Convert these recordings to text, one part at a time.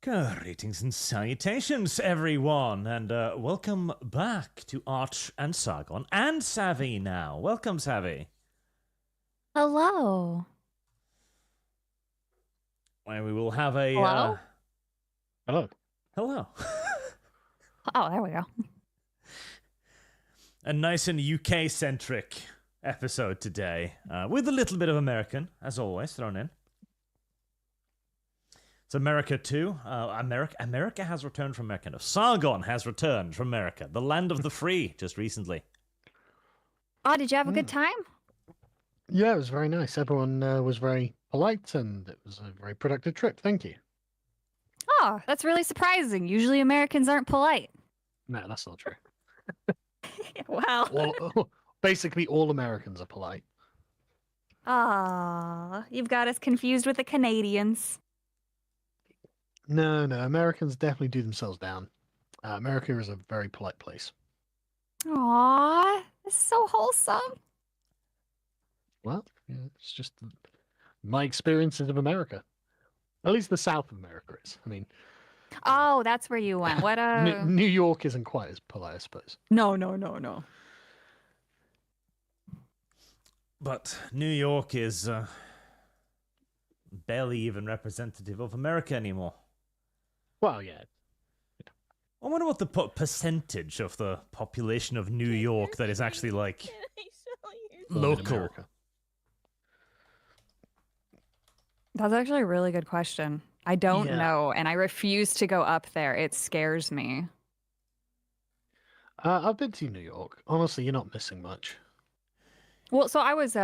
Greetings and salutations, everyone, and welcome back to Arch and Sargon and Savy now. Welcome, Savy. Hello. Where we will have a... Hello? Hello. Hello. Oh, there we go. A nice and UK-centric episode today, with a little bit of American, as always, thrown in. It's America too. America has returned from America. No, Sargon has returned from America, the land of the free, just recently. Oh, did you have a good time? Yeah, it was very nice. Everyone was very polite, and it was a very productive trip. Thank you. Oh, that's really surprising. Usually Americans aren't polite. No, that's not true. Wow. Basically, all Americans are polite. Ah, you've got us confused with the Canadians. No, Americans definitely do themselves down. America is a very polite place. Aw, it's so wholesome. Well, yeah, it's just my experiences of America. At least the South of America is. I mean, Oh, that's where you went. What New York isn't quite as polite, I suppose. No. But New York is barely even representative of America anymore. Well, yeah. I wonder what the percentage of the population of New York that is actually, like, local. America. That's actually a really good question. I don't know, and I refuse to go up there. It scares me. I've been to New York. Honestly, you're not missing much. Well, so I was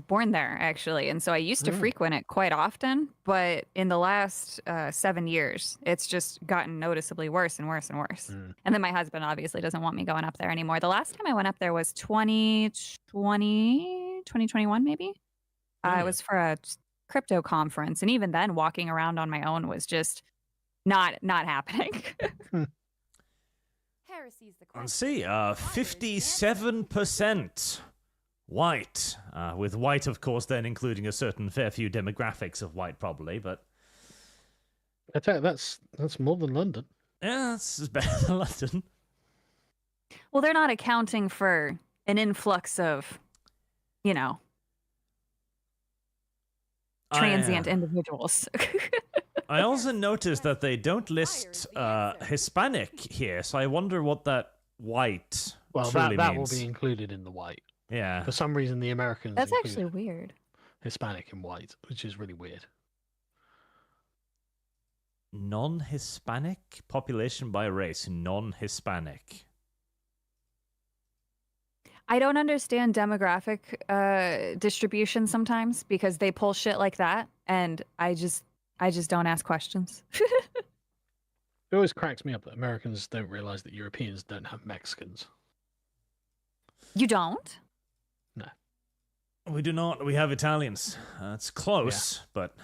born there actually, and so I used to frequent it quite often. But in the last 7 years, it's just gotten noticeably worse and worse and worse. And then my husband obviously doesn't want me going up there anymore. The last time I went up there was 2021 maybe. It was for a crypto conference, and even then, walking around on my own was just not happening. Heresy's the Let's see, 57% white, with white, of course, then including a certain fair few demographics of white, probably, but... I tell you, that's more than London. Yeah, that's better than London. Well, they're not accounting for an influx of, transient individuals. I also noticed that they don't list Hispanic here, so I wonder what that white truly that means. will be included in the white. Yeah. For some reason, the Americans That's include actually weird. Hispanic in white, which is really weird. Non-Hispanic? Population by race, non-Hispanic. I don't understand demographic distribution sometimes because they pull shit like that, and I just don't ask questions. It always cracks me up that Americans don't realize that Europeans don't have Mexicans. You don't? No. We do not. We have Italians. It's close, but...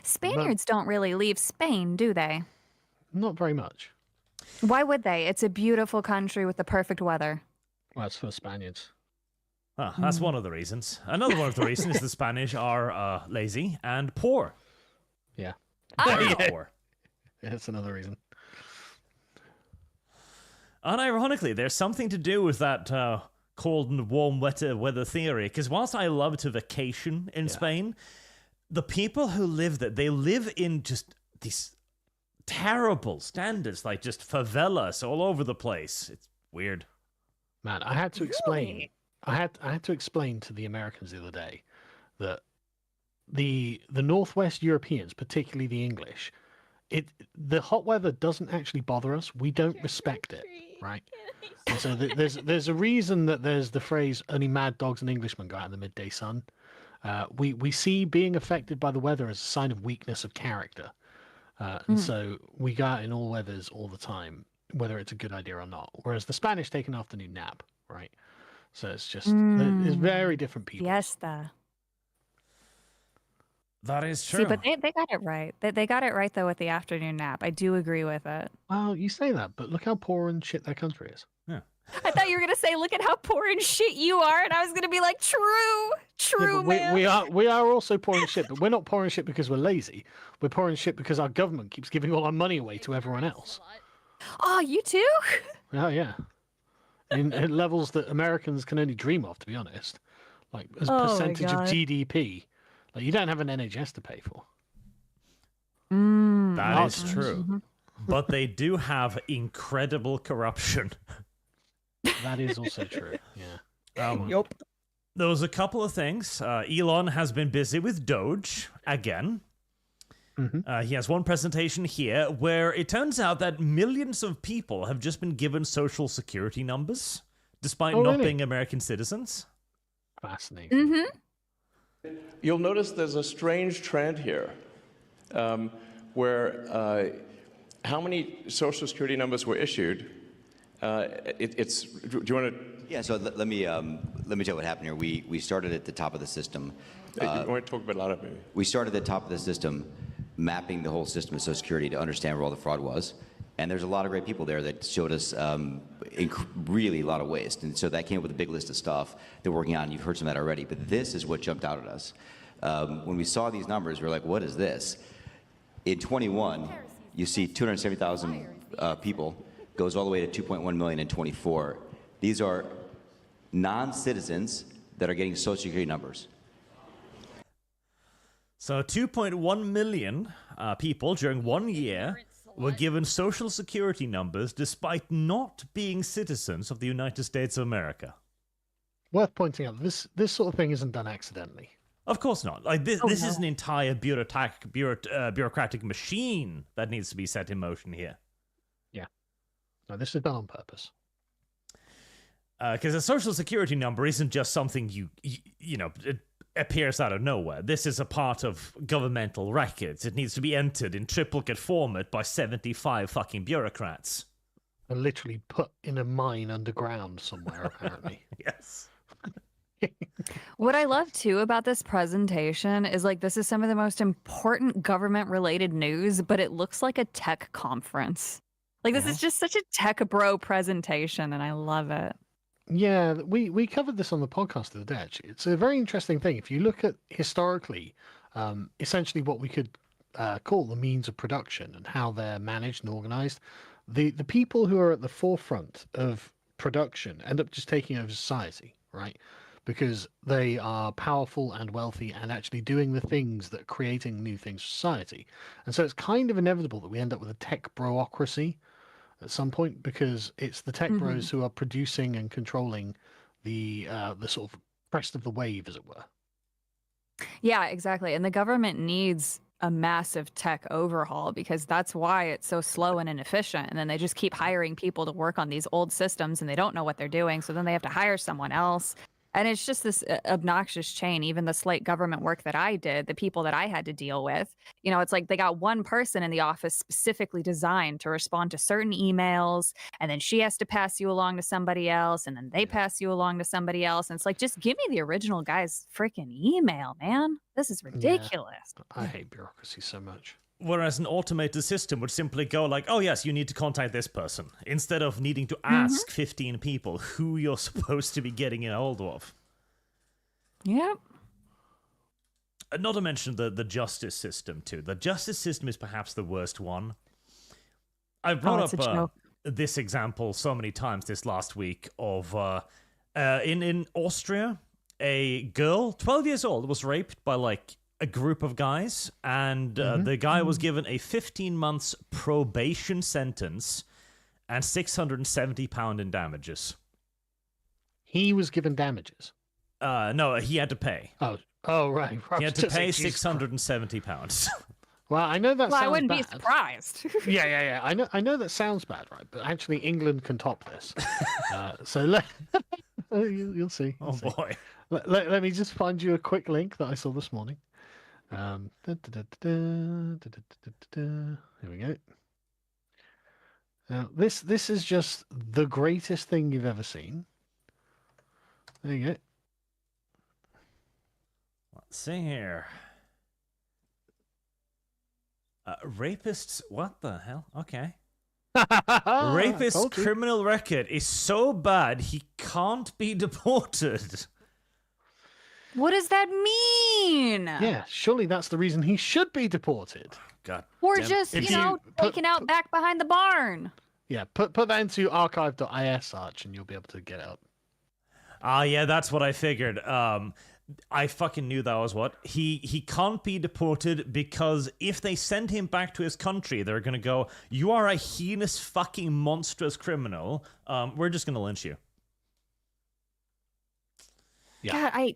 Spaniards don't really leave Spain, do they? Not very much. Why would they? It's a beautiful country with the perfect weather. Well, it's for Spaniards. Ah, that's one of the reasons. Another one of the reasons is the Spanish are lazy and poor. Yeah. Very poor. Yeah, that's another reason. Unironically, there's something to do with that cold and warm weather theory, because whilst I love to vacation in Spain, the people who live there, they live in just these terrible standards, like just favelas all over the place. It's weird. Man, I had to explain. Really? I had to explain to the Americans the other day that the Northwest Europeans, particularly the English, the hot weather doesn't actually bother us. We don't respect it, right? And so there's a reason that there's the phrase "only mad dogs and Englishmen go out in the midday sun." We see being affected by the weather as a sign of weakness of character, and so we go out in all weathers all the time, whether it's a good idea or not. Whereas the Spanish take an afternoon nap, right? So it's just it's very different people. Fiesta. That is true. See, but they got it right. They got it right, though, with the afternoon nap. I do agree with it. Well, you say that, but look how poor and shit their country is. Yeah. I thought you were gonna say, "Look at how poor and shit you are," and I was gonna be like, "True, man." We are also poor in shit, but we're not poor in shit because we're lazy. We're poor in shit because our government keeps giving all our money away to everyone else. Oh, you too? Oh yeah, in levels that Americans can only dream of, to be honest. Like as Oh my percentage of God. GDP, like you don't have an NHS to pay for. That is true. But they do have incredible corruption. That is also true. Yeah. Yup. There was a couple of things. Elon has been busy with DOGE again. He has one presentation here where it turns out that millions of people have just been given social security numbers, despite not being American citizens. Fascinating. You'll notice there's a strange trend here, where how many social security numbers were issued. Do you want to? Yeah. So let me tell you what happened here. We started at the top of the system. You want to talk a bit louder, maybe? We started at the top of the system, mapping the whole system of Social Security to understand where all the fraud was. And there's a lot of great people there that showed us really a lot of waste. And so that came up with a big list of stuff they're working on. You've heard some of that already. But this is what jumped out at us. When we saw these numbers, we were like, what is this? In 21, you see 270,000 people, goes all the way to 2.1 million in 24. These are non-citizens that are getting Social Security numbers. So 2.1 million people during 1 year were given social security numbers despite not being citizens of the United States of America. Worth pointing out, this sort of thing isn't done accidentally. Of course not. Like this is an entire bureaucratic machine that needs to be set in motion here. Yeah. No, this is done on purpose. Because a social security number isn't just something you know, it appears out of nowhere. This is a part of governmental records. It needs to be entered in triplicate format by 75 fucking bureaucrats. And literally put in a mine underground somewhere, apparently. Yes. What I love too about this presentation is like this is some of the most important government related news, but it looks like a tech conference. Like this is just such a tech bro presentation, and I love it. Yeah, we covered this on the podcast the other day, actually. It's a very interesting thing. If you look at historically, essentially what we could call the means of production and how they're managed and organized, the people who are at the forefront of production end up just taking over society, right? Because they are powerful and wealthy and actually doing the things that are creating new things for society. And so it's kind of inevitable that we end up with a tech bureaucracy at some point, because it's the tech bros who are producing and controlling the sort of crest of the wave, as it were. Yeah, exactly. And the government needs a massive tech overhaul because that's why it's so slow and inefficient. And then they just keep hiring people to work on these old systems and they don't know what they're doing. So then they have to hire someone else. And it's just this obnoxious chain. Even the slight government work that I did, the people that I had to deal with, you know, it's like they got one person in the office specifically designed to respond to certain emails. And then she has to pass you along to somebody else. And then they pass you along to somebody else. And it's like, just give me the original guy's freaking email, man. This is ridiculous. Yeah, I hate bureaucracy so much. Whereas an automated system would simply go like, oh yes, you need to contact this person, instead of needing to ask 15 people who you're supposed to be getting in hold of. Yep. Not to mention the justice system too. The justice system is perhaps the worst one. I brought up this example so many times this last week of in Austria, a girl, 12 years old, was raped by like a group of guys, and the guy was given a 15 months probation sentence and £670 in damages. He was given damages? No, he had to pay. Oh, right. He had to pay £670. Well, I know that sounds bad. I wouldn't be surprised. Yeah. I know that sounds bad, right? But actually, England can top this. So you'll see. Oh, boy. Let me just find you a quick link that I saw this morning. Here we go. Now, this is just the greatest thing you've ever seen. There you go. Let's see here. Rapists, what the hell? Okay. Rapist's Told you. criminal record is so bad he can't be deported. What does that mean? Yeah, surely that's the reason he should be deported. God. Or damn. just, If you know, you put- taken out back behind the barn. Yeah, put that into archive.is, Arch, and you'll be able to get it up. Yeah, that's what I figured. I fucking knew that was what. He can't be deported because if they send him back to his country, they're gonna go, you are a heinous fucking monstrous criminal. We're just gonna lynch you. Yeah. God,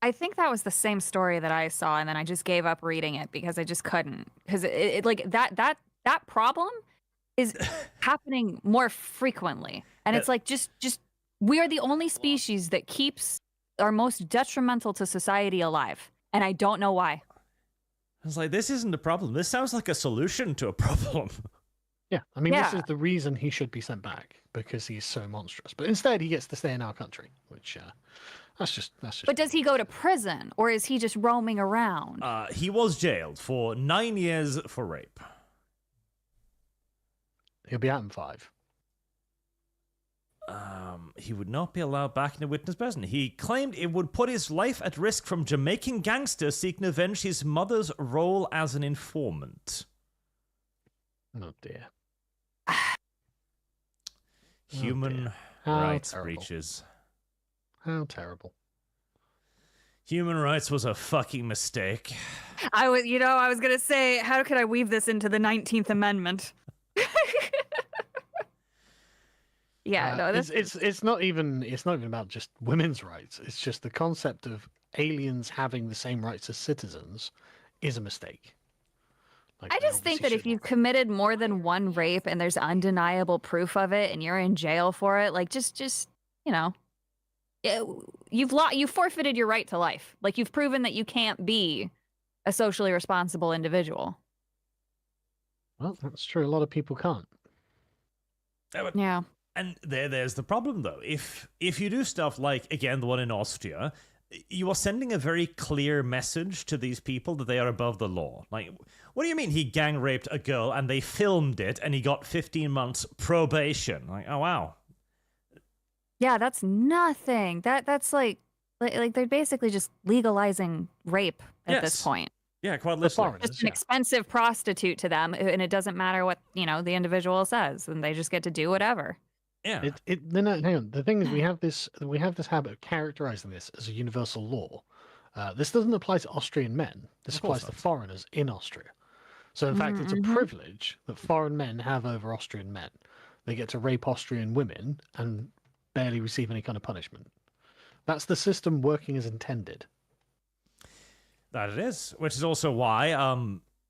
I think that was the same story that I saw, and then I just gave up reading it because I just couldn't. Because it like that problem is happening more frequently, and it's like just we are the only species that keeps our most detrimental to society alive, and I don't know why. I was like, this isn't a problem. This sounds like a solution to a problem. Yeah, I mean, this Yeah. is the reason he should be sent back, because he's so monstrous. But instead, he gets to stay in our country, which that's just. But does he go to prison, or is he just roaming around? He was jailed for 9 years for rape. He'll be out in 5. He would not be allowed back in a witness presence. He claimed it would put his life at risk from Jamaican gangsters seeking to avenge his mother's role as an informant. Oh dear. Human How rights terrible. breaches. How terrible. Human rights was a fucking mistake. I was gonna say, how could I weave this into the 19th Amendment? Yeah, no, this it's not even about just women's rights. It's just the concept of aliens having the same rights as citizens is a mistake. Like, I they just think that obviously if you've shouldn't. committed more than one rape and there's undeniable proof of it and you're in jail for it, like just you know, you've forfeited your right to life. Like you've proven that you can't be a socially responsible individual. Well, that's true. A lot of people can't. Yeah. And there's the problem, though. If you do stuff like, again, the one in Austria, you are sending a very clear message to these people that they are above the law. Like, what do you mean he gang raped a girl and they filmed it and he got 15 months probation? Like, oh, wow. Yeah, that's nothing. That's like they're basically just legalizing rape at this Yes. point. Yeah, quite The literally. foreigners, Just an yeah. expensive prostitute to them, and it doesn't matter what, the individual says, and they just get to do whatever. Yeah. No, hang on. The thing is, we have this habit of characterizing this as a universal law. This doesn't apply to Austrian men. This Of course applies to not. foreigners in Austria. So, in fact, it's a Mhm. privilege that foreign men have over Austrian men. They get to rape Austrian women and barely receive any kind of punishment. That's the system working as intended. That it is, which is also why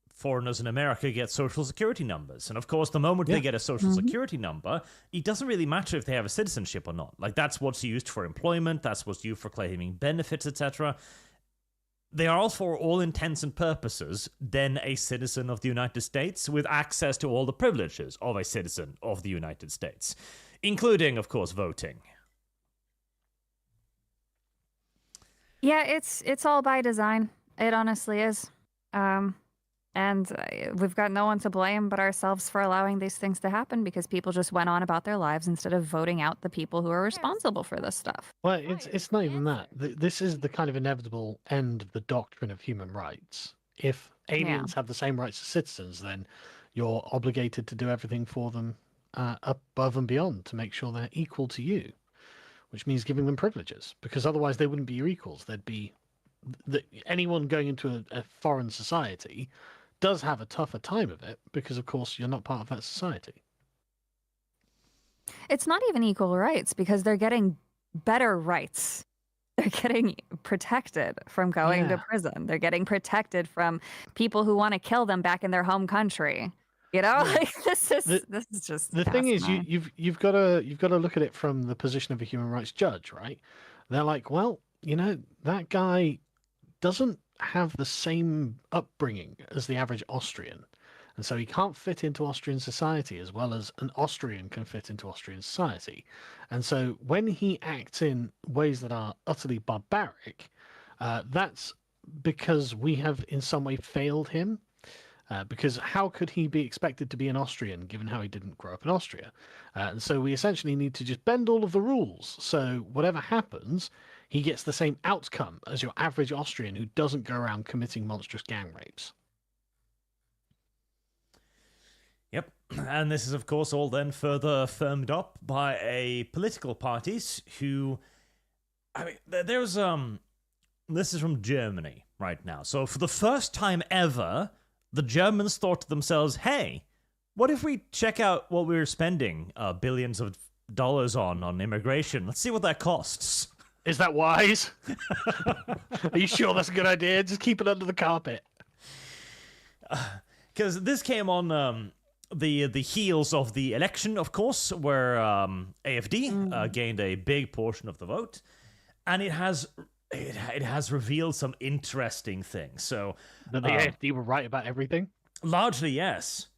foreigners in America get social security numbers. And of course, the moment they Yeah. get a social security number, it doesn't really matter if they have a citizenship or not. Like, that's what's used for employment, that's what's used for claiming benefits, etc. They are all, for all intents and purposes, then a citizen of the United States with access to all the privileges of a citizen of the United States, including, of course, voting. Yeah, it's all by design. It honestly is. And we've got no one to blame but ourselves for allowing these things to happen because people just went on about their lives instead of voting out the people who are responsible for this stuff. Well, it's not even that. This is the kind of inevitable end of the doctrine of human rights. If aliens have the same rights as citizens, then you're obligated to do everything for them above and beyond to make sure they're equal to you, which means giving them privileges, because otherwise they wouldn't be your equals. They'd be anyone going into a foreign society does have a tougher time of it because, of course, you're not part of that society. It's not even equal rights because they're getting better rights. They're getting protected from going to Yeah. prison. They're getting protected from people who want to kill them back in their home country. You know, like this is just The thing is, asinine. you've got to look at it from the position of a human rights judge, right? They're like, well, that guy doesn't have the same upbringing as the average Austrian, and so he can't fit into Austrian society as well as an Austrian can fit into Austrian society. And so when he acts in ways that are utterly barbaric, that's because we have in some way failed him. because how could he be expected to be an Austrian given how he didn't grow up in Austria? And so we essentially need to just bend all of the rules. So whatever happens, he gets the same outcome as your average Austrian who doesn't go around committing monstrous gang rapes. Yep. And this is, of course, all then further firmed up by a political parties who... I mean, there's... This is from Germany right now. So for the first time ever, the Germans thought to themselves, hey, what if we check out what we're spending billions of dollars on immigration? Let's see what that costs. Is that wise? Are you sure that's a good idea? Just keep it under the carpet. Because this came on the heels of the election, of course, where AfD gained a big portion of the vote. And it has revealed some interesting things. So that the AfD were right about everything? Largely, yes.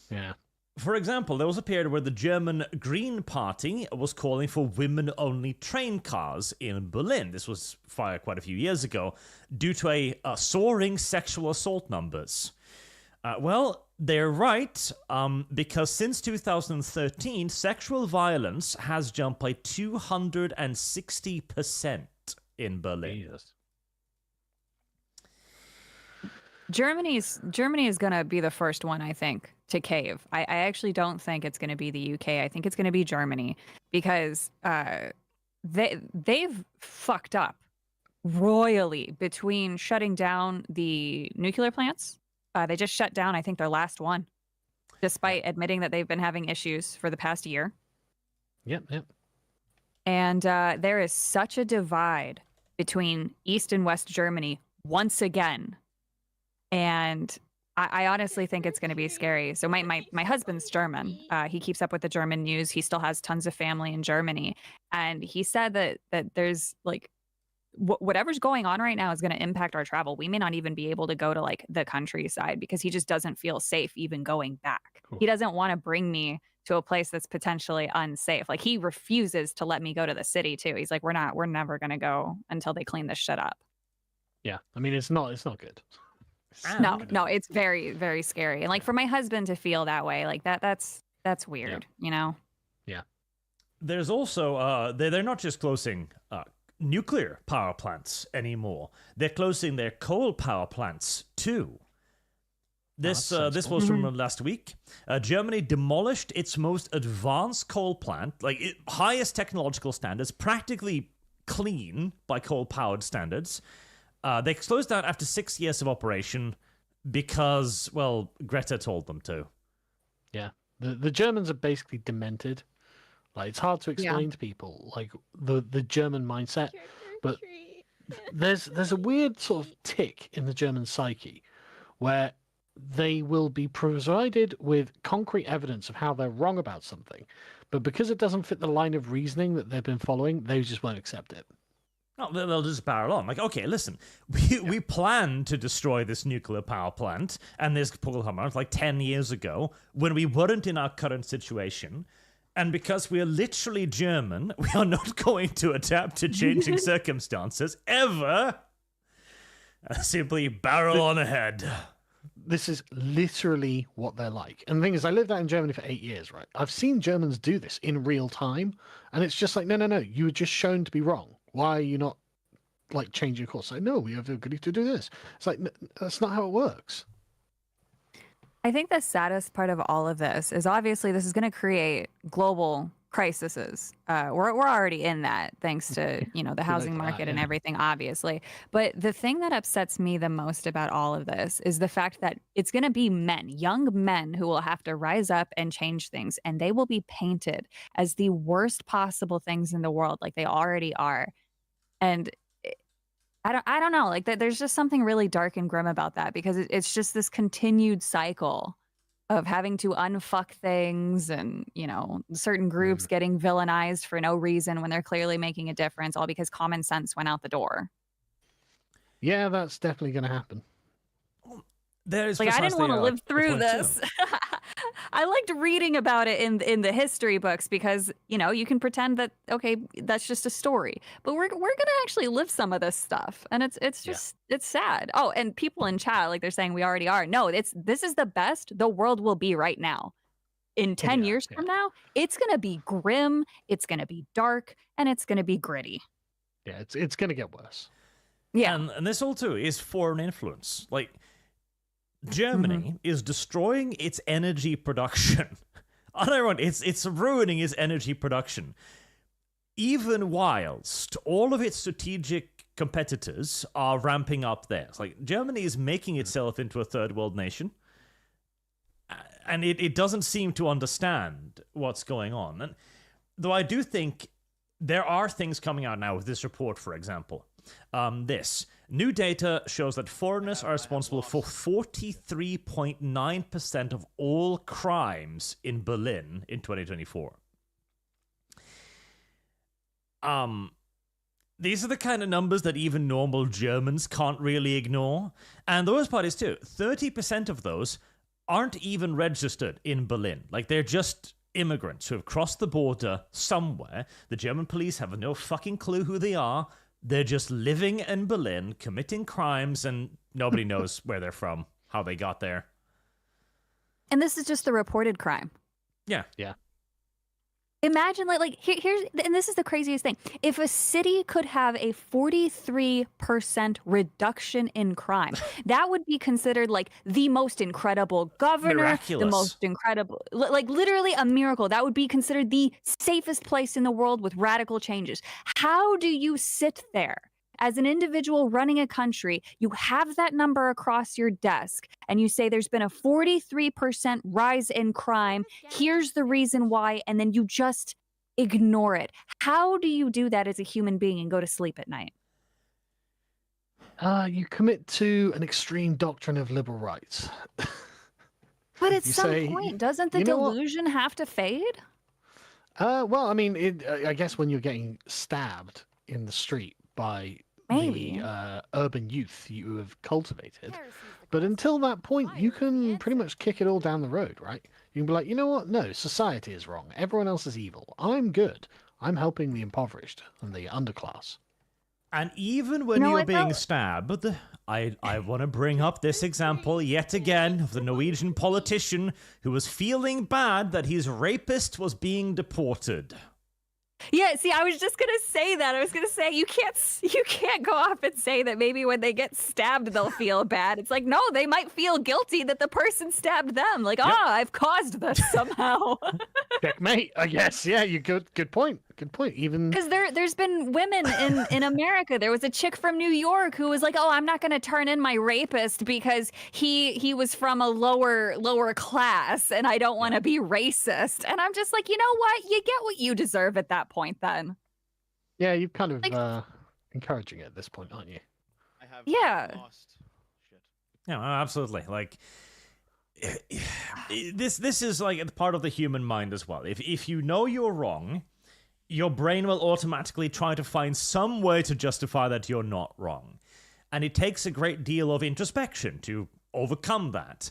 Yeah. For example, there was a period where the German Green Party was calling for women-only train cars in Berlin. This was quite a few years ago, due to a soaring sexual assault numbers. Well, they're right, because since 2013, sexual violence has jumped by 260% in Berlin. Jesus. Germany is going to be the first one, I think, to cave. I actually don't think it's going to be the UK. I think it's going to be Germany, because they've fucked up royally between shutting down the nuclear plants. They just shut down, I think, their last one, despite admitting that they've been having issues for the past year. Yep. And there is such a divide between East and West Germany once again. And I honestly think it's going to be scary. So my husband's German. He keeps up with the German news. He still has tons of family in Germany. And he said that there's like whatever's going on right now is going to impact our travel. We may not even be able to go to like the countryside because he just doesn't feel safe even going back. Cool. He doesn't want to bring me to a place that's potentially unsafe. Like he refuses to let me go to the city too. He's like, we're never going to go until they clean this shit up. Yeah. I mean, it's not good. No, it's very, very scary. And like for my husband to feel that way, like that's weird, you know? Yeah. There's also, they're not just closing nuclear power plants anymore. They're closing their coal power plants too. This was from last week. Germany demolished its most advanced coal plant, highest technological standards, practically clean by coal-powered standards. They closed down after 6 years of operation because, well, Greta told them to. Yeah. The Germans are basically demented. Like, it's hard to explain to people, like, the German mindset. But there's a weird sort of tick in the German psyche where they will be provided with concrete evidence of how they're wrong about something. But because it doesn't fit the line of reasoning that they've been following, they just won't accept it. No, they'll just barrel on. Like, okay, listen, we planned to destroy this nuclear power plant and this coal hammer like 10 years ago when we weren't in our current situation. And because we are literally German, we are not going to adapt to changing circumstances ever. Simply barrel on ahead. This is literally what they're like. And the thing is, I lived out in Germany for 8 years, right? I've seen Germans do this in real time. And it's just like, no. You were just shown to be wrong. Why are you not, like, changing your course? Like, no, we have the ability to do this. It's like, that's not how it works. I think the saddest part of all of this is obviously this is going to create global crises. We're already in that thanks to, the housing market and everything, obviously. But the thing that upsets me the most about all of this is the fact that it's going to be young men who will have to rise up and change things. And they will be painted as the worst possible things in the world, like they already are. And I don't know, like there's just something really dark and grim about that, because it's just this continued cycle of having to unfuck things and, certain groups getting villainized for no reason when they're clearly making a difference, all because common sense went out the door. Yeah, that's definitely going to happen. There's I didn't want to live through this. I liked reading about it in the history books because, you can pretend that, okay, that's just a story. But we're going to actually live some of this stuff. And it's just, it's sad. Oh, and people in chat, like they're saying we already are. No, this is the best the world will be right now. In 10 years from now, it's going to be grim, it's going to be dark, and it's going to be gritty. Yeah, it's going to get worse. Yeah. And this all too is foreign influence. Like, Germany is destroying its energy production. It's ruining its energy production. Even whilst all of its strategic competitors are ramping up theirs. Like, Germany is making itself into a third world nation. And it doesn't seem to understand what's going on. And though I do think there are things coming out now with this report, for example. This new data shows that foreigners are responsible for 43.9% of all crimes in Berlin in 2024. These are the kind of numbers that even normal Germans can't really ignore. And the worst part is, too, 30% of those aren't even registered in Berlin. Like, they're just immigrants who have crossed the border somewhere. The German police have no fucking clue who they are. They're just living in Berlin, committing crimes, and nobody knows where they're from, how they got there. And this is just the reported crime. Yeah. Yeah. Imagine, here's, and this is the craziest thing. If a city could have a 43% reduction in crime, that would be considered like the most incredible governor, Miraculous. the most incredible, like literally a miracle. That would be considered the safest place in the world with radical changes. How do you sit there as an individual running a country, you have that number across your desk, and you say there's been a 43% rise in crime, here's the reason why, and then you just ignore it? How do you do that as a human being and go to sleep at night? You commit to an extreme doctrine of liberal rights. But at some point, doesn't the delusion have to fade? Well, I mean, I guess when you're getting stabbed in the street by the urban youth you have cultivated. But until that point, you can pretty much kick it all down the road, right? You can be like, you know what? No, society is wrong. Everyone else is evil. I'm good. I'm helping the impoverished and the underclass. And even when you're being stabbed, I want to bring up this example yet again of the Norwegian politician who was feeling bad that his rapist was being deported. Yeah, see, I was just gonna say that. I was gonna say you can't go off and say that maybe when they get stabbed they'll feel bad. It's like, no, they might feel guilty that the person stabbed them. Like, I've caused this somehow. Checkmate, I guess. Yeah, you good point. Good point. Even because there's been women in America. There was a chick from New York who was like, oh, I'm not gonna turn in my rapist because he was from a lower class and I don't want to be racist. And I'm just like, you know what? You get what you deserve at that point then. Yeah, you're kind of encouraging it at this point, aren't you? Yeah. No, absolutely. Like, this is like part of the human mind as well. If you know you're wrong, your brain will automatically try to find some way to justify that you're not wrong. And it takes a great deal of introspection to overcome that.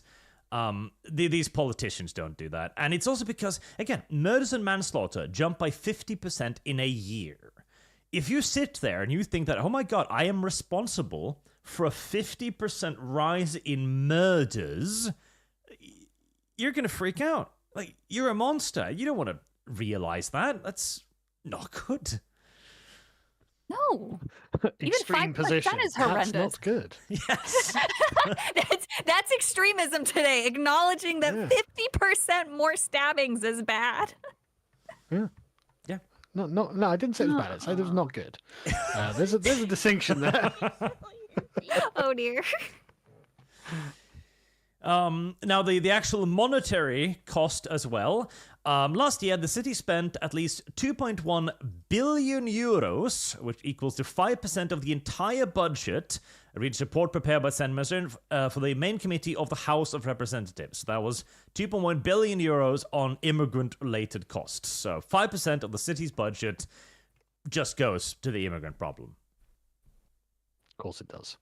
These politicians don't do that. And it's also because, again, murders and manslaughter jump by 50% in a year. If you sit there and you think that, oh my God, I am responsible for a 50% rise in murders, you're going to freak out. Like, you're a monster. You don't want to realize that. That's not good. No. Extreme Even 5% position. is horrendous. That's not good. Yes. that's extremism today, acknowledging that 50% more stabbings is bad. Yeah. Yeah. No, I didn't say it was bad. I said it was not good. There's a distinction there. Oh dear. Now, the actual monetary cost as well. Last year, the city spent at least 2.1 billion euros, which equals to 5% of the entire budget, reached a report prepared by Sen Messer for the main committee of the House of Representatives. That was 2.1 billion euros on immigrant-related costs. So 5% of the city's budget just goes to the immigrant problem. Of course it does.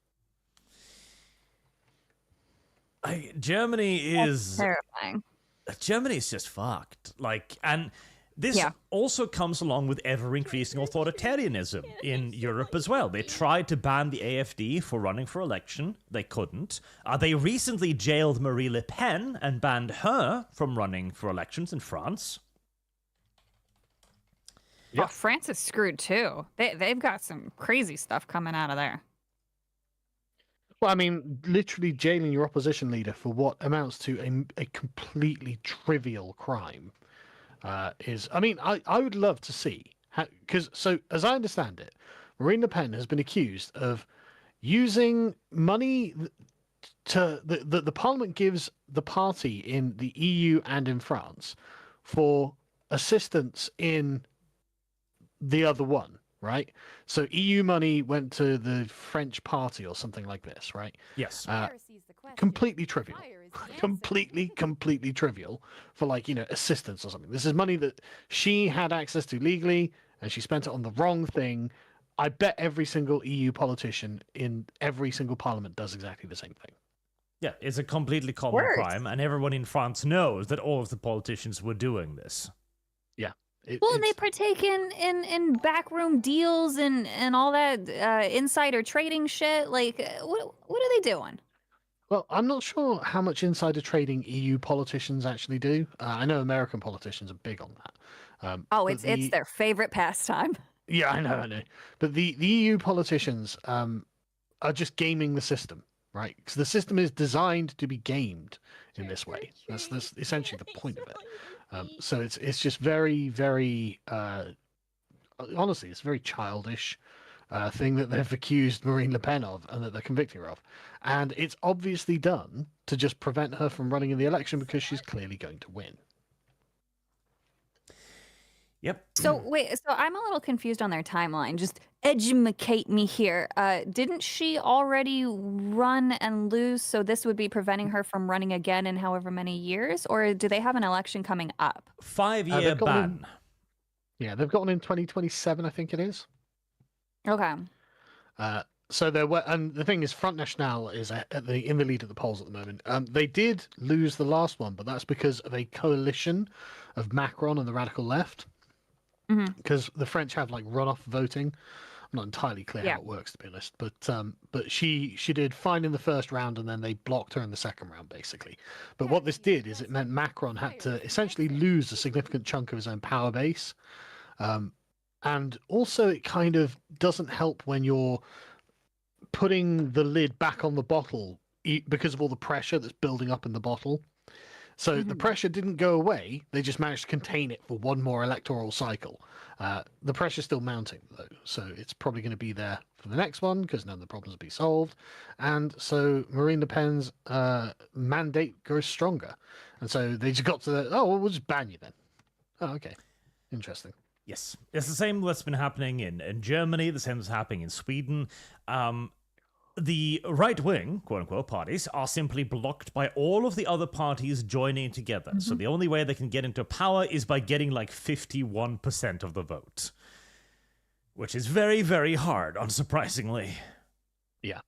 Germany is That's terrifying. Germany's just fucked. Like, and this also comes along with ever-increasing authoritarianism in Europe as well. They tried to ban the AfD for running for election. They couldn't. They recently jailed Marie Le Pen and banned her from running for elections in France. Oh, France is screwed too. They've got some crazy stuff coming out of there. Well, I mean, literally jailing your opposition leader for what amounts to a completely trivial crime is... I mean, I would love to see... Because, so, as I understand it, Marine Le Pen has been accused of using money to... The Parliament gives the party in the EU and in France for assistance in the other one. Right, so EU money went to the French party or something like this, right? Yes. Completely trivial, completely trivial for, like, assistance or something. This is money that she had access to legally, and she spent it on the wrong thing. I bet every single EU politician in every single parliament does exactly the same thing. Yeah, it's a completely common crime, and everyone in France knows that all of the politicians were doing this. Yeah. Well, they partake in backroom deals and all that insider trading shit. Like, what are they doing? Well, I'm not sure how much insider trading EU politicians actually do. I know American politicians are big on that. It's their favorite pastime. Yeah, I know. But the EU politicians are just gaming the system, right? Because the system is designed to be gamed in this way. That's essentially the point of it. So it's just very, very, honestly, it's a very childish thing that they've accused Marine Le Pen of and that they're convicting her of. And it's obviously done to just prevent her from running in the election because she's clearly going to win. Yep. So wait, so I'm a little confused on their timeline. Just educate me here. Didn't she already run and lose? So this would be preventing her from running again in however many years, or do they have an election coming up? 5-year ban. They've got one in 2027, I think it is. Okay. So there were, and the thing is, Front National is in the lead at the polls at the moment. They did lose the last one, but that's because of a coalition of Macron and the radical left. Because the French have, like, runoff voting. I'm not entirely clear how it works, to be honest. But she did fine in the first round, and then they blocked her in the second round, basically. But what this did is it meant Macron had to essentially lose a significant chunk of his own power base. And also it kind of doesn't help when you're putting the lid back on the bottle because of all the pressure that's building up in the bottle. So the pressure didn't go away. They just managed to contain it for one more electoral cycle. The pressure's still mounting, though. So it's probably going to be there for the next one because none of the problems will be solved. And so Marine Le Pen's mandate grows stronger. And so they just got to we'll just ban you then. Oh, okay. Interesting. Yes. It's the same that's been happening in Germany, the same that's happening in Sweden. The right-wing, quote-unquote, parties are simply blocked by all of the other parties joining together. So the only way they can get into power is by getting, like, 51% of the vote. Which is very, very hard, unsurprisingly. Yeah.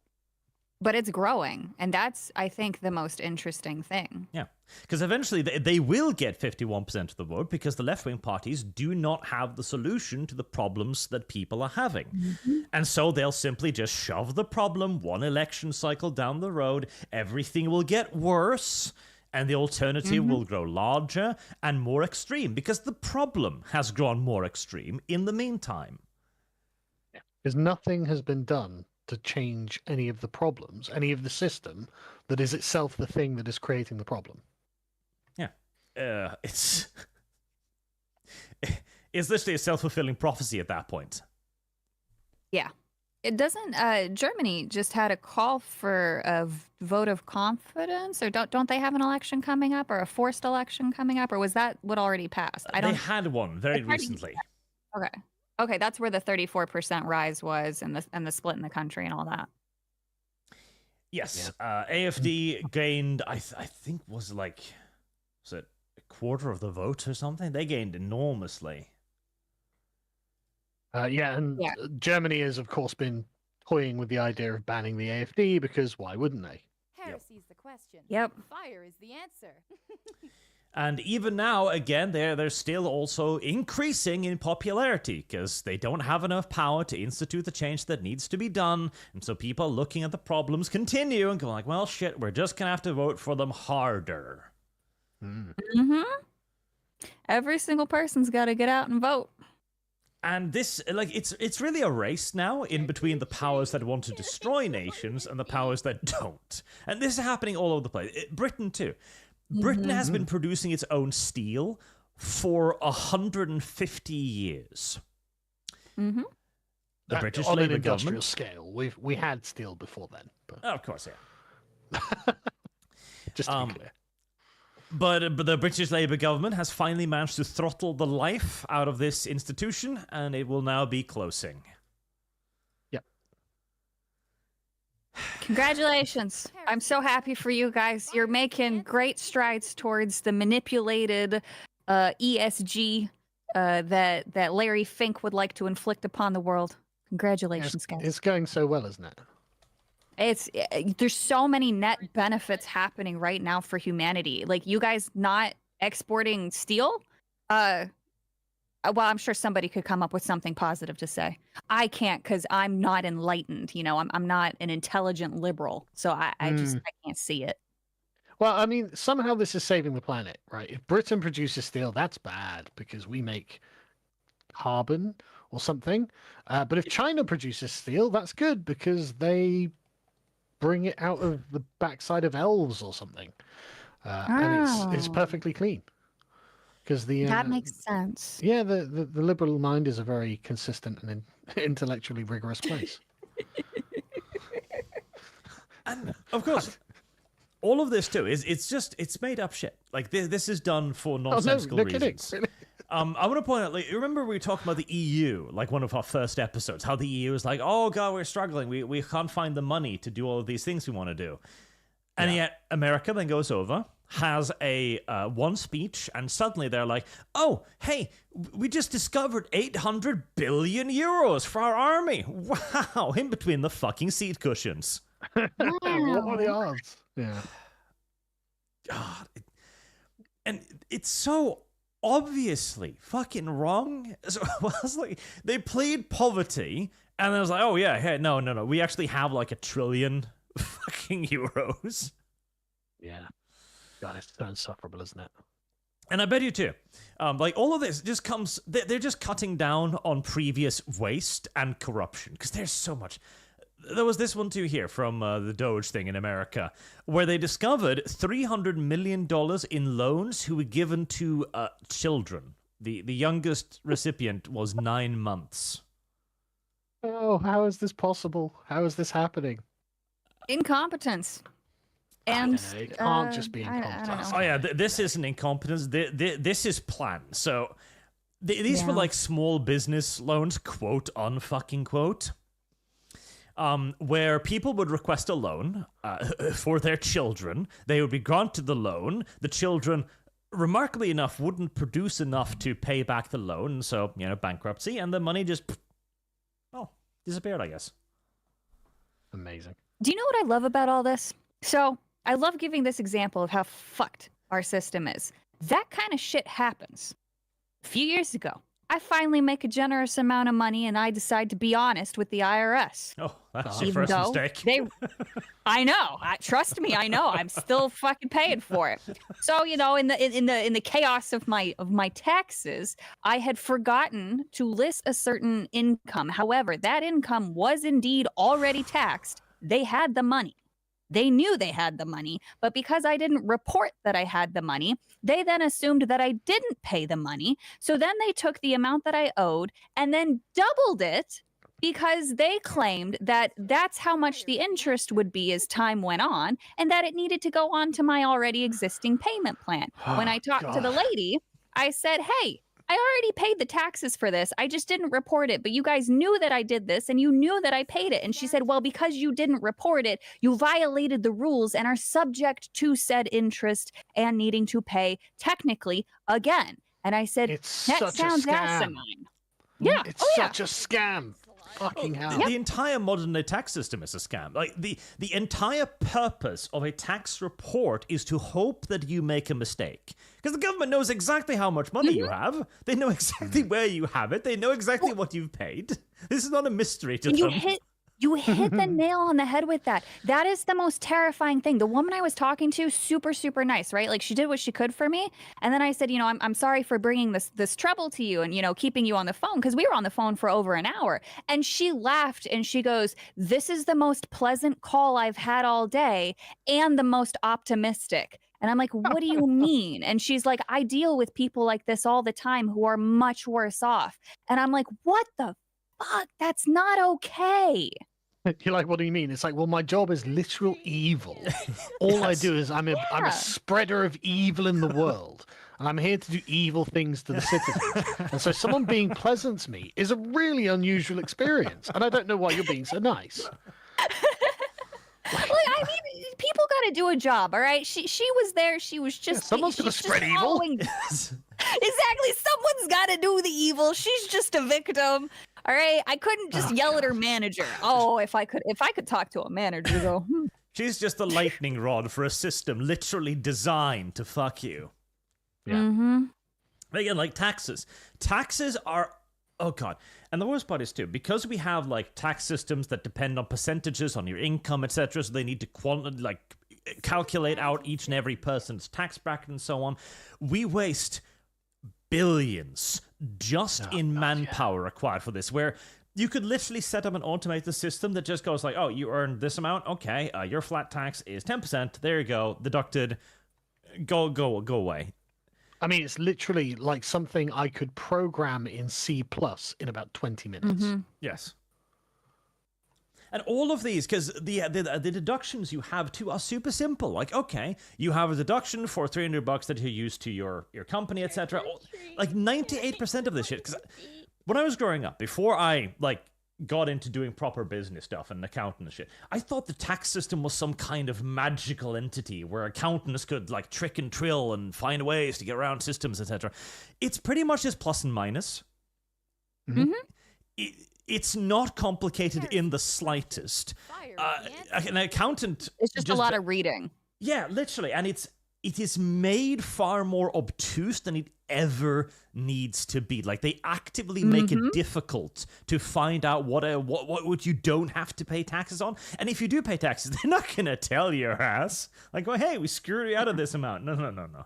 But it's growing, and that's, I think, the most interesting thing. Yeah, because eventually they will get 51% of the vote because the left-wing parties do not have the solution to the problems that people are having. And so they'll simply just shove the problem one election cycle down the road. Everything will get worse, and the alternative will grow larger and more extreme because the problem has grown more extreme in the meantime. Because nothing has been done to change any of the problems, any of the system that is itself the thing that is creating the problem. Yeah. It's literally a self-fulfilling prophecy at that point. Yeah. It doesn't, Germany just had a call for a vote of confidence, or don't they have an election coming up, or a forced election coming up, or was that what already passed? They had one very recently. Okay, that's where the 34% rise was, and the split in the country and all that. Yes, AfD gained, I think, was it a quarter of the vote or something? They gained enormously. Germany has, of course, been toying with the idea of banning the AfD because why wouldn't they? Heresy's the question. Yep. Fire is the answer. And even now, again, they're still also increasing in popularity because they don't have enough power to institute the change that needs to be done. And so people looking at the problems continue and go like, well, shit, we're just going to have to vote for them harder. Mm-hmm. Every single person's got to get out and vote. And this, like, it's really a race now in between the powers that want to destroy nations and the powers that don't. And this is happening all over the place. Britain, too. Britain has been producing its own steel for 150 years. Mm-hmm. The British on Labour an industrial government. scale. We had steel before then. But... Oh, of course, yeah. Just to be clear. But the British Labour government has finally managed to throttle the life out of this institution, and it will now be closing. Yep. Congratulations. I'm so happy for you guys. You're making great strides towards the manipulated ESG that Larry Fink would like to inflict upon the world. Congratulations, guys. It's going so well, isn't it? There's so many net benefits happening right now for humanity. Like, you guys not exporting steel? Well, I'm sure somebody could come up with something positive to say. I can't because I'm not enlightened. You know, I'm not an intelligent liberal. So I can't see it. Well, I mean, somehow this is saving the planet, right? If Britain produces steel, that's bad because we make carbon or something. But if China produces steel, that's good because they bring it out of the backside of elves or something. And it's perfectly clean. Because that makes sense. Yeah, the liberal mind is a very consistent and intellectually rigorous place. And of course, all of this too it's made up shit. Like this is done for nonsensical reasons. Kidding. I want to point out, like, remember we were talking about the EU, like one of our first episodes, how the EU is like, oh god, we're struggling, we can't find the money to do all of these things we want to do, and yet America then goes over, has a one speech, and suddenly they're like, oh hey, we just discovered 800 billion euros for our army. Wow, in between the fucking seat cushions. What are the odds? Yeah. God, and it's so obviously fucking wrong. So I was like, they played poverty, and I was like, oh yeah, hey, no, we actually have like 1 trillion fucking euros. Yeah. God, it's so insufferable, isn't it? And I bet you too. Like all of this just comes, they're just cutting down on previous waste and corruption because there's so much. There was this one too here from the DOGE thing in America, where they discovered $300 million in loans who were given to children. The youngest recipient was 9 months. Oh, how is this possible? How is this happening? Incompetence. And it can't just be incompetence. Oh yeah, this isn't incompetence. This is plan. So these were like small business loans, quote unfucking quote. Where people would request a loan for their children. They would be granted the loan. The children, remarkably enough, wouldn't produce enough to pay back the loan. So, bankruptcy. And the money just, disappeared, I guess. Amazing. Do you know what I love about all this? So, I love giving this example of how fucked our system is. That kind of shit happens. A few years ago, I finally make a generous amount of money and I decide to be honest with the IRS. Oh, that's your first mistake. I know. Trust me, I know. I'm still fucking paying for it. So, in the chaos of my taxes, I had forgotten to list a certain income. However, that income was indeed already taxed. They had the money. They knew they had the money, but because I didn't report that I had the money, they then assumed that I didn't pay the money. So then they took the amount that I owed and then doubled it because they claimed that that's how much the interest would be as time went on and that it needed to go on to my already existing payment plan. When I talked to the lady, I said, hey, I already paid the taxes for this. I just didn't report it. But you guys knew that I did this and you knew that I paid it. And she said, well, because you didn't report it, you violated the rules and are subject to said interest and needing to pay technically again. And I said, that sounds asinine. Yeah. It's such a scam. fucking hell. The entire modern day tax system is a scam. Like the entire purpose of a tax report is to hope that you make a mistake. Because the government knows exactly how much money you have. They know exactly where you have it. They know exactly what you've paid. This is not a mystery to them. You hit the nail on the head with that. That is the most terrifying thing. The woman I was talking to, super, super nice, right? Like, she did what she could for me. And then I said, I'm sorry for bringing this trouble to you and, keeping you on the phone, because we were on the phone for over an hour. And she laughed and she goes, this is the most pleasant call I've had all day and the most optimistic. And I'm like, what do you mean? And she's like, I deal with people like this all the time who are much worse off. And I'm like, what the fuck? That's not okay. You're like, what do you mean? It's like, well, my job is literal evil. All I do is I'm a spreader of evil in the world. And I'm here to do evil things to the citizens. And so someone being pleasant to me is a really unusual experience. And I don't know why you're being so nice. Like, I mean, people got to do a job, all right? She was there. She was just... someone's going to spread evil. Exactly. Someone's got to do the evil. She's just a victim. All right, I couldn't just yell at her manager. Oh, if I could talk to a manager, though. She's just a lightning rod for a system literally designed to fuck you. Yeah. Mm-hmm. Again, like taxes. Taxes are, oh god. And the worst part is too, because we have like tax systems that depend on percentages on your income, etc. So they need to calculate out each and every person's tax bracket and so on. We waste billions just in manpower required for this, where you could literally set up an automated system that just goes like, oh, you earned this amount, okay, your flat tax is 10%, there you go, deducted, go away. I mean, it's literally like something I could program in C+ in about 20 minutes. Mm-hmm. Yes. And all of these, because the deductions you have too are super simple. Like, okay, you have a deduction for $300 that you use to your company, etc. Like 98% of this shit. Because when I was growing up, before I got into doing proper business stuff and accounting and shit, I thought the tax system was some kind of magical entity where accountants could trick and trill and find ways to get around systems, etc. It's pretty much just plus and minus. Mm-hmm. It's not complicated in the slightest. An accountant... It's just a lot of reading. Yeah, literally. And it is made far more obtuse than it ever needs to be. Like, they actively make it difficult to find out what you don't have to pay taxes on. And if you do pay taxes, they're not going to tell your ass. Like, well, hey, we screwed you out of this amount. No.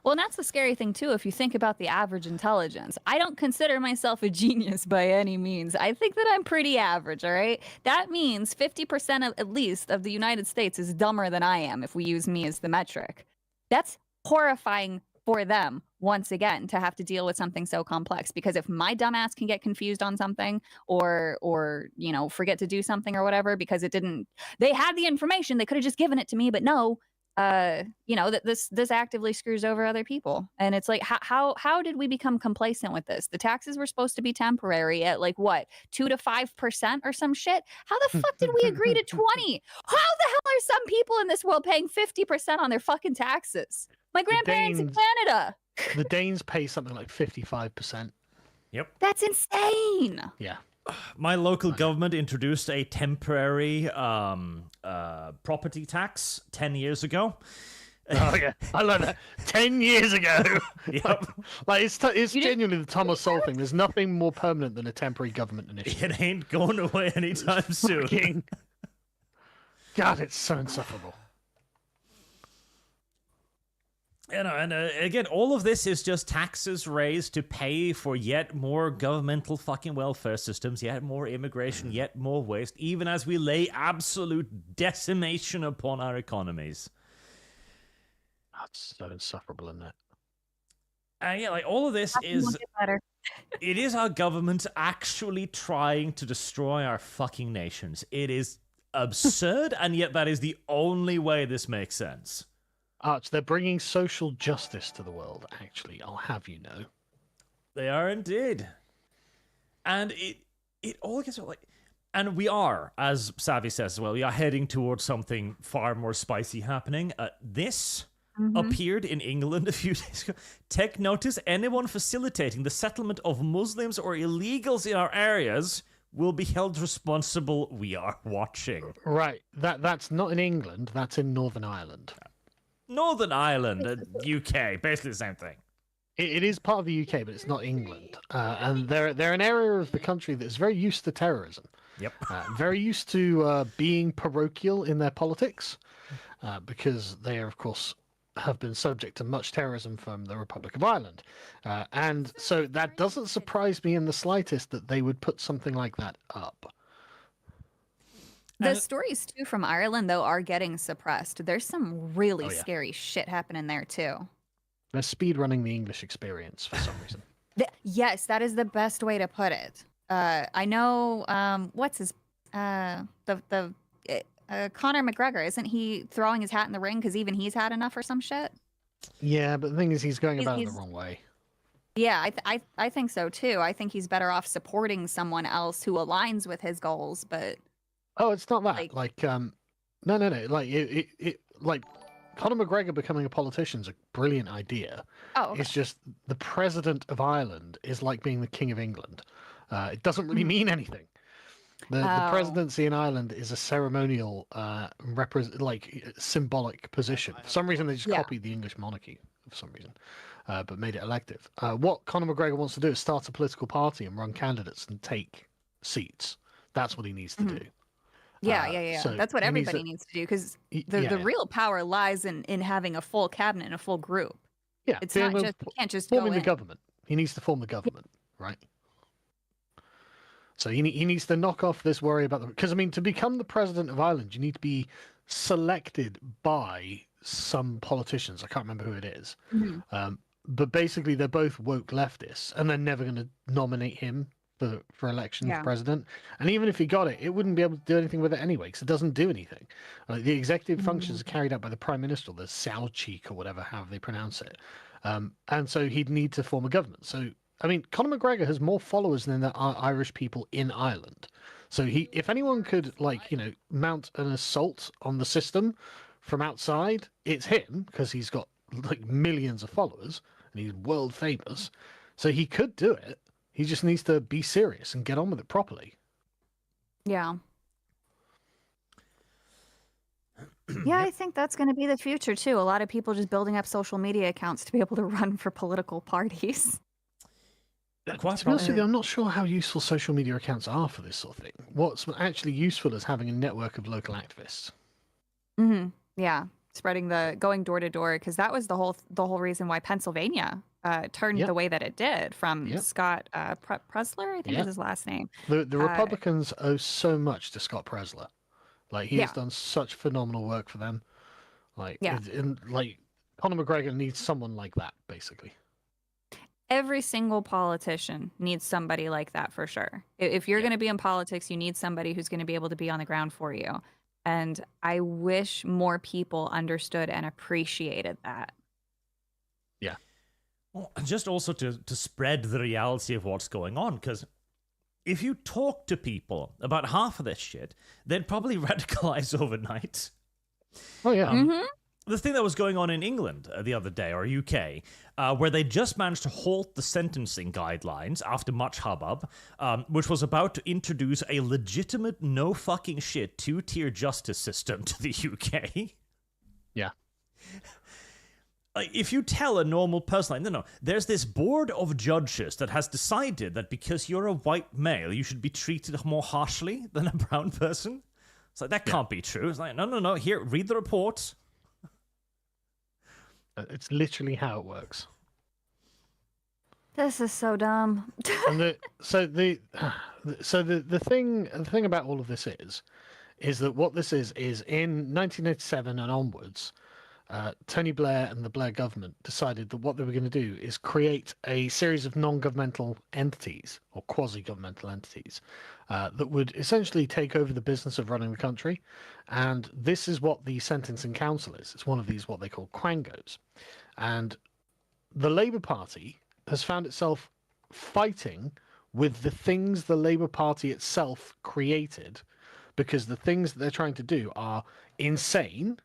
Well, and that's the scary thing, too, if you think about the average intelligence. I don't consider myself a genius by any means. I think that I'm pretty average, all right? That means 50% at least of the United States is dumber than I am, if we use me as the metric. That's horrifying for them, once again, to have to deal with something so complex. Because if my dumbass can get confused on something or forget to do something or whatever because they had the information, they could have just given it to me, but no. That this actively screws over other people. And it's like, how did we become complacent with this? The taxes were supposed to be temporary at 2 to 5% or some shit. How the fuck did we agree to 20? How the hell are some people in this world paying 50% on their fucking taxes? My grandparents in Canada. The Danes pay something like 55%. Yep. That's insane. Yeah. My local government introduced a temporary property tax 10 years ago. Oh, yeah. I love that. 10 years ago. Yep. It's genuinely the Thomas Sowell thing. There's nothing more permanent than a temporary government initiative. It ain't going away anytime soon. God, it's so insufferable. And again, all of this is just taxes raised to pay for yet more governmental fucking welfare systems, yet more immigration, yet more waste, even as we lay absolute decimation upon our economies. That's so insufferable, isn't it? And yeah, all of this is... It is our government actually trying to destroy our fucking nations. It is absurd, and yet that is the only way this makes sense. Arch, they're bringing social justice to the world, actually. I'll have you know. They are indeed. And it all gets and we are, as Savy says as well, we are heading towards something far more spicy happening. This appeared in England a few days ago. Take notice, anyone facilitating the settlement of Muslims or illegals in our areas will be held responsible. We are watching. Right. That's not in England. That's in Northern Ireland. Northern Ireland, UK, basically the same thing. It is part of the UK, but it's not England. And they're an area of the country that's very used to terrorism. Yep. Very used to being parochial in their politics, because they are, of course, have been subject to much terrorism from the Republic of Ireland. And so that doesn't surprise me in the slightest that they would put something like that up. The stories, too, from Ireland, though, are getting suppressed. There's some really scary shit happening there, too. They're speedrunning the English experience for some reason. Yes, that is the best way to put it. I know, what's his, Conor McGregor, isn't he throwing his hat in the ring because even he's had enough or some shit? Yeah, but the thing is, he's going about it the wrong way. Yeah, I think so too. I think he's better off supporting someone else who aligns with his goals. But oh, it's not that. No. Like Conor McGregor becoming a politician is a brilliant idea. Oh, okay. It's just the president of Ireland is like being the king of England. It doesn't really mean anything. The presidency in Ireland is a ceremonial, symbolic position. For some reason, they just copied the English monarchy for some reason, but made it elective. What Conor McGregor wants to do is start a political party and run candidates and take seats. That's what he needs to do. Yeah. So that's what everybody needs to do, because the real power lies in having a full cabinet and a full group. Yeah, it's not just, you can't just forming go in. the government. He needs to form the government, right? So he needs to knock off this worry about because I mean, to become the president of Ireland, you need to be selected by some politicians. I can't remember who it is, but basically they're both woke leftists, and they're never going to nominate him for election for president. And even if he got it, it wouldn't be able to do anything with it anyway, because it doesn't do anything. The executive functions are carried out by the prime minister, the Southcheek or whatever, how they pronounce it. And so he'd need to form a government. So I mean, Conor McGregor has more followers than the Irish people in Ireland. So if anyone could, mount an assault on the system from outside, it's him, because he's got millions of followers and he's world famous. So he could do it. He just needs to be serious and get on with it properly. Yeah. Yeah, I think that's going to be the future too. A lot of people just building up social media accounts to be able to run for political parties. To be honest with you, I'm not sure how useful social media accounts are for this sort of thing. What's actually useful is having a network of local activists. Yeah, going door to door, because that was the whole reason why Pennsylvania turned the way that it did from Scott Presler, I think is his last name. The Republicans owe so much to Scott Presler. He has done such phenomenal work for them. Conor McGregor needs someone like that, basically. Every single politician needs somebody like that for sure. If you're going to be in politics, you need somebody who's going to be able to be on the ground for you. And I wish more people understood and appreciated that. Yeah. Well, just also to spread the reality of what's going on, because if you talk to people about half of this shit, they'd probably radicalize overnight. Oh, yeah. The thing that was going on in England the other day, or UK, where they just managed to halt the sentencing guidelines after much hubbub, which was about to introduce a legitimate, no fucking shit, two-tier justice system to the UK. Yeah. If you tell a normal person, no, there's this board of judges that has decided that because you're a white male, you should be treated more harshly than a brown person. It's like, that can't be true. It's like, no, here, read the report. It's literally how it works. This is so dumb. And the thing about all of this is that what this is in 1987 and onwards, Tony Blair and the Blair government decided that what they were going to do is create a series of non-governmental entities or quasi-governmental entities that would essentially take over the business of running the country. And this is what the Sentencing Council is. It's one of these, what they call quangos. And the Labour Party has found itself fighting with the things the Labour Party itself created, because the things that they're trying to do are insane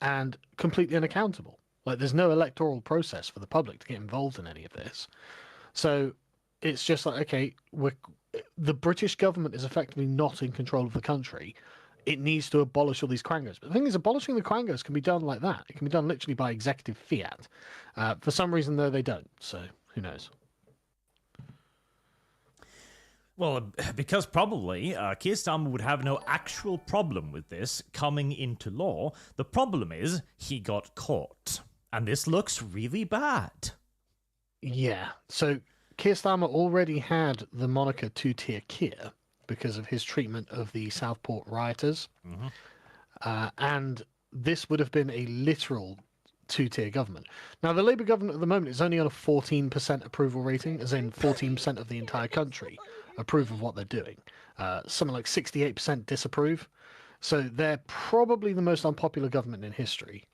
and completely unaccountable. Like, there's no electoral process for the public to get involved in any of this. So it's just like, okay, the British government is effectively not in control of the country. It needs to abolish all these quangos. But the thing is, abolishing the quangos can be done like that. It can be done literally by executive fiat. For some reason, though, they don't. So who knows? Well, because probably Keir Starmer would have no actual problem with this coming into law. The problem is he got caught. And this looks really bad. Yeah. So Keir Starmer already had the moniker two-tier Keir because of his treatment of the Southport rioters. And this would have been a literal two-tier government. Now, the Labour government at the moment is only on a 14% approval rating, as in 14% of the entire country approve of what they're doing. Something like 68% disapprove. So they're probably the most unpopular government in history.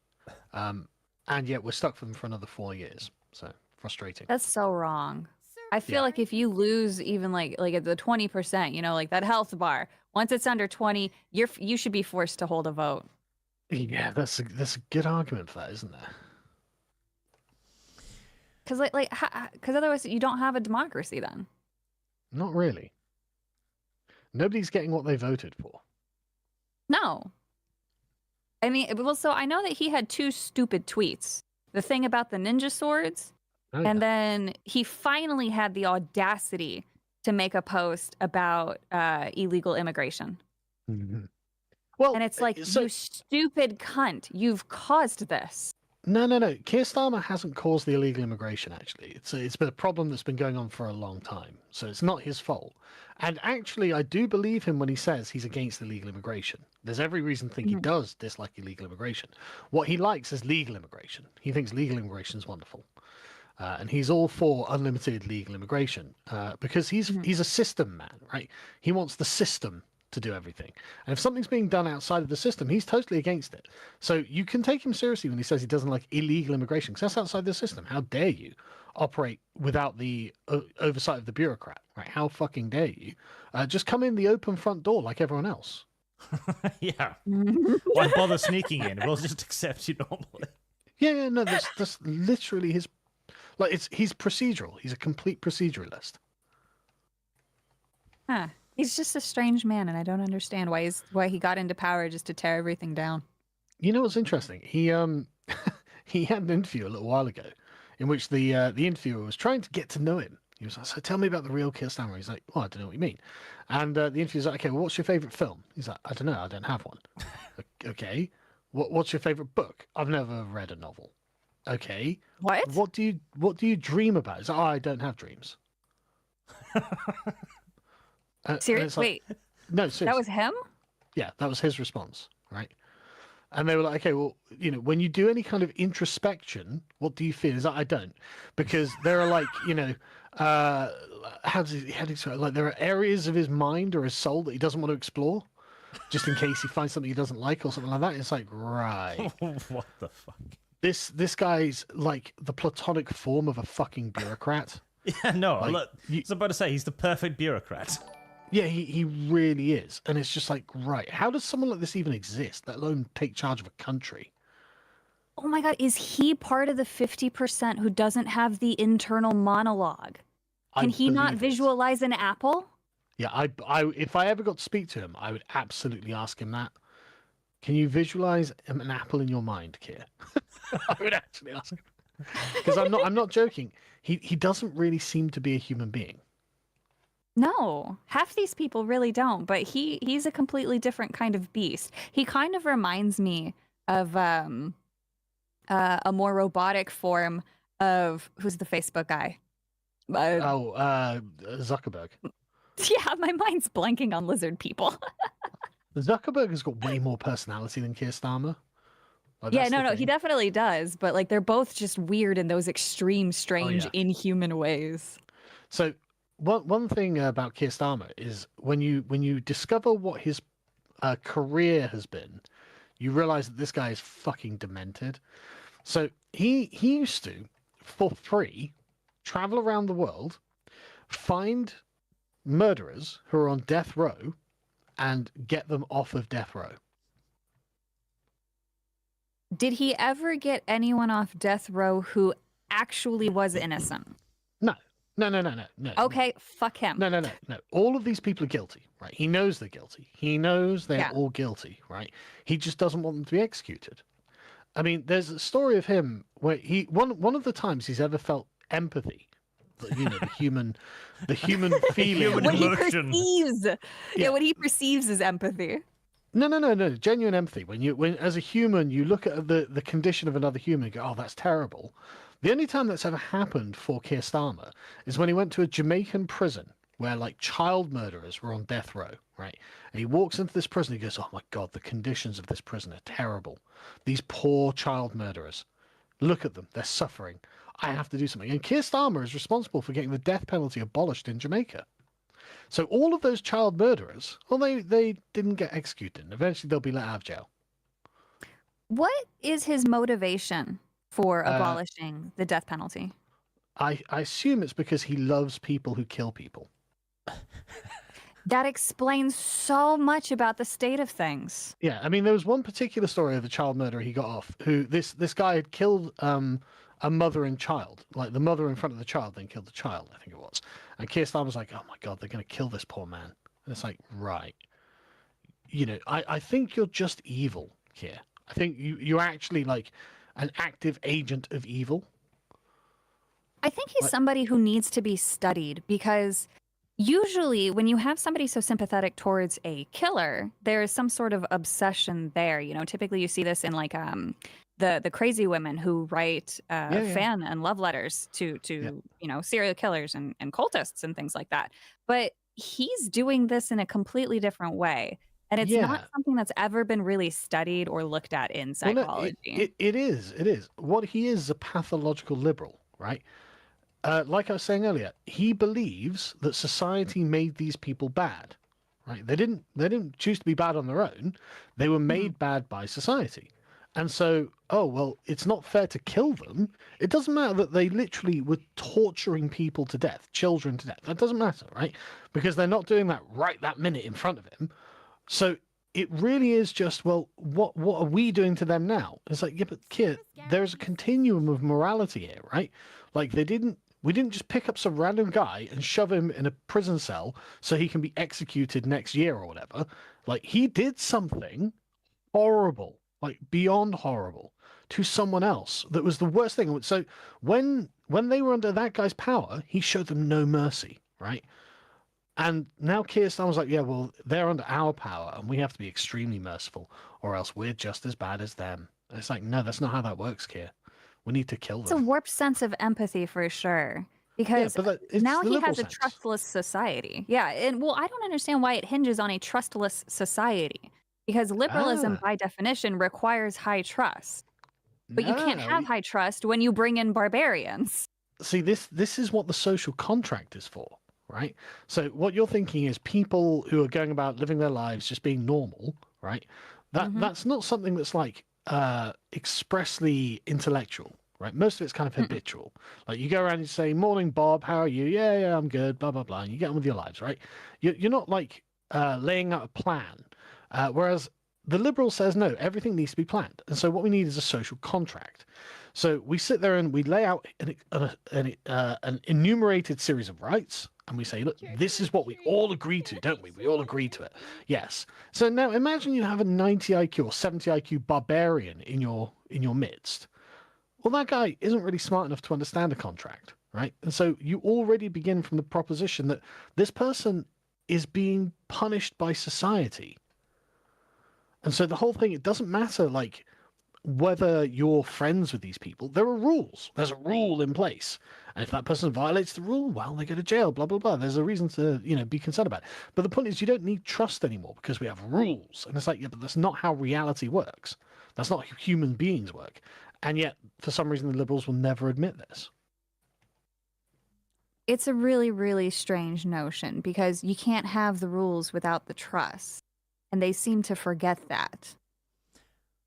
And yet we're stuck with them for another 4 years. So frustrating. That's so wrong. I feel like if you lose even like at the 20%, you know, like that health bar, once it's under 20, you should be forced to hold a vote. Yeah, that's a good argument for that, isn't there? Because otherwise you don't have a democracy then. Not really. Nobody's getting what they voted for. No. I mean, well, so I know that he had 2 stupid tweets. The thing about the ninja swords, and then he finally had the audacity to make a post about illegal immigration. Mm-hmm. Well, and it's like, you stupid cunt, you've caused this. No. Keir Starmer hasn't caused the illegal immigration, actually. It's been a problem that's been going on for a long time. So it's not his fault. And actually, I do believe him when he says he's against illegal immigration. There's every reason to think he does dislike illegal immigration. What he likes is legal immigration. He thinks legal immigration is wonderful. And he's all for unlimited legal immigration because he's a system man, right? He wants the system to do everything. And if something's being done outside of the system, he's totally against it. So you can take him seriously when he says he doesn't like illegal immigration, because that's outside the system. How dare you operate without the oversight of the bureaucrat, right? How fucking dare you? Just come in the open front door like everyone else. Yeah. Why bother sneaking in? We'll just accept you normally. Yeah, no, that's literally his... Like, he's procedural. He's a complete proceduralist. Huh. He's just a strange man, and I don't understand why he got into power just to tear everything down. You know what's interesting? He he had an interview a little while ago in which the interviewer was trying to get to know him. He was like, "So tell me about the real Keir Starmer." He's like, "Well, I don't know what you mean." And the interviewer's like, "Okay, well, what's your favourite film?" He's like, "I don't know. I don't have one." Okay. What's your favourite book? I've never read a novel. Okay. What? What do you dream about? He's like, "Oh, I don't have dreams." Seriously? Wait. No, seriously. That was him? Yeah, that was his response, right? And they were like, "Okay, well, you know, when you do any kind of introspection, what do you feel?" He's like, "I don't," because there are like, you know, how do you say it? Like there are areas of his mind or his soul that he doesn't want to explore, just in case he finds something he doesn't like or something like that. It's like, right. What the fuck? This guy's like the platonic form of a fucking bureaucrat. Yeah, no, like, look, I was about to say, he's the perfect bureaucrat. Yeah, he really is. And it's just like, right, how does someone like this even exist, let alone take charge of a country? Oh my God, is he part of the 50% who doesn't have the internal monologue? Can he not visualize an apple? Yeah, I if I ever got to speak to him, I would absolutely ask him that. Can you visualize an apple in your mind, Keir? I would actually ask him. Because I'm not joking. He doesn't really seem to be a human being. No, half these people really don't, but he's a completely different kind of beast. He kind of reminds me of a more robotic form of, who's the Facebook guy? Zuckerberg. Yeah, my mind's blanking on lizard people. Zuckerberg has got way more personality than Keir Starmer. Like, yeah, no, he definitely does. But like, they're both just weird in those extreme, strange, inhuman ways. So one thing about Keir Starmer is when you discover what his career has been, you realize that this guy is fucking demented. So he used to, for free, travel around the world, find murderers who are on death row, and get them off of death row. Did he ever get anyone off death row who actually was innocent? No. Okay, fuck him. No. All of these people are guilty, right? He knows they're guilty. He knows they're Yeah. all guilty, right? He just doesn't want them to be executed. I mean, there's a story of him where one of the times he's ever felt empathy, the human feeling, Human What he emotion. perceives, what he perceives is empathy. No, genuine empathy. When as a human you look at the condition of another human and go, oh, that's terrible. The only time that's ever happened for Keir Starmer is when he went to a Jamaican prison where like child murderers were on death row, right? And he walks into this prison and he goes, oh my God, the conditions of this prison are terrible. These poor child murderers. Look at them. They're suffering. I have to do something. And Keir Starmer is responsible for getting the death penalty abolished in Jamaica. So all of those child murderers, well, they didn't get executed. And eventually they'll be let out of jail. What is his motivation for abolishing the death penalty? I assume it's because he loves people who kill people. That explains so much about the state of things. Yeah, I mean, there was one particular story of a child murderer he got off, who this guy had killed a mother and child, like the mother in front of the child, then killed the child, I think it was. And Keir Starmer was like, oh my God, they're going to kill this poor man. And it's like, right. I think you're just evil, Keir. I think you're actually like an active agent of evil. I think he's somebody who needs to be studied because usually when you have somebody so sympathetic towards a killer, there is some sort of obsession there. Typically you see this in like the crazy women who write fan and love letters to serial killers and cultists and things like that. But he's doing this in a completely different way. And it's not something that's ever been really studied or looked at in psychology. Well, it is. What he is a pathological liberal, right? Like I was saying earlier, he believes that society made these people bad, right? They didn't choose to be bad on their own. They were made bad by society. And so, it's not fair to kill them. It doesn't matter that they literally were torturing people to death, children to death. That doesn't matter, right? Because they're not doing that right that minute in front of him. So it really is just, what are we doing to them now? It's like, yeah, but Keir, there's a continuum of morality here, right? Like we didn't just pick up some random guy and shove him in a prison cell so he can be executed next year or whatever. Like he did something horrible, like beyond horrible, to someone else that was the worst thing. So when they were under that guy's power, he showed them no mercy, right? And now Keir Starmer's like, yeah, well, they're under our power and we have to be extremely merciful or else we're just as bad as them. And it's like, no, that's not how that works, Keir. We need to kill them. It's a warped sense of empathy for sure. Because now he has a trustless society. Yeah, and I don't understand why it hinges on a trustless society. Because liberalism, by definition, requires high trust. But you can't have high trust when you bring in barbarians. See, this is what the social contract is for, right? So what you're thinking is people who are going about living their lives just being normal, right? That's not something that's like expressly intellectual, right? Most of it's kind of habitual. Like you go around and you say, morning, Bob, how are you? Yeah, I'm good, blah, blah, blah. And you get on with your lives, right? You're not like laying out a plan. Whereas the liberal says, no, everything needs to be planned. And so what we need is a social contract. So we sit there and we lay out an enumerated series of rights. And we say, look, this is what we all agree to, don't we? We all agree to it. Yes. So now imagine you have a 90 IQ or 70 IQ barbarian in your midst. Well, that guy isn't really smart enough to understand a contract, right? And so you already begin from the proposition that this person is being punished by society. And so the whole thing, it doesn't matter like whether you're friends with these people. There are rules. There's a rule in place. And if that person violates the rule, well, they go to jail, blah, blah, blah. There's a reason to, be concerned about it. But the point is you don't need trust anymore because we have rules. And it's like, yeah, but that's not how reality works. That's not how human beings work. And yet, for some reason, the liberals will never admit this. It's a really, really strange notion because you can't have the rules without the trust. And they seem to forget that.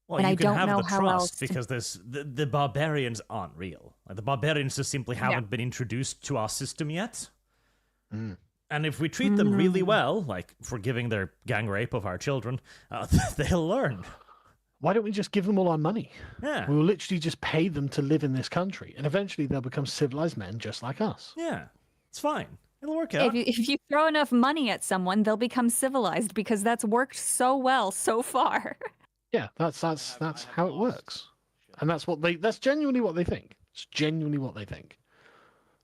Well, and you I can don't have know the how trust else because the barbarians aren't real. Like, the barbarians just simply haven't been introduced to our system yet. Mm. And if we treat them really well, like forgiving their gang rape of our children, they'll learn. Why don't we just give them all our money? Yeah. We will literally just pay them to live in this country, and eventually they'll become civilized men just like us. Yeah. It's fine. It'll work out. If you throw enough money at someone, they'll become civilized because that's worked so well so far. Yeah, that's how it works, and that's genuinely what they think. It's genuinely what they think.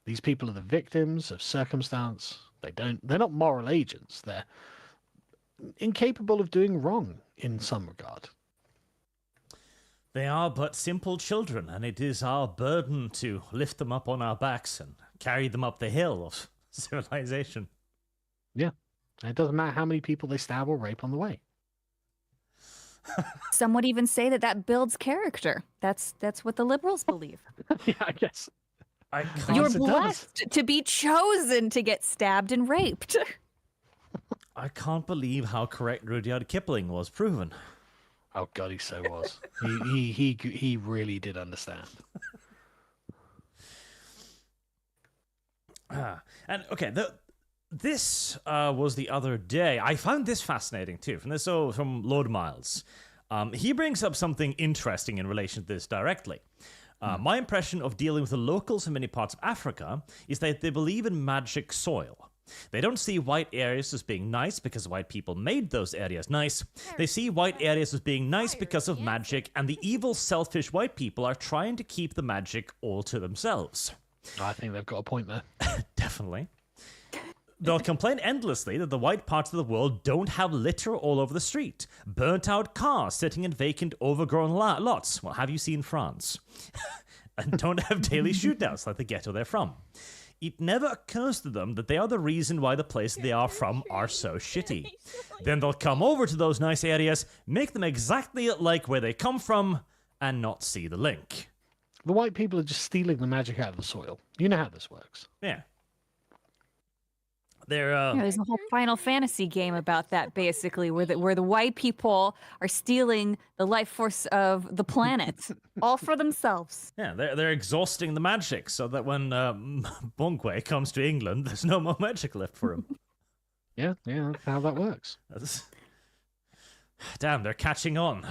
These people are the victims of circumstance. They're not moral agents. They're incapable of doing wrong in some regard. They are but simple children, and it is our burden to lift them up on our backs and carry them up the hill of civilization. Yeah. And it doesn't matter how many people they stab or rape on the way. Some would even say that builds character. That's what the liberals believe. Yeah, I guess. You're Yes, it does. blessed to be chosen to get stabbed and raped. I can't believe how correct Rudyard Kipling was proven. Oh God, he so was. He really did understand. And okay, this was the other day. I found this fascinating too. From Lord Miles, he brings up something interesting in relation to this directly. My impression of dealing with the locals in many parts of Africa is that they believe in magic soil. They don't see white areas as being nice because white people made those areas nice. They see white areas as being nice because of magic, and the evil, selfish white people are trying to keep the magic all to themselves. I think they've got a point there. Definitely. They'll complain endlessly that the white parts of the world don't have litter all over the street, burnt out cars sitting in vacant, overgrown lots. Well, have you seen France? And don't have daily shootouts like the ghetto they're from. It never occurs to them that they are the reason why the places they are from are so shitty. Then they'll come over to those nice areas, make them exactly like where they come from, and not see the link. The white people are just stealing the magic out of the soil. You know how this works. Yeah. They're, There's a whole Final Fantasy game about that, basically, where the white people are stealing the life force of the planet, all for themselves. Yeah, they're exhausting the magic so that when Bunkway comes to England, there's no more magic left for him. Yeah, that's how that works. Damn, they're catching on.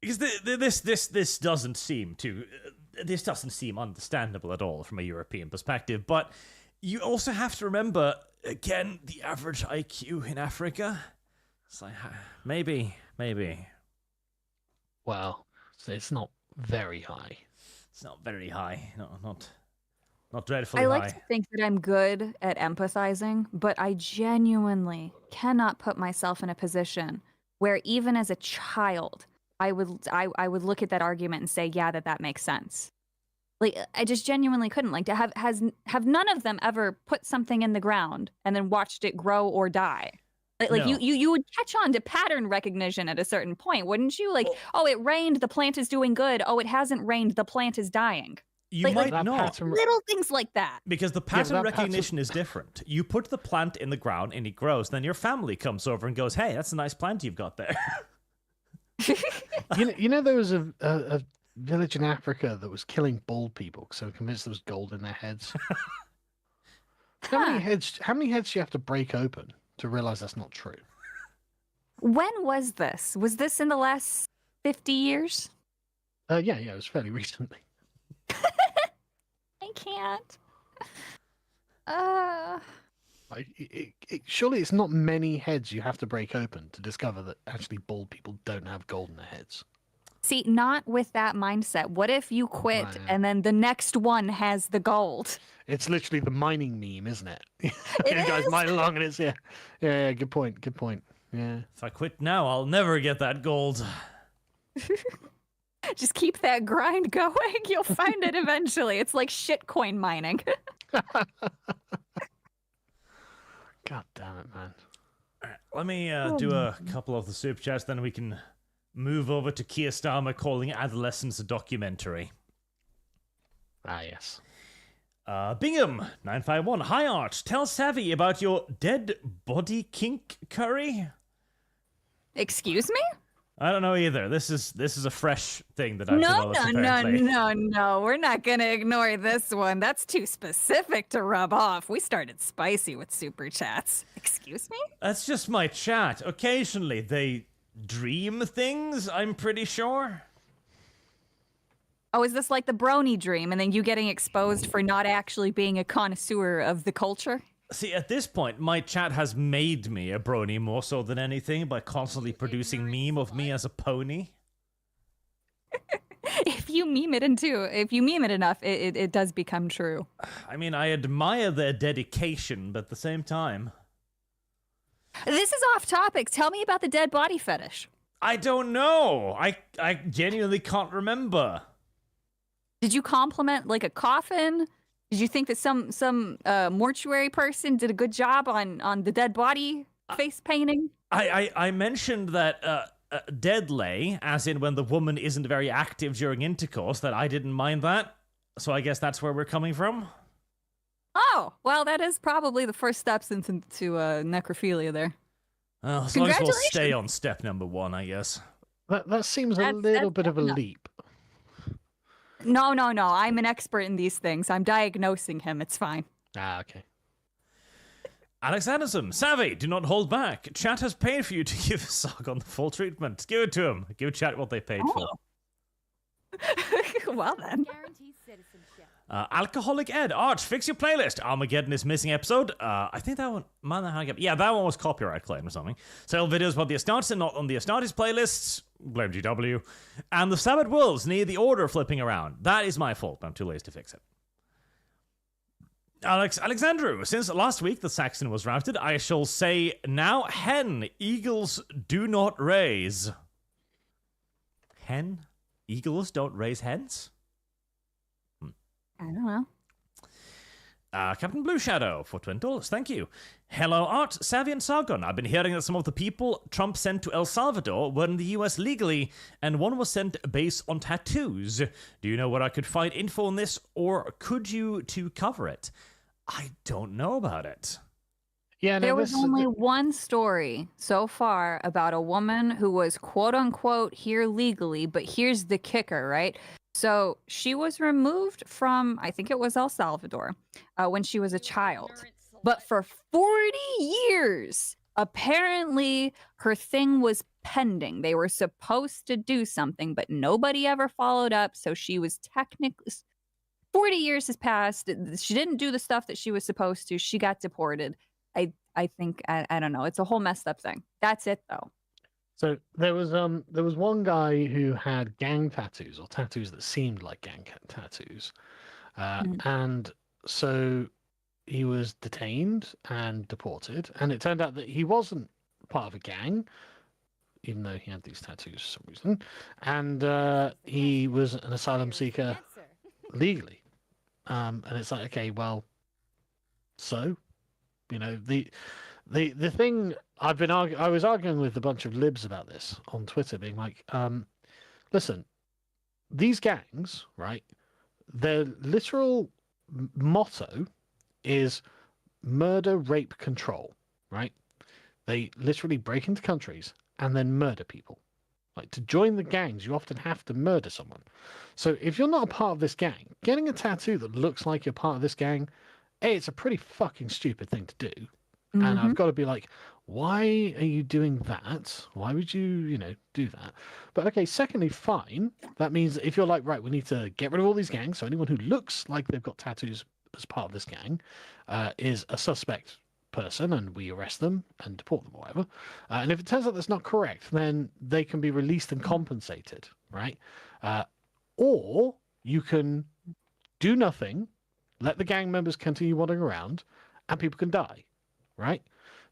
Because this doesn't seem to. This doesn't seem understandable at all from a European perspective, but you also have to remember, again, the average IQ in Africa. It's like, maybe. Well, it's not very high. It's not very high. No, not dreadfully I high. like to think that I'm good at empathizing, but I genuinely cannot put myself in a position where even as a child, I would look at that argument and say, yeah, that makes sense. Like, I just genuinely couldn't. Like, have none of them ever put something in the ground and then watched it grow or die? Like No. you would catch on to pattern recognition at a certain point, wouldn't you? Like, oh, it rained, the plant is doing good. Oh, it hasn't rained, the plant is dying. You might that not. pattern- Little things like that. Because the pattern that recognition is different. You put the plant in the ground and it grows, then your family comes over and goes, hey, that's a nice plant you've got there. You know there was a village in Africa that was killing bald people because they were convinced there was gold in their heads. How many heads do you have to break open to realize that's not true? When was this? Was this in the last 50 years? Yeah, it was fairly recently. I can't. Surely it's not many heads you have to break open to discover that actually bald people don't have gold in their heads. See, not with that mindset. What if you quit Right. and then the next one has the gold? It's literally the mining meme, isn't it? It You guys is. mine along and it's yeah. Good point. Yeah. If I quit now, I'll never get that gold. Just keep that grind going. You'll find it eventually. It's like shitcoin mining. God damn it, man. All right, let me do a couple of the super chats, then we can move over to Keir Starmer calling Adolescence a documentary. Ah, yes. Bingham 951. Hi Arch, tell Savy about your dead body kink curry. Excuse me? I don't know either. This is a fresh thing that I've No, developed. no, apparently. no. We're not going to ignore this one. That's too specific to rub off. We started spicy with super chats. Excuse me? That's just my chat. Occasionally they dream things, I'm pretty sure. Oh, is this like the brony dream and then you getting exposed for not actually being a connoisseur of the culture? See, at this point, my chat has made me a brony more so than anything by constantly producing meme of me as a pony. If you meme it enough, it does become true. I mean, I admire their dedication, but at the same time... This is off topic. Tell me about the dead body fetish. I don't know. I genuinely can't remember. Did you compliment like a coffin? Did you think that some mortuary person did a good job on the dead body face painting? I mentioned that dead lay, as in when the woman isn't very active during intercourse, that I didn't mind that. So I guess that's where we're coming from. Oh, well, that is probably the first steps into necrophilia there. As long as we'll stay on step number 1, I guess. That seems a little bit of a leap. No. I'm an expert in these things. I'm diagnosing him. It's fine. Ah, okay. Adolescence, Savy, do not hold back. Chat has paid for you to give Sargon the full treatment. Give it to him. Give chat what they paid for. Well then. Alcoholic Ed, Arch, fix your playlist. Armageddon is missing episode. I think that one, yeah, that one was copyright claim or something. Several videos about the Astartes and not on the Astartes playlists. Blame GW. And the Sabbath Wolves need the order flipping around. That is my fault. I'm too lazy to fix it. Alexandru, since last week the Saxon was routed, I shall say now hen, eagles do not raise. Hen? Eagles don't raise hens? I don't know. Captain Blue Shadow for $20. Thank you. Hello, Art, Savy, and Sargon. I've been hearing that some of the people Trump sent to El Salvador were in the US legally, and one was sent based on tattoos. Do you know where I could find info on this, or could you to cover it? I don't know about it. Yeah, there was only one story so far about a woman who was quote unquote here legally, but here's the kicker, right? So she was removed from, I think it was El Salvador, when she was a child. But for 40 years, apparently her thing was pending. They were supposed to do something, but nobody ever followed up. So she was technically, 40 years has passed. She didn't do the stuff that she was supposed to. She got deported. I think, I don't know. It's a whole messed up thing. That's it, though. So there was one guy who had gang tattoos, or tattoos that seemed like gang tattoos, and so he was detained and deported, and it turned out that he wasn't part of a gang, even though he had these tattoos for some reason, and he was an asylum seeker legally, and it's like, okay, well, so, you know, the thing I was arguing with a bunch of libs about this on Twitter, being like, listen, these gangs, right? Their literal motto is murder, rape, control, right? They literally break into countries and then murder people. Like, to join the gangs, you often have to murder someone. So if you're not a part of this gang, getting a tattoo that looks like you're part of this gang, it's a pretty fucking stupid thing to do. And I've got to be like, why are you doing that? Why would you, do that? But okay, secondly, fine. That means that if you're like, right, we need to get rid of all these gangs, so anyone who looks like they've got tattoos as part of this gang is a suspect person, and we arrest them and deport them or whatever. And if it turns out that's not correct, then they can be released and compensated, right? Or you can do nothing, let the gang members continue wandering around, and people can die. Right,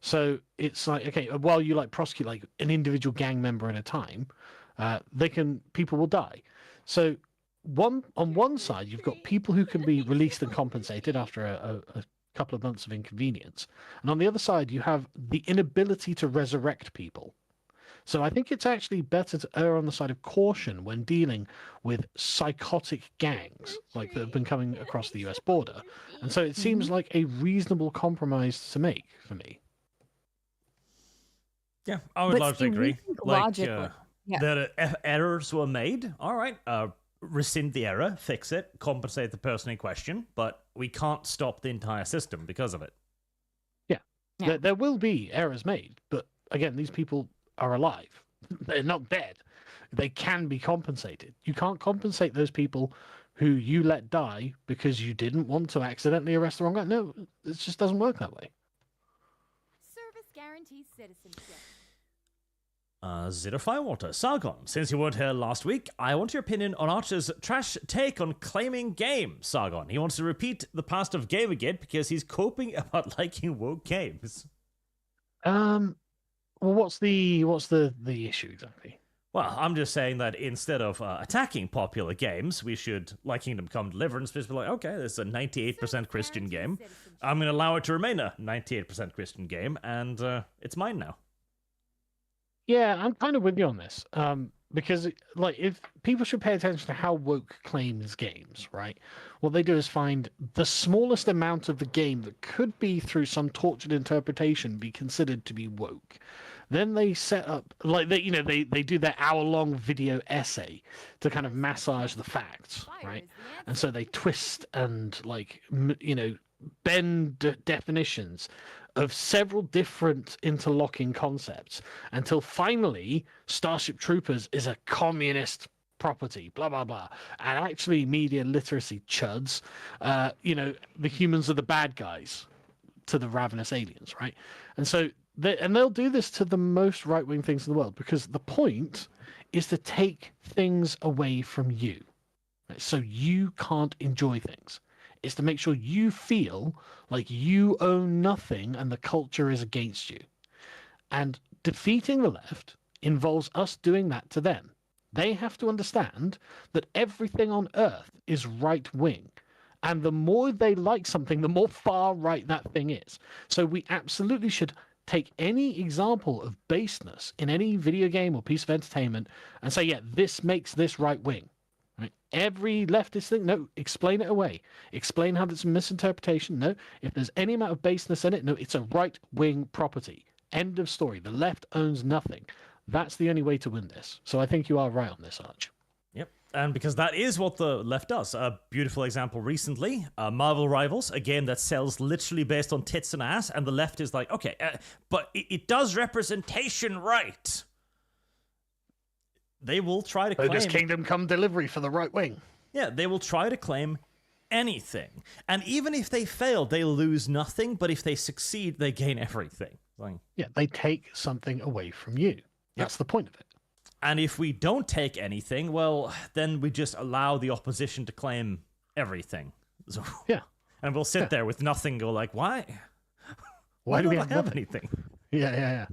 so it's like, okay, while you like prosecute like an individual gang member at a time, people will die. So on one side you've got people who can be released and compensated after a couple of months of inconvenience, and on the other side you have the inability to resurrect people. So I think it's actually better to err on the side of caution when dealing with psychotic gangs like that have been coming across the US border. And so it seems like a reasonable compromise to make for me. Yeah, I would largely agree. Logically, that errors were made. All right, rescind the error, fix it, compensate the person in question, but we can't stop the entire system because of it. Yeah. There will be errors made, but again, these people are alive. They're not dead. They can be compensated. You can't compensate those people who you let die because you didn't want to accidentally arrest the wrong guy. No, it just doesn't work that way. Service guarantees citizenship. Zero Firewater. Sargon, since you weren't here last week, I want your opinion on Archer's trash take on claiming game. Sargon, he wants to repeat the past of Gamergate because he's coping about liking woke games. Well, what's the issue exactly? Well, I'm just saying that instead of attacking popular games, we should, like Kingdom Come Deliverance, just be like, okay, this is a 98% Christian game. I'm going to allow it to remain a 98% Christian game, and it's mine now. Yeah, I'm kind of with you on this. Because like, if people should pay attention to how woke claims games, right? What they do is find the smallest amount of the game that could be, through some tortured interpretation, be considered to be woke. Then they set up, like, they do their hour-long video essay to kind of massage the facts, right? And so they twist and, like, bend definitions of several different interlocking concepts until finally Starship Troopers is a communist property, blah, blah, blah. And actually media literacy chuds, the humans are the bad guys to the ravenous aliens, right? And so they'll do this to the most right-wing things in the world, because the point is to take things away from you, right? So you can't enjoy things. It's to make sure you feel like you own nothing and the culture is against you. And defeating the left involves us doing that to them. They have to understand that everything on earth is right-wing. And the more they like something, the more far right that thing is. So we absolutely should take any example of baseness in any video game or piece of entertainment and say, yeah, this makes this right-wing. Right? Every leftist thing, no, explain it away. Explain how it's a misinterpretation. No, if there's any amount of baseness in it, no, it's a right-wing property. End of story. The left owns nothing. That's the only way to win this. So I think you are right on this, Arch. Yep, and because that is what the left does. A beautiful example recently, Marvel Rivals, a game that sells literally based on tits and ass, and the left is like, okay, but it does representation right. They will try to claim... does Kingdom Come Delivery for the right wing. Yeah, they will try to claim anything. And even if they fail, they lose nothing, but if they succeed, they gain everything. Like, yeah, they take something away from you. That's the point of it. And if we don't take anything, well, then we just allow the opposition to claim everything. So, yeah. And we'll sit there with nothing, go like, why? Why do we have anything? Yeah.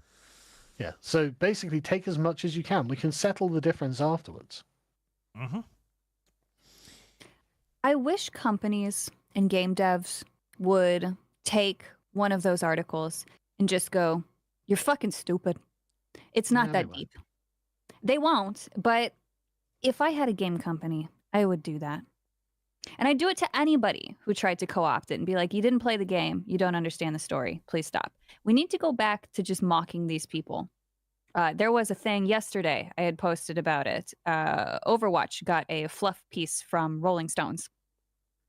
Yeah, so basically take as much as you can. We can settle the difference afterwards. Mm-hmm. I wish companies and game devs would take one of those articles and just go, you're fucking stupid. It's not that deep. They won't, but if I had a game company, I would do that. And I'd do it to anybody who tried to co-opt it and be like, you didn't play the game. You don't understand the story. Please stop. We need to go back to just mocking these people. There was a thing yesterday. I had posted about it. Overwatch got a fluff piece from Rolling Stones.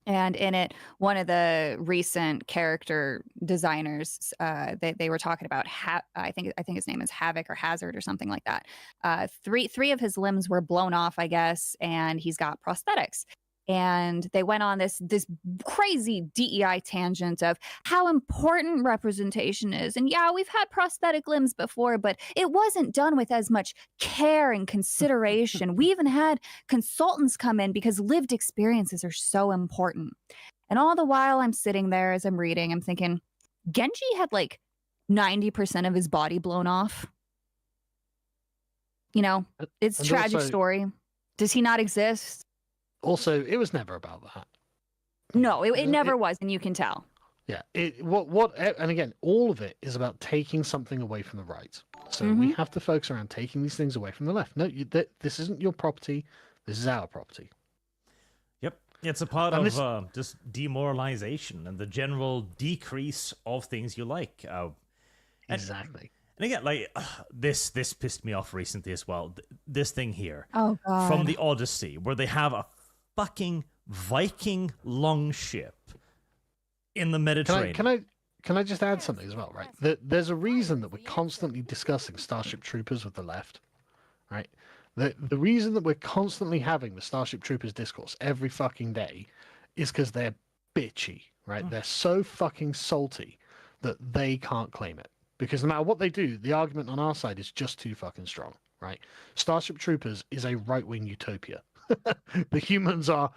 And in it, one of the recent character designers, they were talking about, I think his name is Havoc or Hazard or something like that. Three of his limbs were blown off, I guess, and he's got prosthetics. And they went on this crazy DEI tangent of how important representation is. And yeah, we've had prosthetic limbs before, but it wasn't done with as much care and consideration. We even had consultants come in because lived experiences are so important. And all the while I'm sitting there as I'm reading, I'm thinking, Genji had like 90% of his body blown off. You know, it's a tragic story. Does he not exist? Also, it was never about that. No, it never was, and you can tell. Yeah. And again, all of it is about taking something away from the right. So we have to focus around taking these things away from the left. No, this isn't your property. This is our property. Yep. It's a part of just demoralization and the general decrease of things you like. Exactly. And again, like this pissed me off recently as well. This thing here Oh God. from the Odyssey, where they have a fucking Viking longship in the Mediterranean. Can I just add something as well, right? There's a reason that we're constantly discussing Starship Troopers with the left, right? The reason that we're constantly having the Starship Troopers discourse every fucking day is because they're bitchy, right? They're so fucking salty that they can't claim it. Because no matter what they do, the argument on our side is just too fucking strong, right? Starship Troopers is a right-wing utopia. The humans are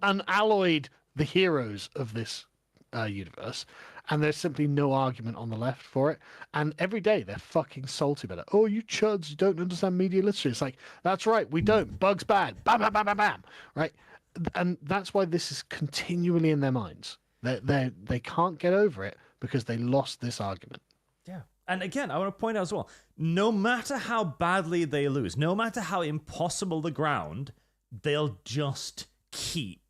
unalloyed the heroes of this universe, and there's simply no argument on the left for it. And every day they're fucking salty about it. Oh, you chuds, you don't understand media literacy. It's like, that's right, we don't. Bug's bad. Bam, bam, bam, bam, bam. Right? And that's why this is continually in their minds. They can't get over it because they lost this argument. Yeah. And again, I want to point out as well, no matter how badly they lose, no matter how impossible the ground, they'll just keep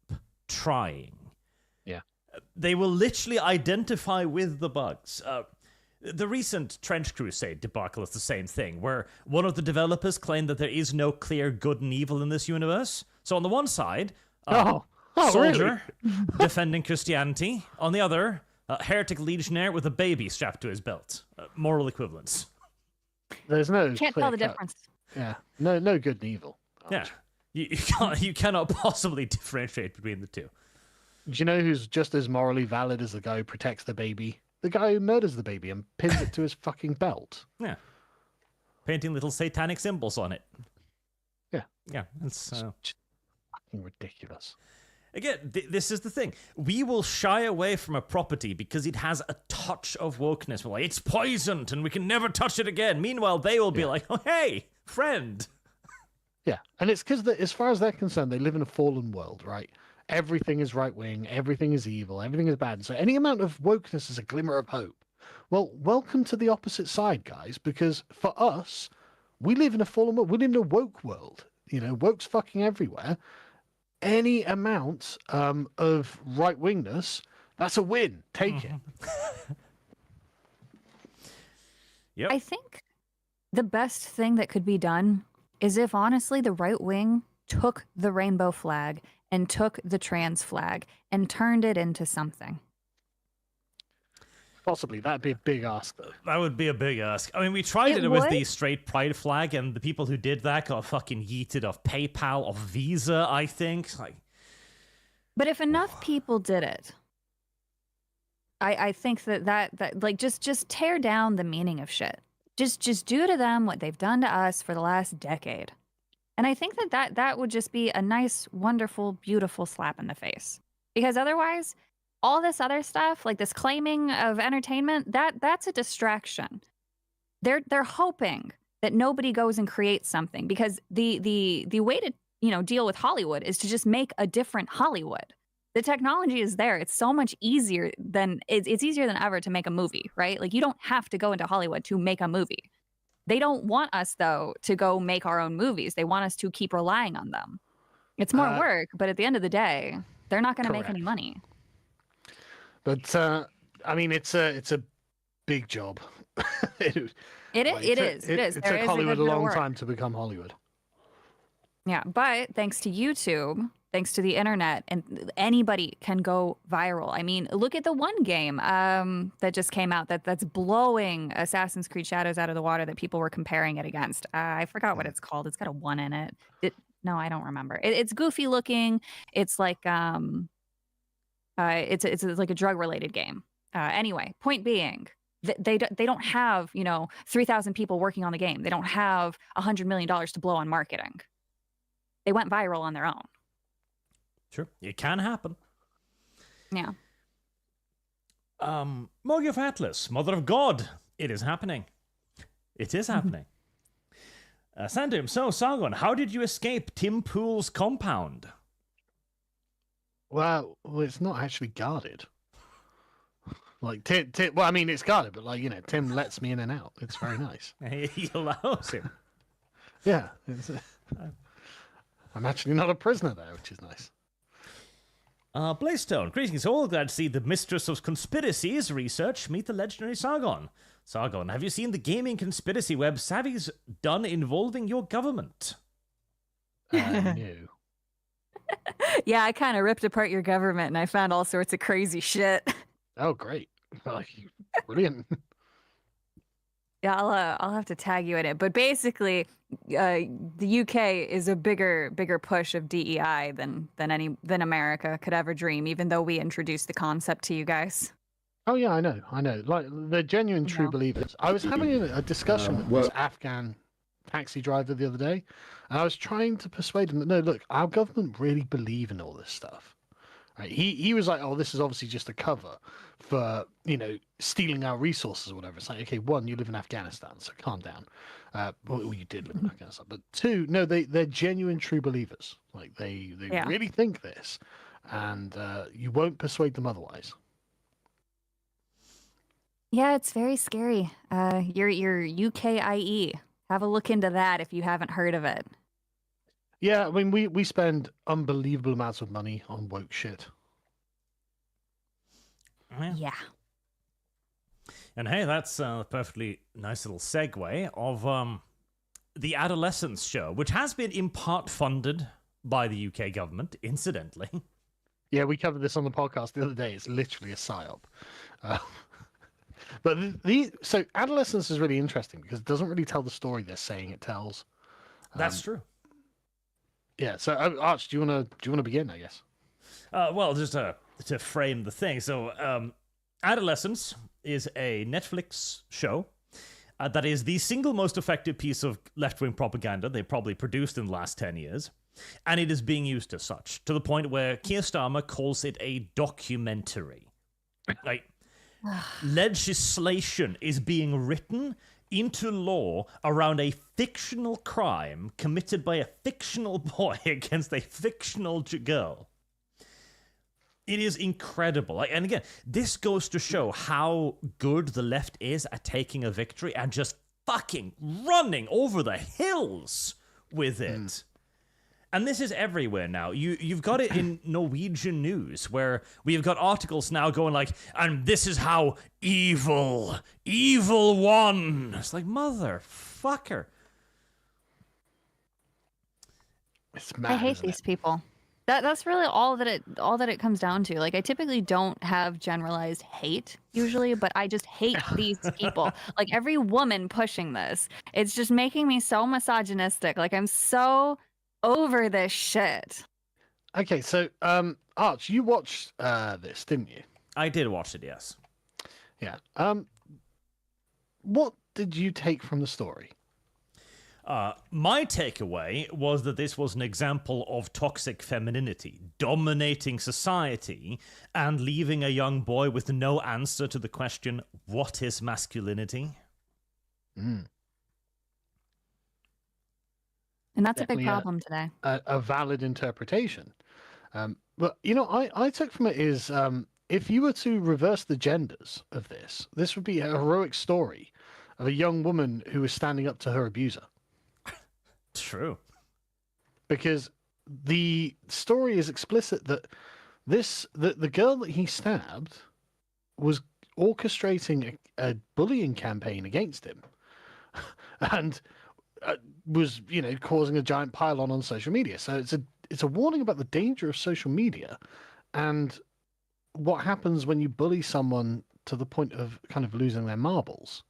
trying. Yeah. They will literally identify with the bugs. The recent Trench Crusade debacle is the same thing, where one of the developers claimed that there is no clear good and evil in this universe. So on the one side, soldier defending Christianity. On the other, heretic legionnaire with a baby strapped to his belt. Moral equivalence. There's no Can't tell the difference. Yeah, no good and evil. Yeah, you cannot possibly differentiate between the two. Do you know who's just as morally valid as the guy who protects the baby? The guy who murders the baby and pins it to his fucking belt. Yeah, painting little satanic symbols on it. Yeah, it's just fucking ridiculous. Again, this is the thing. We will shy away from a property because it has a touch of wokeness. We're like, it's poisoned and we can never touch it again. Meanwhile, they will be like, oh, hey, friend. Yeah, and it's because as far as they're concerned, they live in a fallen world, right? Everything is right-wing, everything is evil, everything is bad. So any amount of wokeness is a glimmer of hope. Well, welcome to the opposite side, guys, because for us, we live in a fallen world. We live in a woke world. You know, woke's fucking everywhere. Any amount of right-wingness, that's a win. Take it. Yep. I think the best thing that could be done is if, honestly, the right wing took the rainbow flag and took the trans flag and turned it into something. Possibly. That'd be a big ask, though. That would be a big ask. I mean, we tried it with the straight pride flag, and the people who did that got fucking yeeted off PayPal, off Visa, I think. But if enough people did it, I think that like just tear down the meaning of shit. Just do to them what they've done to us for the last decade. And I think that would just be a nice, wonderful, beautiful slap in the face. Because otherwise, all this other stuff, like this claiming of entertainment, that's a distraction. They're hoping that nobody goes and creates something, because the way to deal with Hollywood is to just make a different Hollywood. The technology is there. It's so much easier than it's easier than ever to make a movie, right? Like, you don't have to go into Hollywood to make a movie. They don't want us, though, to go make our own movies. They want us to keep relying on them. It's more work, but at the end of the day, they're not going to make any money. But I mean, it's a big job. It is. It took Hollywood a long time to become Hollywood. Yeah, but thanks to YouTube, thanks to the internet, and anybody can go viral. I mean, look at the one game that just came out that's blowing Assassin's Creed Shadows out of the water that people were comparing it against. I forgot what it's called. It's got a 1 in it. No, I don't remember. It's goofy looking. It's like it's like a drug related game. Anyway, point being, they don't have 3,000 people working on the game. They don't have $100 million to blow on marketing. They went viral on their own. Sure, it can happen. Yeah. Mogi of Atlas, Mother of God, it is happening. It is happening. Sandum, so Sargon, how did you escape Tim Pool's compound? Well, it's not actually guarded. Like Tim, well, I mean, it's guarded, but Tim lets me in and out. It's very nice. He allows him. Yeah, I'm actually not a prisoner there, which is nice. Blaystone, greetings all. Glad to see the mistress of conspiracies research meet the legendary Sargon. Sargon, have you seen the gaming conspiracy web Savy's done involving your government? No. Yeah, I kind of ripped apart your government and I found all sorts of crazy shit. Oh, great. Like, brilliant. Yeah, I'll have to tag you in it. But basically, the UK is a bigger push of DEI than America could ever dream, even though we introduced the concept to you guys. Oh, yeah, I know. Like, they're genuine true believers. I was having a discussion with this Afghan taxi driver the other day, and I was trying to persuade him that, no, look, our government really believe in all this stuff. Right? He was like, oh, this is obviously just a cover for, stealing our resources or whatever. It's like, okay, one, you live in Afghanistan, so calm down. Well, you did live in Afghanistan. But two, no, they're genuine true believers. Like, they really think this, and you won't persuade them otherwise. Yeah, it's very scary. Your UKIE. Have a look into that if you haven't heard of it. Yeah, I mean, we spend unbelievable amounts of money on woke shit. Yeah. And hey, that's a perfectly nice little segue of the Adolescence show, which has been in part funded by the UK government, incidentally. Yeah, we covered this on the podcast the other day. It's literally a psyop. But so Adolescence is really interesting because it doesn't really tell the story they're saying it tells. That's true. Yeah. So Arch, do you want to begin? I guess. Well, just to frame the thing. So, Adolescence is a Netflix show that is the single most effective piece of left-wing propaganda they probably produced in the last 10 years, and it is being used as such to the point where Keir Starmer calls it a documentary. Like. Legislation is being written into law around a fictional crime committed by a fictional boy against a fictional girl. It is incredible. And again, this goes to show how good the left is at taking a victory and just fucking running over the hills with it. And this is everywhere now. You've got it in Norwegian news, where we've got articles now going like, and this is how evil won. It's like, motherfucker. It's mad, I hate these people. That's really all that it comes down to. Like, I typically don't have generalized hate usually, but I just hate these people. Like, every woman pushing this, it's just making me so misogynistic. Like, I'm so over this shit. Okay, so Arch, you watched this, didn't you? I did watch it, yes. Yeah. What did you take from the story? My takeaway was that this was an example of toxic femininity, dominating society and leaving a young boy with no answer to the question, what is masculinity? And that's Definitely a big problem today. A valid interpretation. But, I took from it is if you were to reverse the genders of this would be a heroic story of a young woman who was standing up to her abuser. True. Because the story is explicit that the girl that he stabbed was orchestrating a bullying campaign against him. And was causing a giant pile on social media. So it's a warning about the danger of social media and what happens when you bully someone to the point of kind of losing their marbles.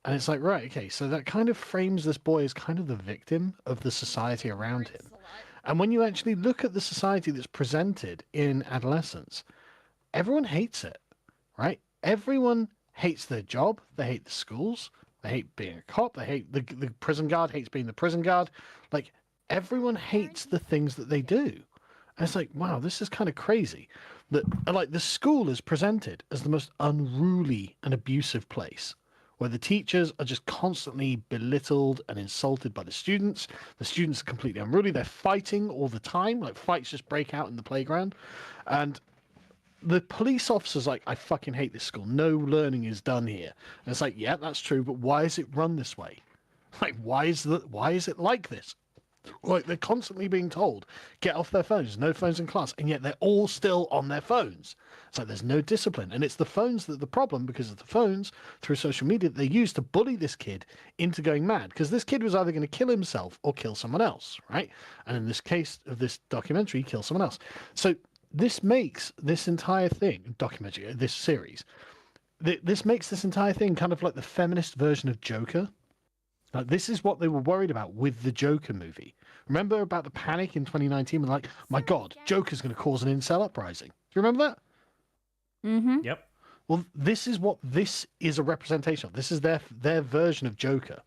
And it's like, right, okay, so that kind of frames this boy as kind of the victim of the society around him. And when you actually look at the society that's presented in Adolescence, everyone hates it, right? Everyone hates their job. They hate the schools. They hate being a cop. They hate the prison guard hates being the prison guard. Like, everyone hates the things that they do. And it's like, wow, this is kind of crazy. That, like, the school is presented as the most unruly and abusive place, where the teachers are just constantly belittled and insulted by the students. The students are completely unruly. They're fighting all the time. Like, fights just break out in the playground. And the police officer's like, I fucking hate this school. No learning is done here. And it's like, yeah, that's true, but why is it run this way? Like, why is it like this? Like, they're constantly being told, get off their phones, no phones in class, and yet they're all still on their phones. It's like there's no discipline. And it's the phones that are the problem, because of the phones, through social media, that they use to bully this kid into going mad. Because this kid was either going to kill himself or kill someone else, right? And in this case of this documentary, kill someone else. So this makes this entire thing, documentary, this series, this makes this entire thing kind of like the feminist version of Joker. Like, this is what they were worried about with the Joker movie. Remember about the panic in 2019? When like, my God, Joker's going to cause an incel uprising. Do you remember that? Mm-hmm. Yep. Well, this is what this is a representation of. This is their version of Joker.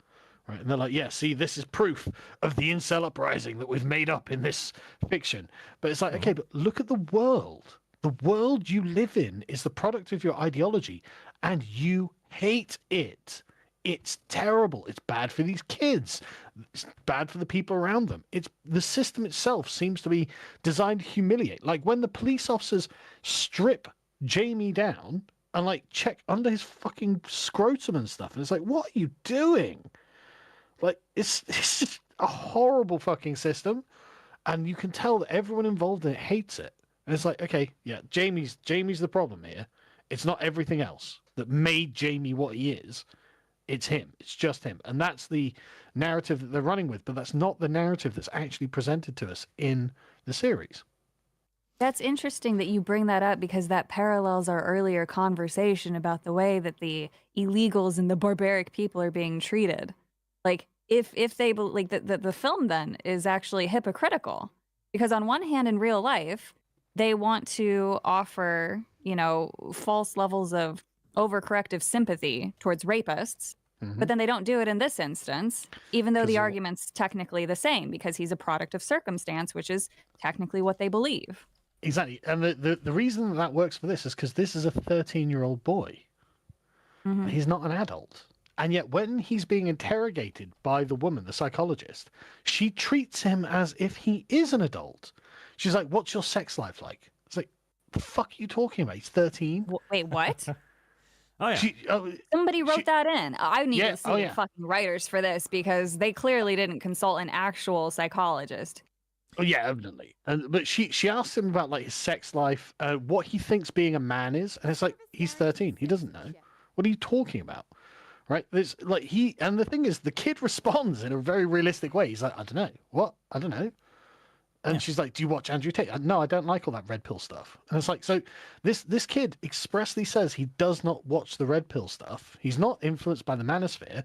Right? And they're like, yeah, see, this is proof of the incel uprising that we've made up in this fiction. But it's like, okay, but look at the world. The world you live in is the product of your ideology, and you hate it. It's terrible. It's bad for these kids. It's bad for the people around them. It's the system itself seems to be designed to humiliate. Like when the police officers strip Jamie down and like check under his fucking scrotum and stuff, and it's like, what are you doing? Like it's just a horrible fucking system, and you can tell that everyone involved in it hates it. And it's like, okay, yeah, Jamie's the problem here. It's not everything else that made Jamie what he is. It's him. It's just him. And that's the narrative that they're running with, but that's not the narrative that's actually presented to us in the series. That's interesting that you bring that up, because that parallels our earlier conversation about the way that the illegals and the barbaric people are being treated. Like, if they like the film then is actually hypocritical, because on one hand, in real life, they want to offer, false levels of overcorrective sympathy towards rapists. But then they don't do it in this instance, even though the argument's technically the same, because he's a product of circumstance, which is technically what they believe. Exactly. And the reason that works for this is because this is a 13-year-old boy. Mm-hmm. He's not an adult. And yet when he's being interrogated by the woman, the psychologist, she treats him as if he is an adult. She's like, what's your sex life like? It's like, the fuck are you talking about? He's 13. Wait, what? Oh, yeah. Somebody wrote that in. I need to see the the fucking writers for this, because they clearly didn't consult an actual psychologist. Oh, yeah, evidently. But she asked him about like his sex life, what he thinks being a man is. And it's like, he's 13. He doesn't know. What are you talking about? Right? There's like and the thing is, the kid responds in a very realistic way. He's like, I don't know. What? I don't know. And she's like, do you watch Andrew Tate? No, I don't like all that red pill stuff. And it's like, so this kid expressly says he does not watch the red pill stuff. He's not influenced by the manosphere.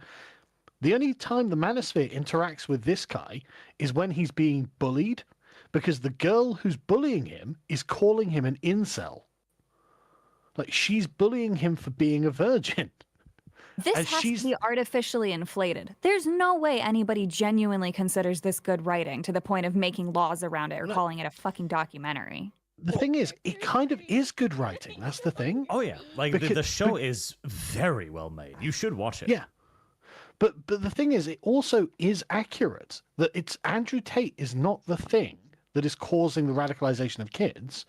The only time the manosphere interacts with this guy is when he's being bullied, because the girl who's bullying him is calling him an incel. Like, she's bullying him for being a virgin. This has to be artificially inflated. There's no way anybody genuinely considers this good writing to the point of making laws around it or calling it a fucking documentary. The thing is, it kind of is good writing. That's the thing. Oh, yeah. Like, the show is very well made. You should watch it. Yeah. But the thing is, it also is accurate that it's Andrew Tate is not the thing that is causing the radicalization of kids.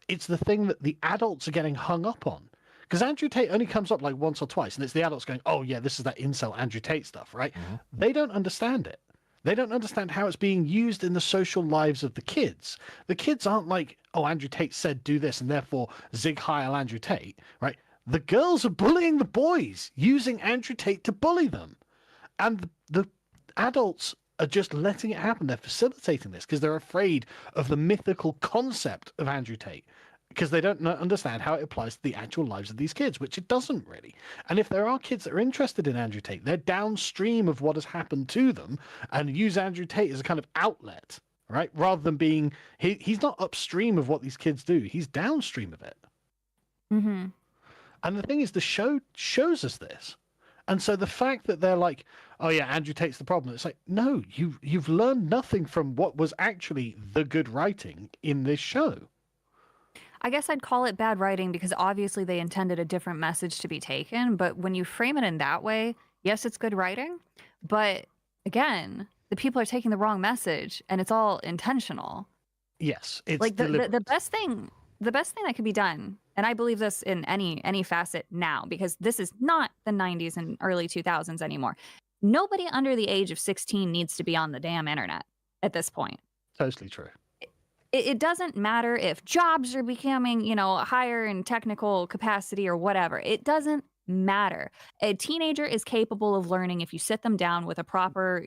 It's the thing that the adults are getting hung up on. Because Andrew Tate only comes up like once or twice, and it's the adults going, oh, yeah, this is that incel Andrew Tate stuff, right? Mm-hmm. They don't understand it. They don't understand how it's being used in the social lives of the kids. The kids aren't like, oh, Andrew Tate said do this, and therefore zig heil Andrew Tate, right? The girls are bullying the boys, using Andrew Tate to bully them. And the adults are just letting it happen. They're facilitating this because they're afraid of the mythical concept of Andrew Tate, because they don't understand how it applies to the actual lives of these kids, which it doesn't really. And if there are kids that are interested in Andrew Tate, they're downstream of what has happened to them and use Andrew Tate as a kind of outlet, right? Rather than being, he's not upstream of what these kids do. He's downstream of it. Mm-hmm. And the thing is, the show shows us this. And so the fact that they're like, oh yeah, Andrew Tate's the problem. It's like, no, you've learned nothing from what was actually the good writing in this show. I guess I'd call it bad writing because obviously they intended a different message to be taken. But when you frame it in that way, yes, it's good writing. But again, the people are taking the wrong message, and it's all intentional. Yes, it's like the best thing that could be done, and I believe this in any facet now, because this is not the 90s and early 2000s anymore. Nobody under the age of 16 needs to be on the damn internet. at this point. Totally true. It doesn't matter if jobs are becoming, higher in technical capacity or whatever. It doesn't matter. A teenager is capable of learning if you sit them down with a proper,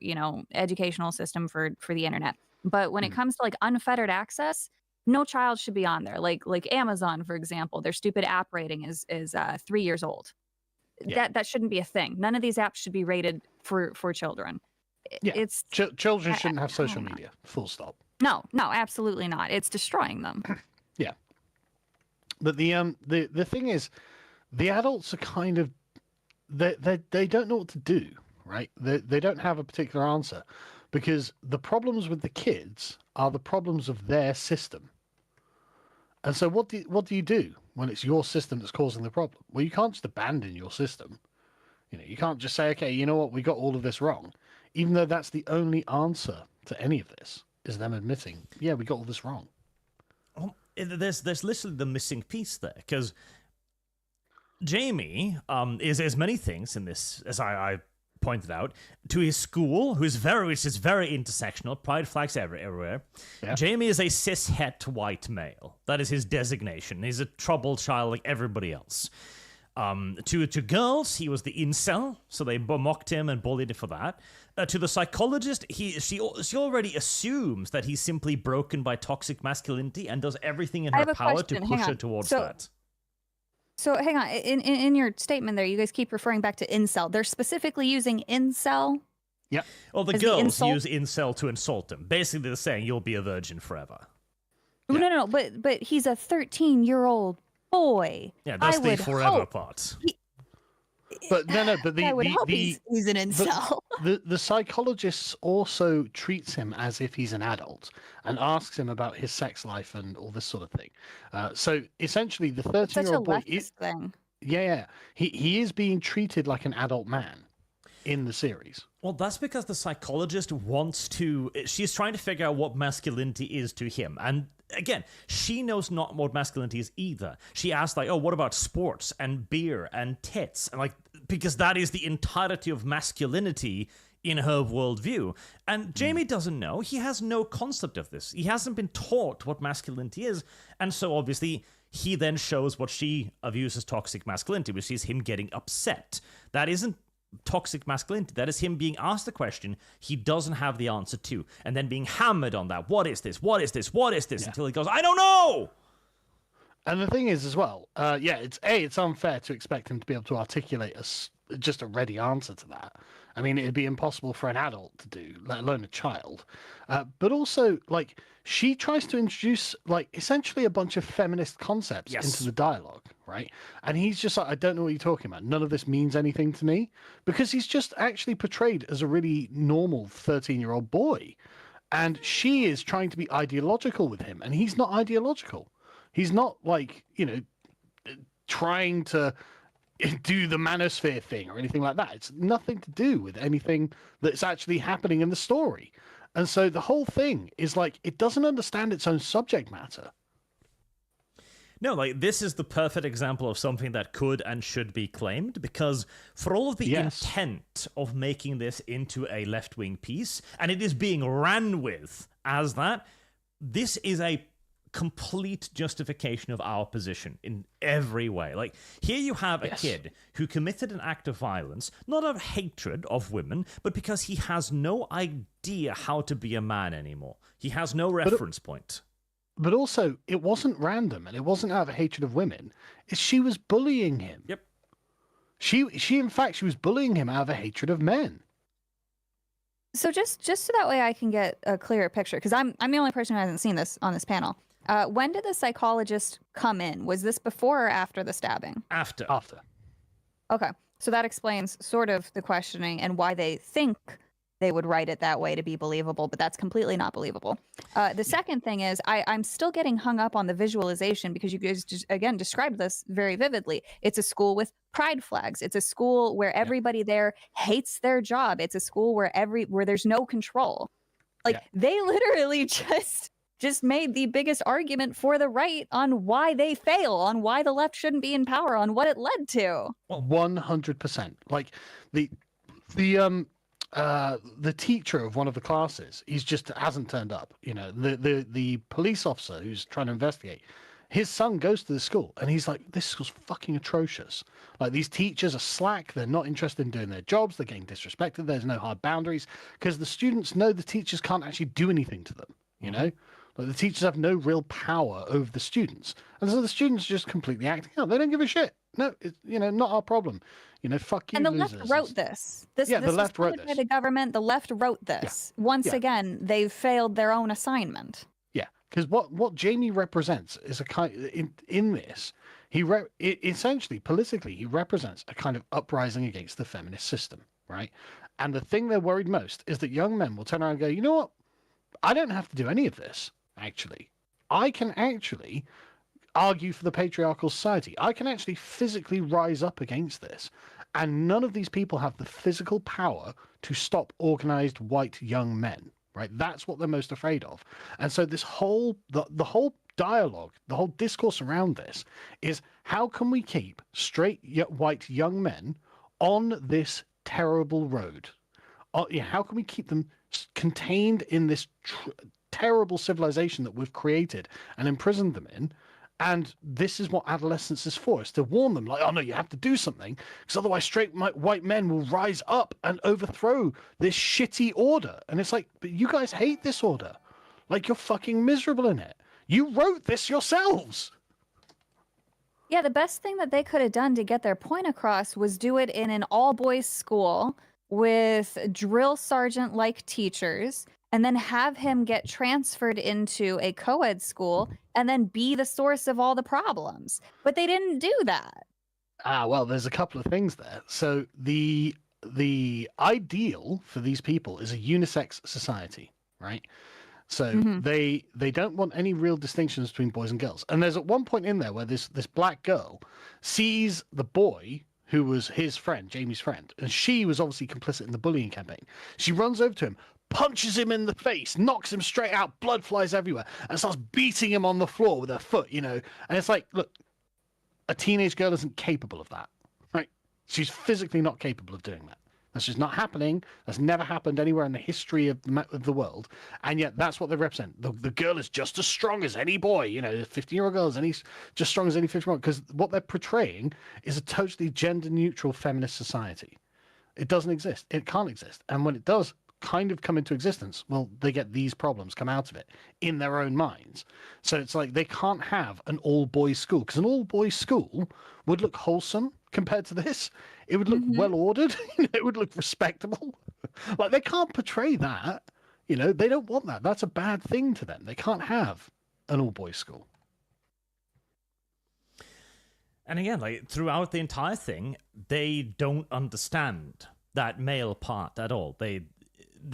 educational system for the internet. But when it comes to like unfettered access, no child should be on there. Like Amazon, for example, their stupid app rating is 3 years old. Yeah. That shouldn't be a thing. None of these apps should be rated for children. Yeah. It's Children shouldn't have social media. Full stop. No, absolutely not. It's destroying them. Yeah. But the thing is, the adults are kind of they don't know what to do, right? They don't have a particular answer, because the problems with the kids are the problems of their system. And so what do you do when it's your system that's causing the problem? Well, you can't just abandon your system. You can't just say, okay, you know what, we got all of this wrong, even though that's the only answer to any of this. Is them admitting, yeah, we got all this wrong. Well, there's literally the missing piece there, because Jamie is many things in this, as I pointed out, to his school, which is very intersectional, pride flags everywhere. Yeah. Jamie is a cis-het white male. That is his designation. He's a troubled child like everybody else. To girls, he was the incel, so they mocked him and bullied him for that. To the psychologist, she already assumes that he's simply broken by toxic masculinity and does everything in her power to push her towards that. So hang on, in your statement there, you guys keep referring back to incel. They're specifically using incel? Yeah. Well, the girls use incel to insult him. Basically, they're saying you'll be a virgin forever. Yeah. No, but he's a 13-year-old boy. Yeah, that's the forever part. But I would hope he's an incel. The psychologist also treats him as if he's an adult and asks him about his sex life and all this sort of thing. So essentially, the 13-year-old boy is thing. Yeah, he is being treated like an adult man in the series. Well, that's because the psychologist she's trying to figure out what masculinity is to him. And again, she knows not what masculinity is either. She asked, like, oh, what about sports and beer and tits? And because that is the entirety of masculinity in her worldview. And Jamie doesn't know. He has no concept of this. He hasn't been taught what masculinity is. And so obviously he then shows what she views as toxic masculinity, which is him getting upset. That isn't toxic masculinity. That is him being asked a question he doesn't have the answer to, and then being hammered on that. What is this? What is this? What is this? Yeah. Until he goes, I don't know! And the thing is as well, it's unfair to expect him to be able to articulate just a ready answer to that. I mean, it'd be impossible for an adult to do, let alone a child. But also, she tries to introduce, essentially a bunch of feminist concepts into the dialogue, right? And he's just like, I don't know what you're talking about. None of this means anything to me. Because he's just actually portrayed as a really normal 13-year-old boy. And she is trying to be ideological with him, and he's not ideological. He's not, trying to do the manosphere thing or anything like that. It's nothing to do with anything that's actually happening in the story. And so the whole thing is it doesn't understand its own subject matter. No, this is the perfect example of something that could and should be claimed, because for all of the intent of making this into a left-wing piece, and it is being ran with as that, this is a complete justification of our position in every way. Here you have a kid who committed an act of violence, not out of hatred of women, but because he has no idea how to be a man anymore. He has no reference point. But also, it wasn't random, and it wasn't out of hatred of women. She was bullying him. Yep. She in fact, was bullying him out of a hatred of men. So just so that way I can get a clearer picture, because I'm the only person who hasn't seen this on this panel. When did the psychologist come in? Was this before or after the stabbing? After. Okay. So that explains sort of the questioning and why they think they would write it that way to be believable, but that's completely not believable. The second thing is I'm still getting hung up on the visualization, because you guys just, again, described this very vividly. It's a school with pride flags. It's a school where everybody there hates their job. It's a school where there's no control. They literally just made the biggest argument for the right on why they fail, on why the left shouldn't be in power, on what it led to. 100%. the teacher of one of the classes, he's just hasn't turned up. You know, the police officer who's trying to investigate, his son goes to the school and he's like, this school's fucking atrocious. Like, these teachers are slack. They're not interested in doing their jobs. They're getting disrespected. There's no hard boundaries because the students know the teachers can't actually do anything to them. You know, like, the teachers have no real power over the students. And so the students are just completely acting out. They don't give a shit. No, it's, you know, not our problem. You know, fuck you, and the losers. left wrote this. This the was left wrote funded by this. the government. The left wrote this. Once again, they've failed their own assignment. Yeah, because what Jamie represents is a kind in this. Essentially, politically, he represents a kind of uprising against the feminist system, right? And the thing they're worried most is that young men will turn around and go, you know what? I don't have to do any of this, actually. I can actually argue for the patriarchal society. I can actually physically rise up against this. And none of these people have the physical power to stop organized white young men, right? That's what they're most afraid of. And so this whole, the whole dialogue, the whole discourse around this is, how can we keep straight white young men on this terrible road? How can we keep them contained in this terrible civilization that we've created and imprisoned them in? And this is what adolescence is for, is to warn them, like, oh no, you have to do something, because otherwise straight white men will rise up and overthrow this shitty order. And it's like, but you guys hate this order. Like, you're fucking miserable in it. You wrote this yourselves. Yeah, the best thing that they could have done to get their point across was do it in an all-boys school with drill sergeant-like teachers, and then have him get transferred into a co-ed school and then be the source of all the problems. But they didn't do that. Well, there's a couple of things there. So the ideal for these people is a unisex society, right? So they don't want any real distinctions between boys and girls. And there's at one point in there where this black girl sees the boy who was his friend, Jamie's friend, and she was obviously complicit in the bullying campaign. She runs over to him, punches him in the face, knocks him straight out, blood flies everywhere, and starts beating him on the floor with her foot, you know. And it's like, look, a teenage girl isn't capable of that, right? She's physically not capable of doing that. That's just not happening. That's never happened anywhere in the history of the world. And yet that's what they represent. The girl is just as strong as any boy, you know, a 15-year-old girl is just strong as any 15-year-old, because what they're portraying is a totally gender-neutral feminist society. It doesn't exist. It can't exist. And when it does kind of come into existence, well, they get these problems come out of it in their own minds. So it's like they can't have an all-boys school, because an all-boys school would look wholesome compared to this. It would look well-ordered. It would look respectable. Like, they can't portray that. You know, they don't want that. That's a bad thing to them. They can't have an all-boys school. And again, like, throughout the entire thing, they don't understand that male part at all. They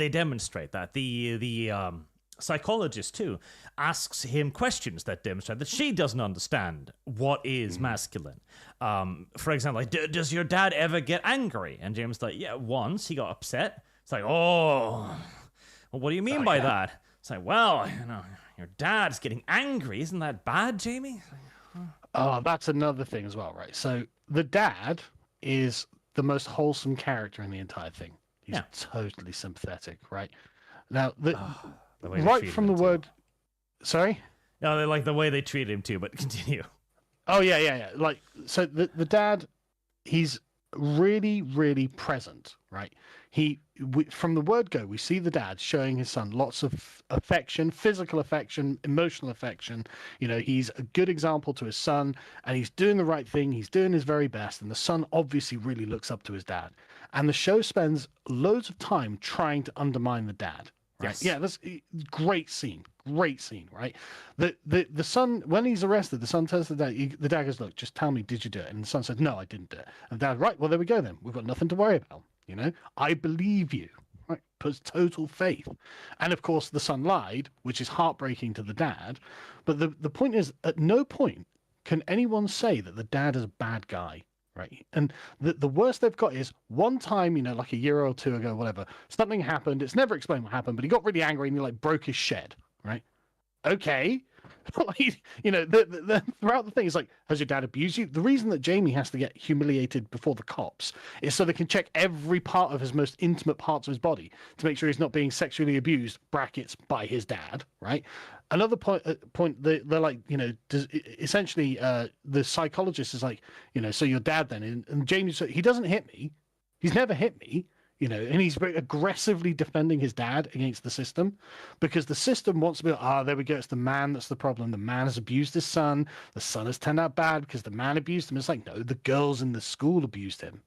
demonstrate that. The psychologist, too, asks him questions that demonstrate that she doesn't understand what is masculine. For example, like, does your dad ever get angry? And James is like, yeah, once he got upset. It's like, oh, well, what do you mean by that? It's like, well, you know, your dad's getting angry. Isn't that bad, Jamie? Oh, that's another thing as well, right? So the dad is the most wholesome character in the entire thing. He's totally sympathetic, right? Now, right from the word... Sorry? No, they like the way they treat him too, but continue. Oh, yeah. Like, so the dad, he's really, really present, right? From the word go, we see the dad showing his son lots of affection, physical affection, emotional affection. You know, he's a good example to his son, and he's doing the right thing. He's doing his very best, and the son obviously really looks up to his dad. And the show spends loads of time trying to undermine the dad. Right? Yes. Yeah, that's a great scene, right? The son, when he's arrested, the son tells the dad goes, look, just tell me, did you do it? And the son says, no, I didn't do it. And the dad, right, well, there we go then. We've got nothing to worry about, you know? I believe you, right? Puts total faith. And of course, the son lied, which is heartbreaking to the dad. But the point is, at no point can anyone say that the dad is a bad guy. Right. And the worst they've got is one time, you know, like a year or two ago, whatever, something happened. It's never explained what happened, but he got really angry and he like broke his shed. Right. Okay. Like, you know, throughout the thing, it's like, has your dad abused you? The reason that Jamie has to get humiliated before the cops is so they can check every part of his most intimate parts of his body to make sure he's not being sexually abused, brackets, by his dad, right? Another point they're like, you know, essentially the psychologist is like, you know, so your dad then, and Jamie said, he doesn't hit me. He's never hit me. You know, and he's very aggressively defending his dad against the system because the system wants to be like, there we go. It's the man that's the problem. The man has abused his son. The son has turned out bad because the man abused him. It's like, no, the girls in the school abused him.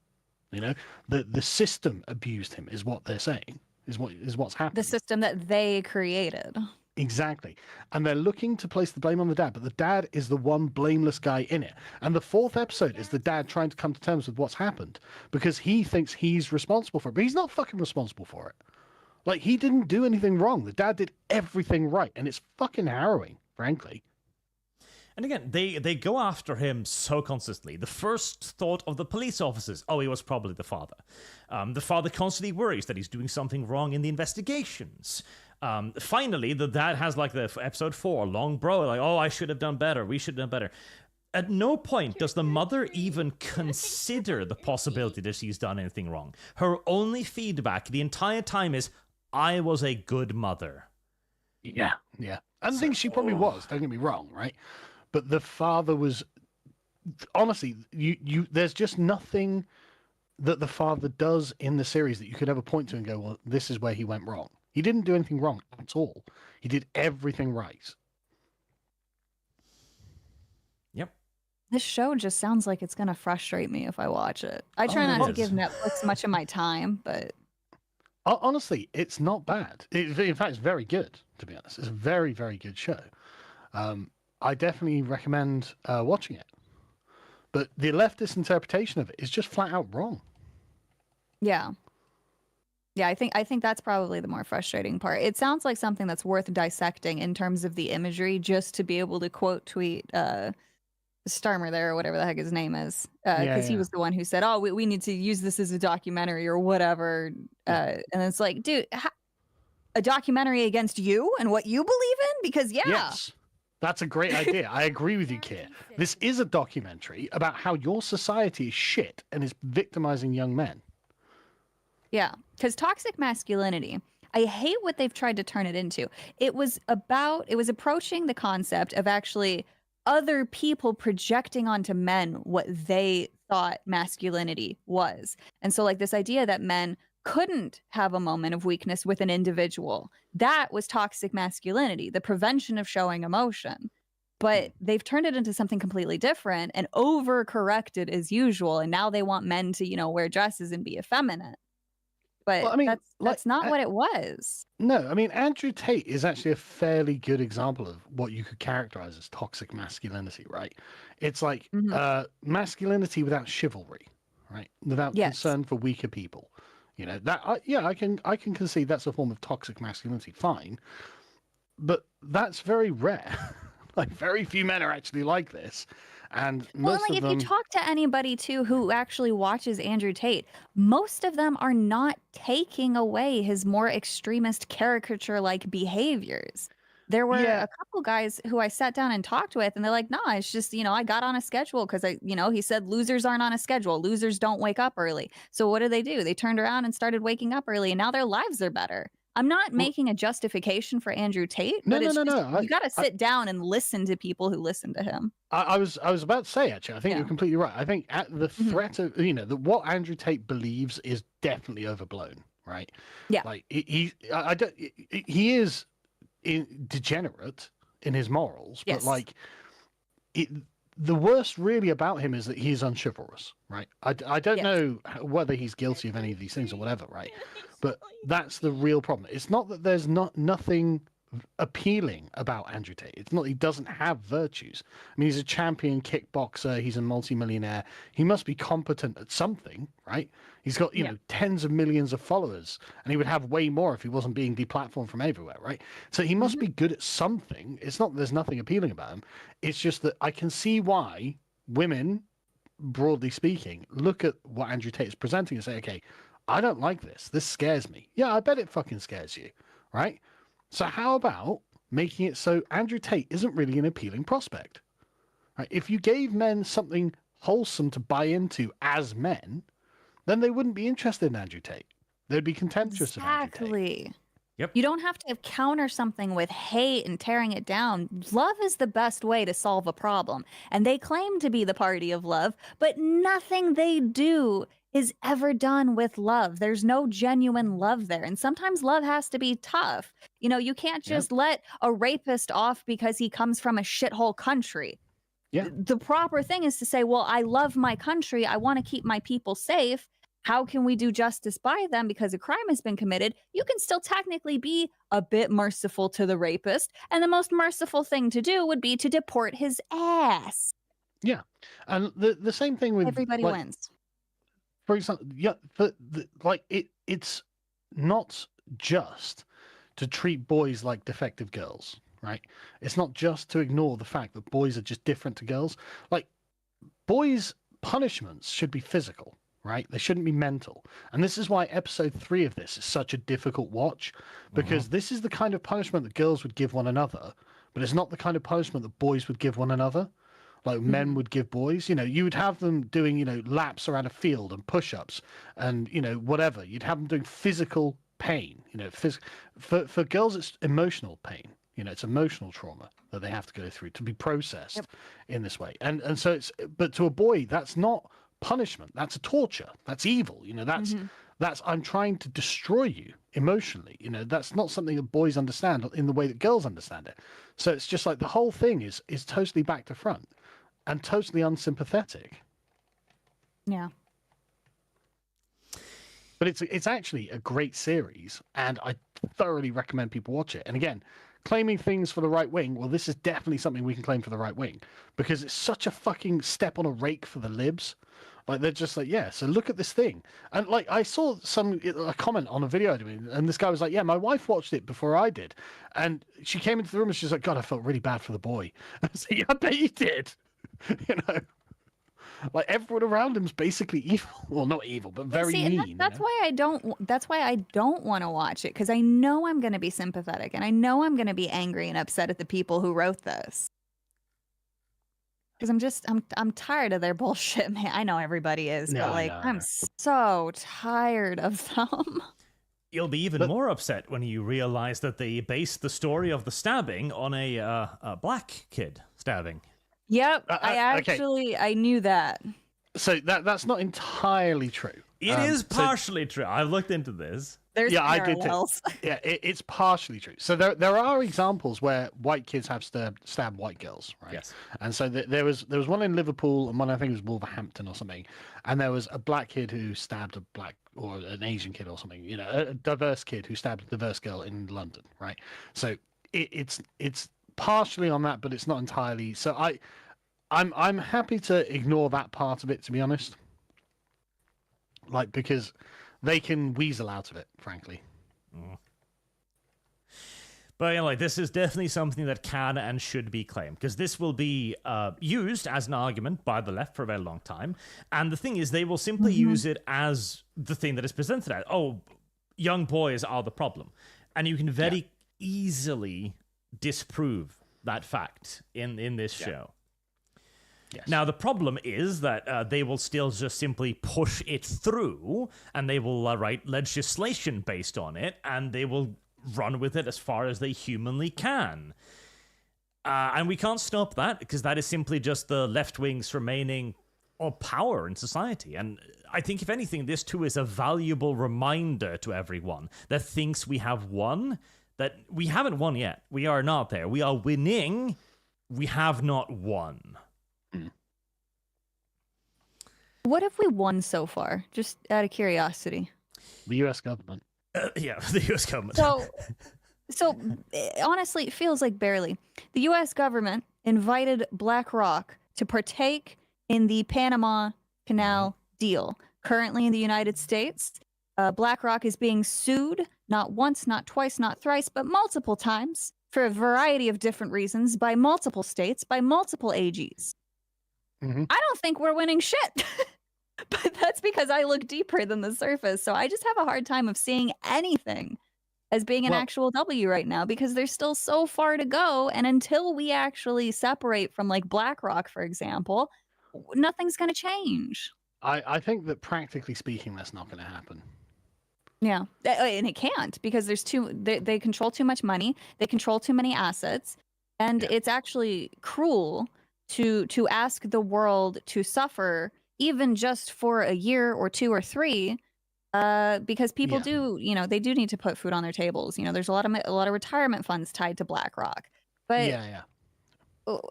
You know, the system abused him is what they're saying, is what's happening. The system that they created. Exactly. And they're looking to place the blame on the dad, but the dad is the one blameless guy in it. And the 4th episode is the dad trying to come to terms with what's happened because he thinks he's responsible for it, but he's not fucking responsible for it. Like, he didn't do anything wrong. The dad did everything right, and it's fucking harrowing, frankly. And again, they go after him so consistently. The first thought of the police officers, he was probably the father. The father constantly worries that he's doing something wrong in the investigations. Finally, the dad has like the episode 4, long bro, like, I should have done better. We should have done better. At no point does the mother even consider the possibility that she's done anything wrong. Her only feedback the entire time is, I was a good mother. Yeah. And I think she probably was, don't get me wrong, right? But the father was, honestly, there's just nothing that the father does in the series that you could ever point to and go, well, this is where he went wrong. He didn't do anything wrong at all. He did everything right. Yep. This show just sounds like it's going to frustrate me if I watch it. I try not to give Netflix much of my time, but... Honestly, it's not bad. In fact, it's very good, to be honest. It's a very, very good show. I definitely recommend watching it. But the leftist interpretation of it is just flat out wrong. Yeah. Yeah, I think that's probably the more frustrating part. It sounds like something that's worth dissecting in terms of the imagery, just to be able to quote tweet Starmer there, or whatever the heck his name is, because he was the one who said, we need to use this as a documentary or whatever. And it's like, dude, a documentary against you and what you believe in? Because Yes. That's a great idea. I agree with you, Keir. This is a documentary about how your society is shit and is victimizing young men. Yeah, because toxic masculinity, I hate what they've tried to turn it into. It was approaching the concept of actually other people projecting onto men what they thought masculinity was. And so like this idea that men couldn't have a moment of weakness with an individual, that was toxic masculinity, the prevention of showing emotion. But they've turned it into something completely different and overcorrected as usual. And now they want men to, wear dresses and be effeminate. But well, I mean, that's not what it was. No, I mean, Andrew Tate is actually a fairly good example of what you could characterize as toxic masculinity, right? It's like masculinity without chivalry, right? Without concern for weaker people. That I can concede that's a form of toxic masculinity, fine. But that's very rare. Like, very few men are actually like this. And most of them... if you talk to anybody too who actually watches Andrew Tate, most of them are not taking away his more extremist caricature-like behaviors. There were a couple guys who I sat down and talked with, and they're like, "No, it's just I got on a schedule because he said losers aren't on a schedule. Losers don't wake up early. So what do? They turned around and started waking up early, and now their lives are better." I'm not making a justification for Andrew Tate, but no. You got to sit down and listen to people who listen to him. I was about to say, actually, I think you're completely right. I think at the threat of what Andrew Tate believes is definitely overblown, right? Yeah, like he is degenerate in his morals, but like the worst really about him is that he's unchivalrous, right? I don't know whether he's guilty of any of these things or whatever, right? But that's the real problem. It's not that there's nothing appealing about Andrew Tate. It's not he doesn't have virtues. I mean, he's a champion kickboxer. He's a multimillionaire. He must be competent at something, right? He's got, tens of millions of followers, and he would have way more if he wasn't being deplatformed from everywhere, right? So he must be good at something. It's not that there's nothing appealing about him. It's just that I can see why women, broadly speaking, look at what Andrew Tate is presenting and say, okay, I don't like this. This scares me. Yeah, I bet it fucking scares you, right? So how about making it so Andrew Tate isn't really an appealing prospect. Right? If you gave men something wholesome to buy into as men, then they wouldn't be interested in Andrew Tate. They'd be contemptuous of Andrew Tate. Exactly. Yep. You don't have to counter something with hate and tearing it down. Love is the best way to solve a problem. And they claim to be the party of love, but nothing they do is ever done with love. There's no genuine love there. And sometimes love has to be tough. You know, you can't just let a rapist off because he comes from a shithole country. Yeah. The proper thing is to say, well, I love my country. I want to keep my people safe. How can we do justice by them because a crime has been committed? You can still technically be a bit merciful to the rapist. And the most merciful thing to do would be to deport his ass. Yeah. And the same thing with everybody wins. For example, it's not just to treat boys like defective girls, right? It's not just to ignore the fact that boys are just different to girls. Like, boys' punishments should be physical, right? They shouldn't be mental. And this is why episode 3 of this is such a difficult watch, because this is the kind of punishment that girls would give one another, but it's not the kind of punishment that boys would give one another. Like men would give boys, you know, you would have them doing, you know, laps around a field and push-ups and, you know, whatever. You'd have them doing physical pain, you know, for girls, it's emotional pain. You know, it's emotional trauma that they have to go through to be processed in this way. And so but to a boy, that's not punishment. That's a torture. That's evil. You know, that's I'm trying to destroy you emotionally. You know, that's not something that boys understand in the way that girls understand it. So it's just like the whole thing is totally back to front and totally unsympathetic. Yeah. But it's actually a great series, and I thoroughly recommend people watch it. And again, claiming things for the right wing, well, this is definitely something we can claim for the right wing, because it's such a fucking step on a rake for the libs. Like, they're just like, yeah, so look at this thing. And like, I saw a comment on a video I did, and this guy was like, yeah, my wife watched it before I did. And she came into the room and she's like, God, I felt really bad for the boy. I was like, yeah, I bet you did. You know? Like, everyone around him's basically evil. Well, not evil, but very mean. That's why I don't. That's why I don't want to watch it, because I know I'm going to be sympathetic, and I know I'm going to be angry and upset at the people who wrote this. Because I'm tired of their bullshit, man. I know everybody is, but like, I'm so tired of them. You'll be even more upset when you realize that they based the story of the stabbing on a black kid stabbing. Yep, I knew that. So that's not entirely true. It is partially true. I've looked into this. There's I parallels. did too. Yeah, it's partially true. So there are examples where white kids have stabbed white girls, right? Yes. And so there was one in Liverpool and one I think it was Wolverhampton or something, and there was a black kid who stabbed a black or an Asian kid or something. You know, a diverse kid who stabbed a diverse girl in London, right? So it's partially on that, but it's not entirely. So I'm happy to ignore that part of it, to be honest. Like, because they can weasel out of it, frankly. But, you know, like, this is definitely something that can and should be claimed, because this will be used as an argument by the left for a very long time. And the thing is, they will simply use it as the thing that is presented as, oh, young boys are the problem. And you can very easily disprove that fact in this show. Yes. Now, the problem is that they will still just simply push it through, and they will write legislation based on it, and they will run with it as far as they humanly can. And we can't stop that, because that is simply just the left wing's remaining power in society. And I think, if anything, this too is a valuable reminder to everyone that thinks we have won, that we haven't won yet. We are not there. We are winning. We have not won. What have we won so far? Just out of curiosity. The U.S. government. Yeah, the U.S. government. So honestly, it feels like barely. The U.S. government invited BlackRock to partake in the Panama Canal deal. Currently in the United States, BlackRock is being sued not once, not twice, not thrice, but multiple times for a variety of different reasons by multiple states, by multiple AGs. I don't think we're winning shit. But that's because I look deeper than the surface. So I just have a hard time of seeing anything as being an Well- actual W right now, because there's still so far to go. And until we actually separate from like BlackRock, for example, nothing's going to change. I think that practically speaking, that's not going to happen. Yeah, and it can't, because they control too much money, they control too many assets, and it's actually cruel to ask the world to suffer even just for a year or 2 or 3, because people do, they do need to put food on their tables. There's a lot of retirement funds tied to BlackRock, but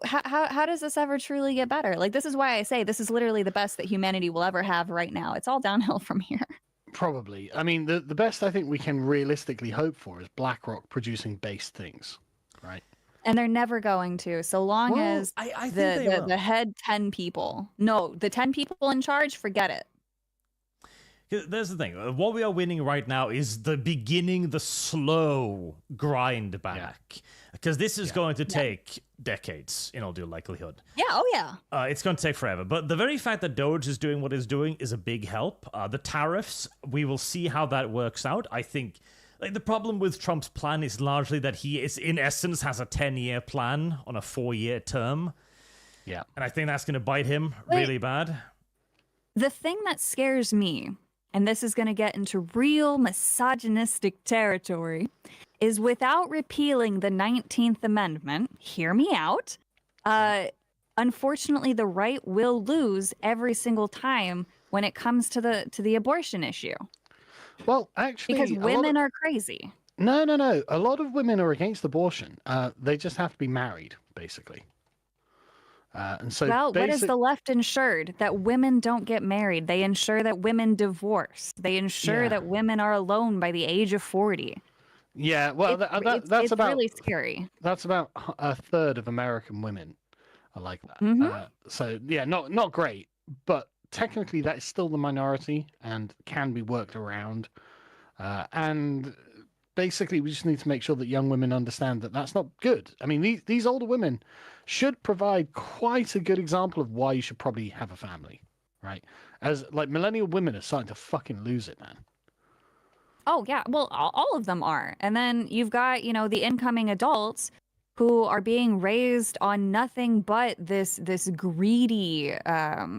how does this ever truly get better? Like, this is why I say this is literally the best that humanity will ever have right now. It's all downhill from here. Probably. I mean, the best I think we can realistically hope for is BlackRock producing base things, right? And they're never going to, so long as I think the head 10 people. No, the 10 people in charge, forget it. There's the thing. What we are winning right now is the beginning, the slow grind back. Because this is going to take decades, in all due likelihood. Yeah, oh yeah. It's going to take forever. But the very fact that DOGE is doing what it's doing is a big help. The tariffs, we will see how that works out. I think the problem with Trump's plan is largely that he is, in essence, has a 10-year plan on a 4-year term. Yeah. And I think that's going to bite him really bad. The thing that scares me, and this is going to get into real misogynistic territory, is without repealing the 19th Amendment, hear me out, unfortunately the right will lose every single time when it comes to the abortion issue. Well, actually, because women are crazy. No. A lot of women are against abortion. They just have to be married, basically. And so, what is the left ensured? That women don't get married. They ensure that women divorce. They ensure that women are alone by the age of 40. Yeah, well, it's about really scary. That's about a third of American women are like that. Mm-hmm. So yeah, not great, but technically that is still the minority and can be worked around. And basically, we just need to make sure that young women understand that that's not good. I mean, these older women should provide quite a good example of why you should probably have a family, right? As like millennial women are starting to fucking lose it, man. Oh, yeah. Well, all of them are. And then you've got, the incoming adults who are being raised on nothing but this greedy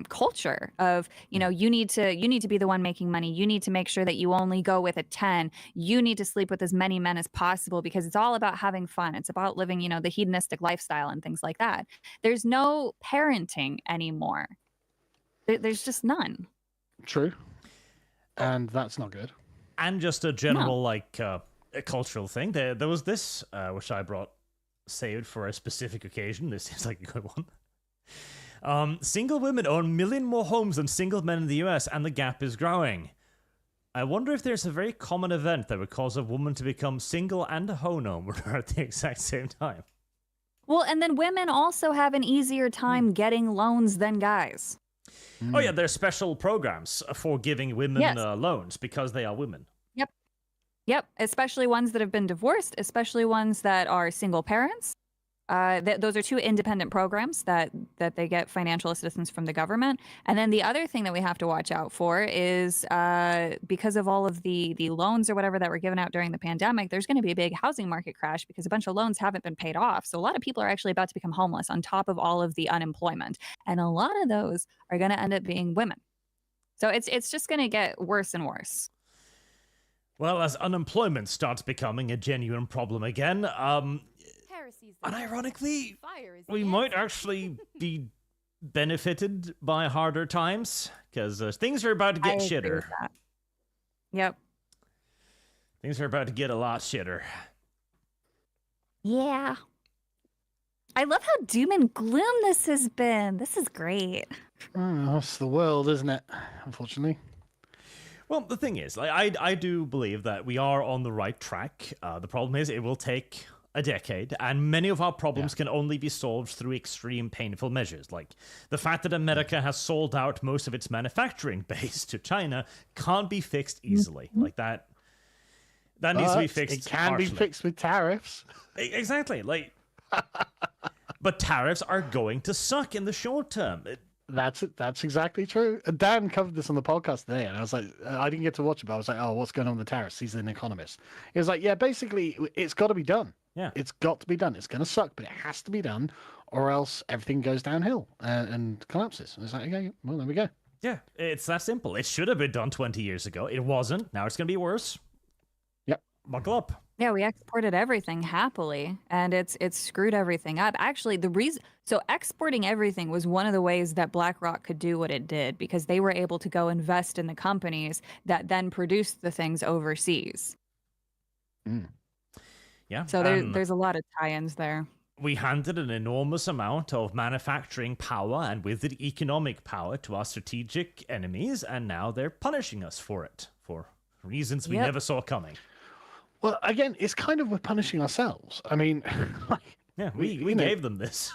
culture of, you need to be the one making money. You need to make sure that you only go with a 10. You need to sleep with as many men as possible because it's all about having fun. It's about living, the hedonistic lifestyle and things like that. There's no parenting anymore. There's just none. True. And that's not good. And just a general, a cultural thing. There was this, which I brought saved for a specific occasion. This seems like a good one. Single women own 1 million more homes than single men in the US, and the gap is growing. I wonder if there's a very common event that would cause a woman to become single and a homeowner at the exact same time. Well, and then women also have an easier time getting loans than guys. Oh yeah, there's special programs for giving women loans because they are women. Yep, especially ones that have been divorced, especially ones that are single parents. Those are 2 independent programs that they get financial assistance from the government. And then the other thing that we have to watch out for is because of all of the loans or whatever that were given out during the pandemic, there's going to be a big housing market crash because a bunch of loans haven't been paid off. So a lot of people are actually about to become homeless on top of all of the unemployment. And a lot of those are going to end up being women. So it's just going to get worse and worse. Well, as unemployment starts becoming a genuine problem again, unironically, we might actually be benefited by harder times because things are about to get shitter. Yep. Things are about to get a lot shitter. Yeah. I love how doom and gloom this has been. This is great. Oh, that's the world, isn't it? Unfortunately. Well, the thing is, I do believe that we are on the right track. The problem is it will take a decade, and many of our problems can only be solved through extreme, painful measures. Like the fact that America has sold out most of its manufacturing base to China can't be fixed easily. Like that needs to be fixed. It can be fixed with tariffs. Exactly. But tariffs are going to suck in the short term. That's exactly true. Dan covered this on the podcast today, and I was like, I didn't get to watch it, but I was like, oh, what's going on with the tariffs? He's an economist. He was like, yeah, basically, it's got to be done. Yeah. It's got to be done. It's going to suck, but it has to be done, or else everything goes downhill and collapses. And it's like, okay, well, there we go. Yeah, it's that simple. It should have been done 20 years ago. It wasn't. Now it's going to be worse. Yep. Buckle up. Yeah, we exported everything happily, and it's screwed everything up. Actually, so exporting everything was one of the ways that BlackRock could do what it did, because they were able to go invest in the companies that then produced the things overseas. Yeah. So there's a lot of tie-ins there. We handed an enormous amount of manufacturing power and with it economic power to our strategic enemies, and now they're punishing us for it, for reasons we never saw coming. Well, again, it's kind of we're punishing ourselves. I mean, yeah, we gave them this.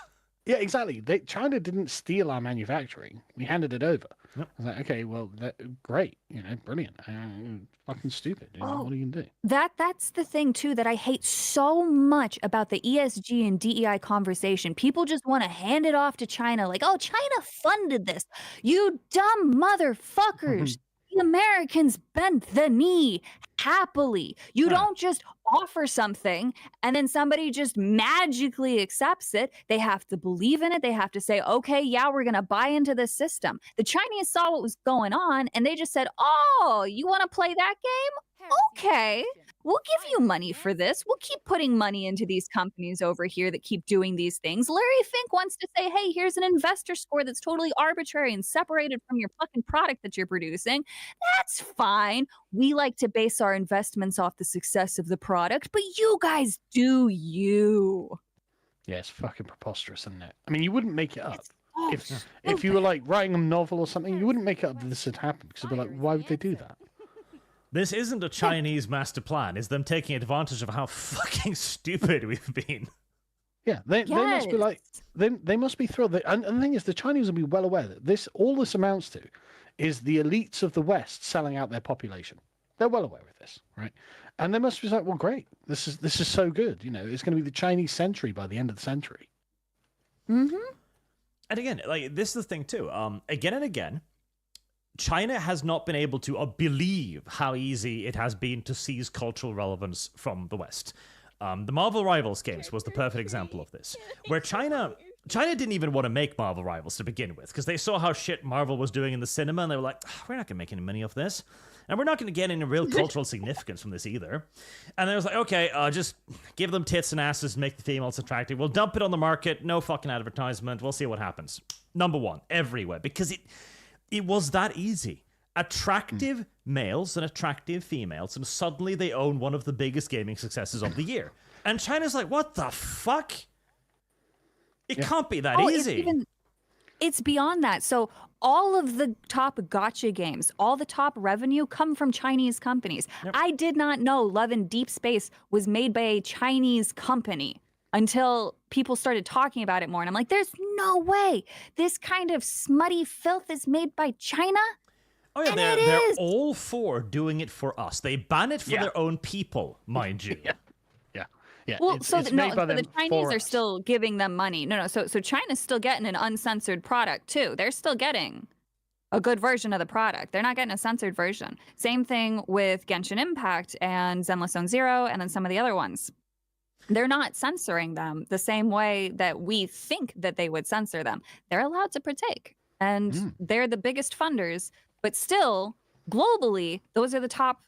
Yeah, exactly. China didn't steal our manufacturing. We handed it over. Yep. I was like, okay, well, great. Brilliant. Fucking stupid. What are you going to do? That's the thing, too, that I hate so much about the ESG and DEI conversation. People just want to hand it off to China. Like, oh, China funded this. You dumb motherfuckers. The Americans bent the knee happily. You don't just offer something and then somebody just magically accepts it. They have to believe in it. They have to say, okay, yeah, we're going to buy into this system. The Chinese saw what was going on and they just said, oh, you want to play that game? Okay, we'll give you money for this. We'll keep putting money into these companies over here that keep doing these things. Larry Fink wants to say, hey, here's an investor score that's totally arbitrary and separated from your fucking product that you're producing. That's fine. We like to base our investments off the success of the product, but you guys do you. Yeah, it's fucking preposterous, isn't it? I mean, you wouldn't make it up. If you were like writing a novel or something, you wouldn't make it up that this had happened, because you'd be like, why would they do that? This isn't a Chinese master plan. It's them taking advantage of how fucking stupid we've been. Yeah, they must be like, they must be thrilled. And the thing is, the Chinese will be well aware that all this amounts to is the elites of the West selling out their population. They're well aware of this, right? And they must be like, well, great. This is so good. It's going to be the Chinese century by the end of the century. Mm-hmm. And again, like this is the thing too. Again and again, China has not been able to believe how easy it has been to seize cultural relevance from the West. The Marvel Rivals games was the perfect example of this, where China didn't even want to make Marvel Rivals to begin with, because they saw how shit Marvel was doing in the cinema, and they were like, we're not going to make any money off this, and we're not going to get any real cultural significance from this either. And they was like, okay, just give them tits and asses, make the females attractive. We'll dump it on the market, no fucking advertisement, we'll see what happens. Number one, everywhere, because it was that easy. Attractive males and attractive females, and suddenly they own one of the biggest gaming successes of the year. And China's like, what the fuck? It can't be that easy. It's beyond that. So all of the top gacha games, all the top revenue come from Chinese companies. Yep. I did not know Love in Deep Space was made by a Chinese company until people started talking about it more. And I'm like, there's no way this kind of smutty filth is made by China. Oh yeah, they're all for doing it for us. They ban it for their own people, mind you. Yeah. Well, the Chinese are still giving them money. No. So China's still getting an uncensored product too. They're still getting a good version of the product. They're not getting a censored version. Same thing with Genshin Impact and Zenless Zone Zero, and then some of the other ones. They're not censoring them the same way that we think that they would censor them. They're allowed to partake, and they're the biggest funders. But still, globally, those are the top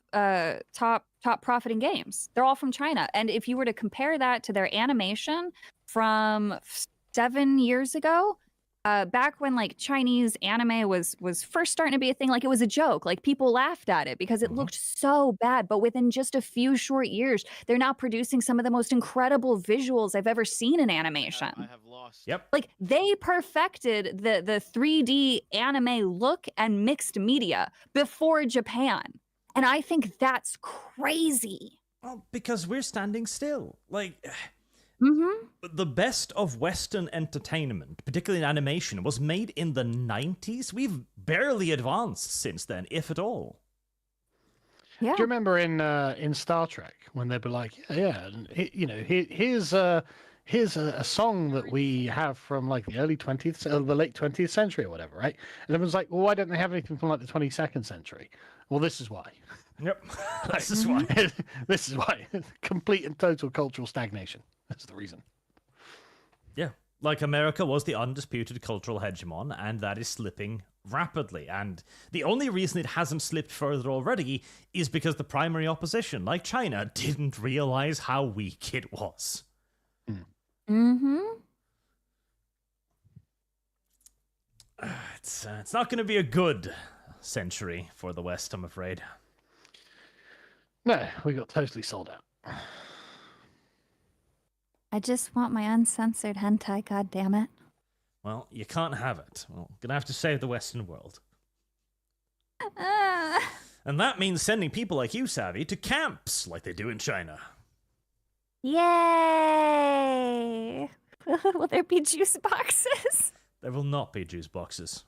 profiting games. They're all from China. And if you were to compare that to their animation from 7 years ago, back when like Chinese anime was first starting to be a thing, like it was a joke, like people laughed at it because it looked so bad. But within just a few short years, they're now producing some of the most incredible visuals I've ever seen in animation. I have lost. Yep. Like they perfected the 3D anime look and mixed media before Japan. And I think that's crazy. Well, because we're standing still. Like, the best of Western entertainment, particularly in animation, was made in the 90s. We've barely advanced since then, if at all. Yeah. Do you remember in Star Trek when they'd be like, here's here's a song that we have from like the the late 20th century or whatever, right? And everyone's like, well, why don't they have anything from like the 22nd century? Well, this is why. Yep. This is why. This is why. Complete and total cultural stagnation. That's the reason. Yeah. Like, America was the undisputed cultural hegemon, and that is slipping rapidly. And the only reason it hasn't slipped further already is because the primary opposition, like China, didn't realize how weak it was. Mm-hmm. It's not going to be a good century for the West, I'm afraid. No, we got totally sold out. I just want my uncensored hentai, goddammit. Well, you can't have it. Well, gonna have to save the Western world. And that means sending people like you, Savy, to camps like they do in China. Yay! Will there be juice boxes? There will not be juice boxes.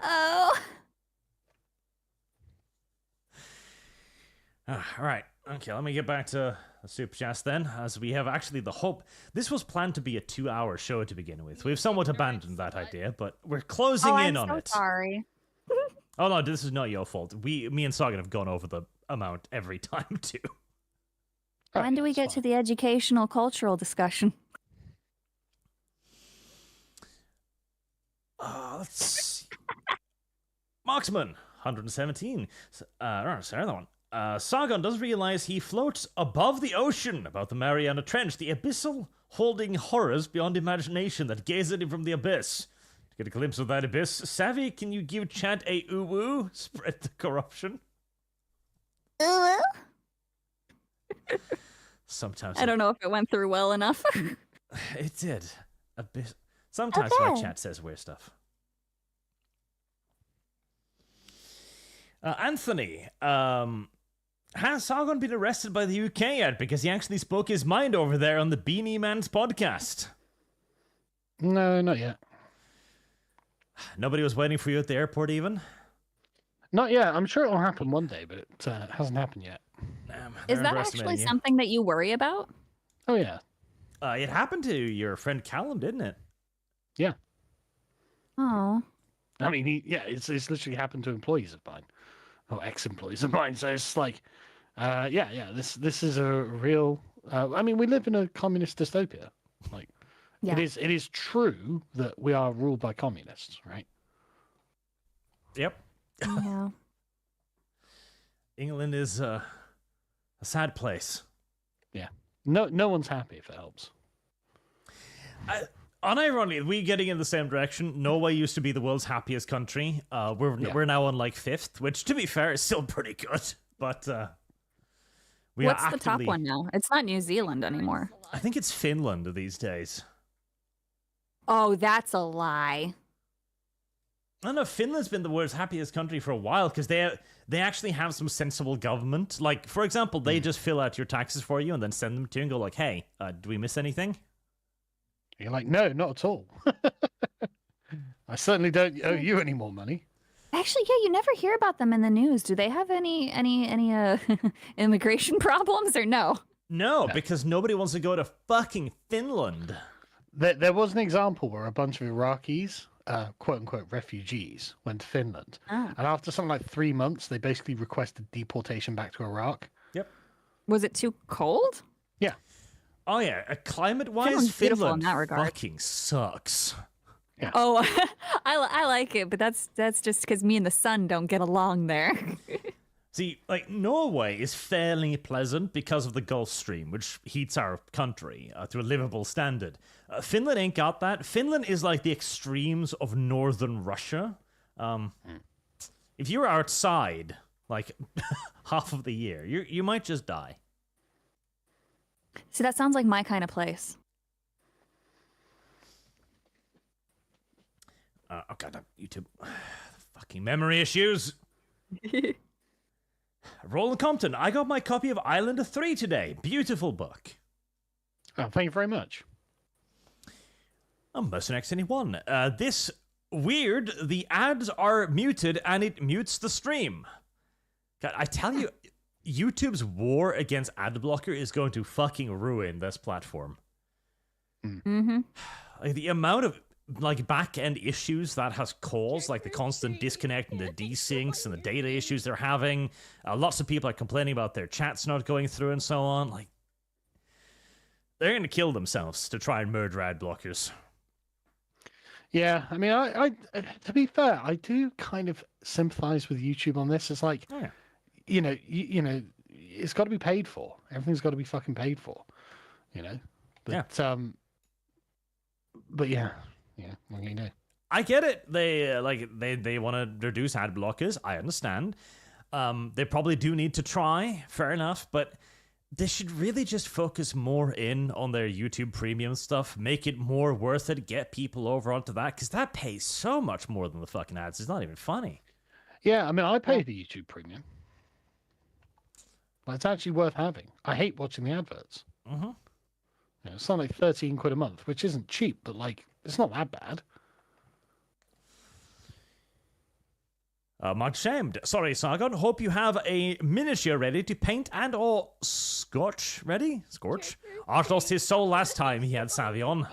Oh. All right. Okay, let me get back to the Superchats then, as we have actually the hope. This was planned to be a 2-hour show to begin with. We've somewhat abandoned that idea, but we're closing in on it. Sorry. Oh no, this is not your fault. Me and Sargon have gone over the amount every time too. When do we get to the educational cultural discussion? Let's see. Marksman, 117. Sorry, that one. Sargon does realize he floats above the ocean, about the Mariana Trench, the abyssal holding horrors beyond imagination that gaze at him from the abyss. To get a glimpse of that abyss, Savy, can you give chat a ooh-woo? Spread the corruption. Ooh. Sometimes I don't know if it went through well enough. It did. Abyss. Sometimes my chat says weird stuff. Anthony, has Sargon been arrested by the UK yet? Because he actually spoke his mind over there on the Beanie Man's podcast. No, not yet. Nobody was waiting for you at the airport even? Not yet. I'm sure it'll happen one day, but it hasn't happened yet. Is that actually something that you worry about? Oh, yeah. It happened to your friend Callum, didn't it? Yeah. Oh. I mean, it's literally happened to employees of mine. Or ex-employees of mine. So it's like, this is a real... I mean, we live in a communist dystopia. Like, yeah. It is true that we are ruled by communists, right? Yep. Yeah. England is a sad place. Yeah. No one's happy, if it helps. Unironically, we getting in the same direction. Norway used to be the world's happiest country. We're now on like 5th, which to be fair is still pretty good. But what's the top one now? It's not New Zealand anymore. I think it's Finland these days. Oh, that's a lie. I don't know. Finland's been the world's happiest country for a while because they actually have some sensible government. Like, for example, they just fill out your taxes for you and then send them to you and go like, "Hey, do we miss anything?" You're like, no, not at all. I certainly don't owe you any more money. Actually, yeah, you never hear about them in the news. Do they have any immigration problems or no? No, because nobody wants to go to fucking Finland. There was an example where a bunch of Iraqis, quote-unquote refugees, went to Finland. Oh. And after something like 3 months, they basically requested deportation back to Iraq. Yep. Was it too cold? Yeah. Oh yeah, climate-wise, Finland in that Finland regard. fucking sucks. Yeah. Oh, I like it, but that's just because me and the sun don't get along there. See, like, Norway is fairly pleasant because of the Gulf Stream, which heats our country to a livable standard. Finland ain't got that. Finland is like the extremes of northern Russia. If you're outside, like, half of the year, you might just die. See, that sounds like my kind of place. Oh, God, YouTube. Fucking memory issues. Roland Compton, I got my copy of Island 3 today. Beautiful book. Oh, thank you very much. I'm Mercenaries anyone. This weird, the ads are muted and it mutes the stream. God, I tell you, YouTube's war against ad blocker is going to fucking ruin this platform. Mm-hmm. Like, the amount of like back-end issues that has caused, like the constant disconnect and the desyncs and the data issues they're having. Lots of people are complaining about their chats not going through and so on. Like, they're going to kill themselves to try and murder ad blockers. Yeah, I mean, I to be fair, I do kind of sympathize with YouTube on this. It's like, you know, it's got to be paid for. Everything's got to be fucking paid for, you know. But yeah, what can you do? I get it. They want to reduce ad blockers. I understand. They probably do need to try. Fair enough, but they should really just focus more in on their YouTube Premium stuff, make it more worth it, get people over onto that, because that pays so much more than the fucking ads. It's not even funny. Yeah, I mean, I pay the YouTube Premium. But it's actually worth having. I hate watching the adverts. Mm-hmm. You know, it's not like 13 quid a month, which isn't cheap, but like, it's not that bad. Much shamed. Sorry, Sargon. Hope you have a miniature ready to paint and or scorch. Ready? Scorch? Art lost his soul last time he had Savy on.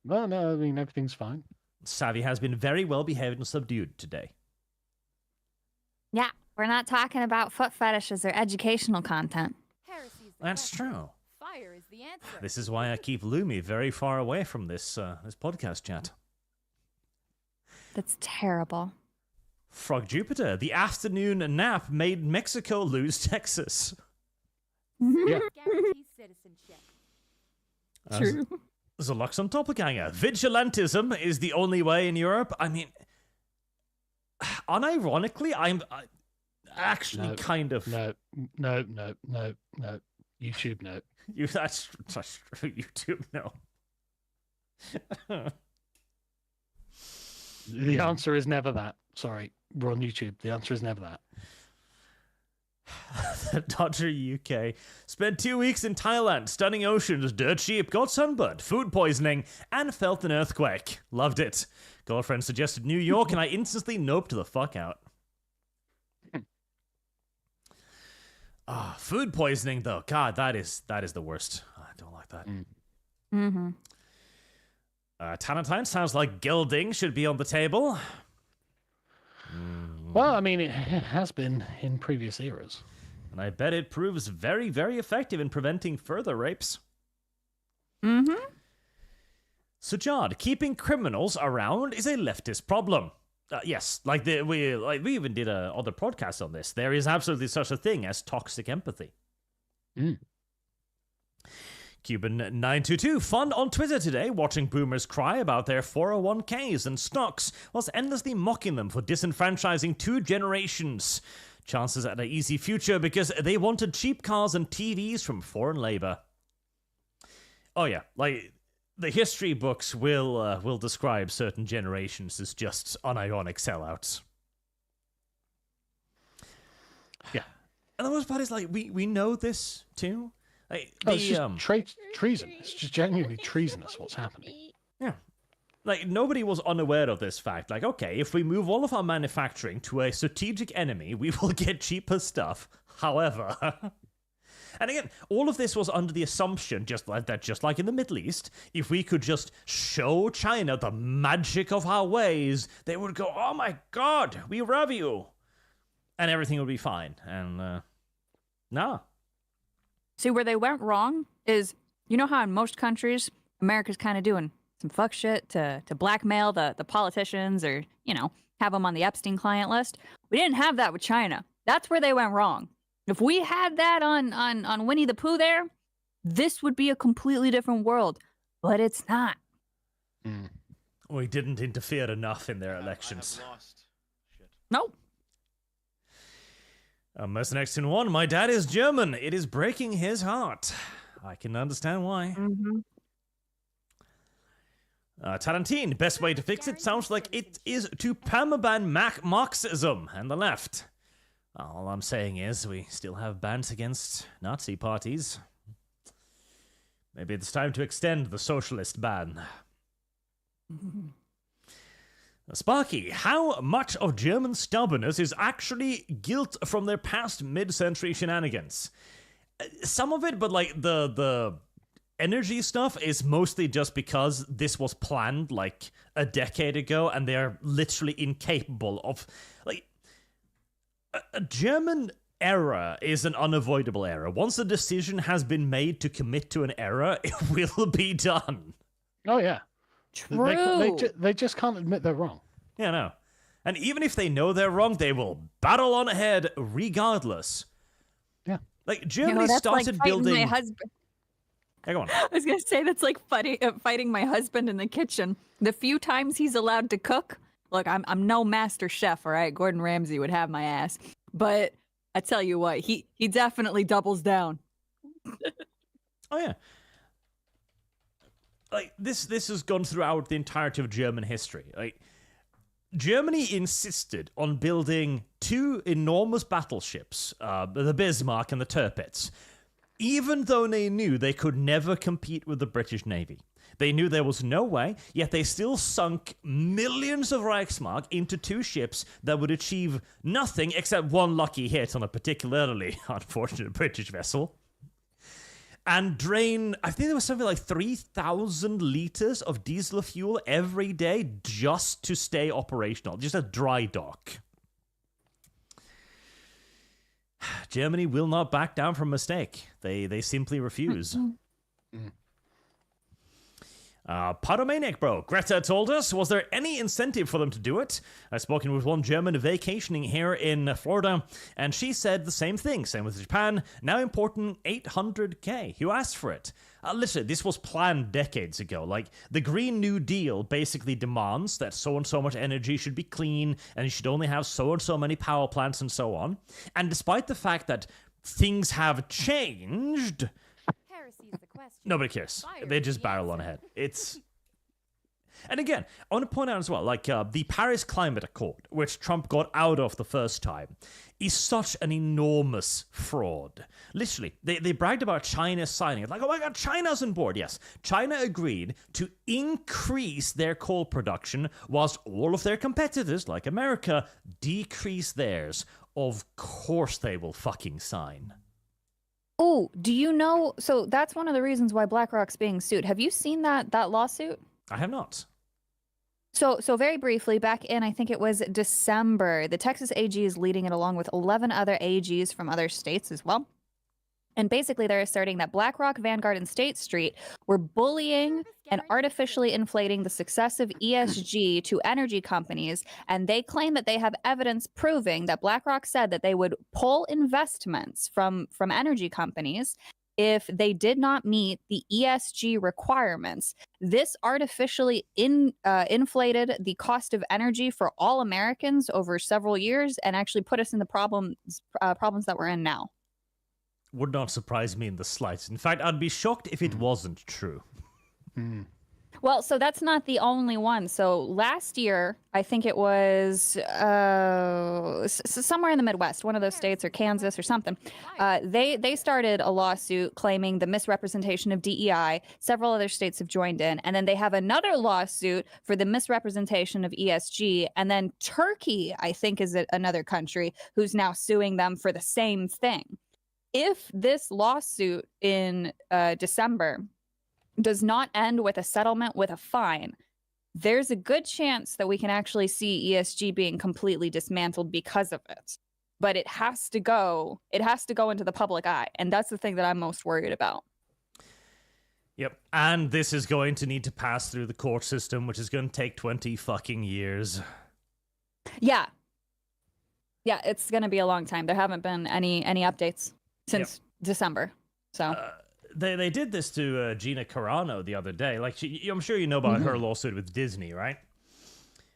Well, no, I mean, everything's fine. Savy has been very well behaved and subdued today. Yeah, we're not talking about foot fetishes or educational content. That's true. Fire is the answer. This is why I keep Lumi very far away from this podcast chat. That's terrible. Frog Jupiter, the afternoon nap made Mexico lose Texas. Yeah. Guarantees citizenship. True. There's a Luxon Doppelganger. Vigilantism is the only way in Europe. I mean, unironically, I'm actually kind of... No. YouTube, no. That's true. YouTube, no. The answer is never that. Sorry, we're on YouTube. The answer is never that. The Dodger UK spent 2 weeks in Thailand, stunning oceans, dirt cheap, got sunburned, food poisoning, and felt an earthquake. Loved it. Girlfriend suggested New York, and I instantly noped the fuck out. Food poisoning, though. God, that is the worst. I don't like that. Mm-hmm. Talentine sounds like gelding should be on the table. Well, I mean, it has been in previous eras. And I bet it proves very, very effective in preventing further rapes. Mm-hmm. Sujad, keeping criminals around is a leftist problem. Yes, we even did other podcasts on this. There is absolutely such a thing as toxic empathy. Cuban922, fun on Twitter today, watching boomers cry about their 401ks and stocks, whilst endlessly mocking them for disenfranchising 2 generations. Chances at an easy future because they wanted cheap cars and TVs from foreign labor. Oh yeah, like, the history books will describe certain generations as just unironic sellouts. Yeah. And the worst part is, like, we know this too. Like, it's just treason. It's just genuinely treasonous what's happening. Yeah. Like, nobody was unaware of this fact. Like, okay, if we move all of our manufacturing to a strategic enemy, we will get cheaper stuff. However... And again, all of this was under the assumption, just like in the Middle East, if we could just show China the magic of our ways, they would go, oh my god, we love you. And everything would be fine. And, nah. See, where they went wrong is, you know how in most countries, America's kind of doing some fuck shit to blackmail the politicians or, you know, have them on the Epstein client list? We didn't have that with China. That's where they went wrong. If we had that on Winnie the Pooh there, this would be a completely different world. But it's not. We didn't interfere enough in their elections. Nope. Next in one, my dad is German. It is breaking his heart. I can understand why. Mm-hmm. Tarantine, best way to fix it sounds like it is to permaban Marxism and the left. All I'm saying is we still have bans against Nazi parties. Maybe it's time to extend the socialist ban. Sparky, how much of German stubbornness is actually guilt from their past mid-century shenanigans? Some of it, but like the energy stuff is mostly just because this was planned like a decade ago, and they're literally incapable of, like, a German error is an unavoidable error. Once a decision has been made to commit to an error, it will be done. Oh yeah, True. they just can't admit they're wrong. Yeah, no. And even if they know they're wrong, they will battle on ahead regardless. Yeah. Like, Germany that's started like fighting building... my husband. Hey, go on. I was gonna say that's like fighting my husband in the kitchen. The few times he's allowed to cook, look, I'm no master chef, all right. Gordon Ramsay would have my ass, but I tell you what, he definitely doubles down. Oh yeah. Like, this has gone throughout the entirety of German history. Like, Germany insisted on building 2 enormous battleships, the Bismarck and the Tirpitz, even though they knew they could never compete with the British Navy. They knew there was no way, yet they still sunk millions of Reichsmark into 2 ships that would achieve nothing except one lucky hit on a particularly unfortunate British vessel, and drain, I think there was something like 3,000 liters of diesel fuel every day just to stay operational, just a dry dock. Germany will not back down from mistake. They simply refuse. Podomaniac Bro, Greta told us, was there any incentive for them to do it? I've spoken with one German vacationing here in Florida, and she said the same thing. Same with Japan, now importing 800k. Who asked for it? Literally, this was planned decades ago. Like, the Green New Deal basically demands that so and so much energy should be clean, and you should only have so and so many power plants and so on. And despite the fact that things have changed, Heresy is the question. nobody cares. Fire They is just the barrel on answer. ahead. It's... And again, I want to point out as well, like, the Paris Climate Accord, which Trump got out of the first time, is such an enormous fraud. Literally, they bragged about China signing it. Like, oh my god, China's on board. Yes, China agreed to increase their coal production whilst all of their competitors, like America, decrease theirs. Of course they will fucking sign. Oh, do you know? So that's one of the reasons why BlackRock's being sued. Have you seen that lawsuit? I have not. So very briefly, back in, I think it was December, the Texas AG is leading it along with 11 other AGs from other states as well. And basically, they're asserting that BlackRock, Vanguard, and State Street were bullying and artificially inflating the success of ESG to energy companies. And they claim that they have evidence proving that BlackRock said that they would pull investments from energy companies if they did not meet the ESG requirements. This artificially inflated the cost of energy for all Americans over several years and actually put us in the problems that we're in now. Would not surprise me in the slightest. In fact, I'd be shocked if it wasn't true. Well, so that's not the only one. So last year, I think it was somewhere in the Midwest, one of those states, or Kansas or something. They started a lawsuit claiming the misrepresentation of DEI. Several other states have joined in. And then they have another lawsuit for the misrepresentation of ESG. And then Turkey, I think, is another country who's now suing them for the same thing. If this lawsuit in December does not end with a settlement with a fine, there's a good chance that we can actually see ESG being completely dismantled because of it. But it has to go into the public eye, and that's the thing that I'm most worried about. Yep, and this is going to need to pass through the court system, which is going to take 20 fucking years. Yeah, it's going to be a long time. There haven't been any updates since December, so... They did this to Gina Carano the other day. Like, I'm sure you know about her lawsuit with Disney, right?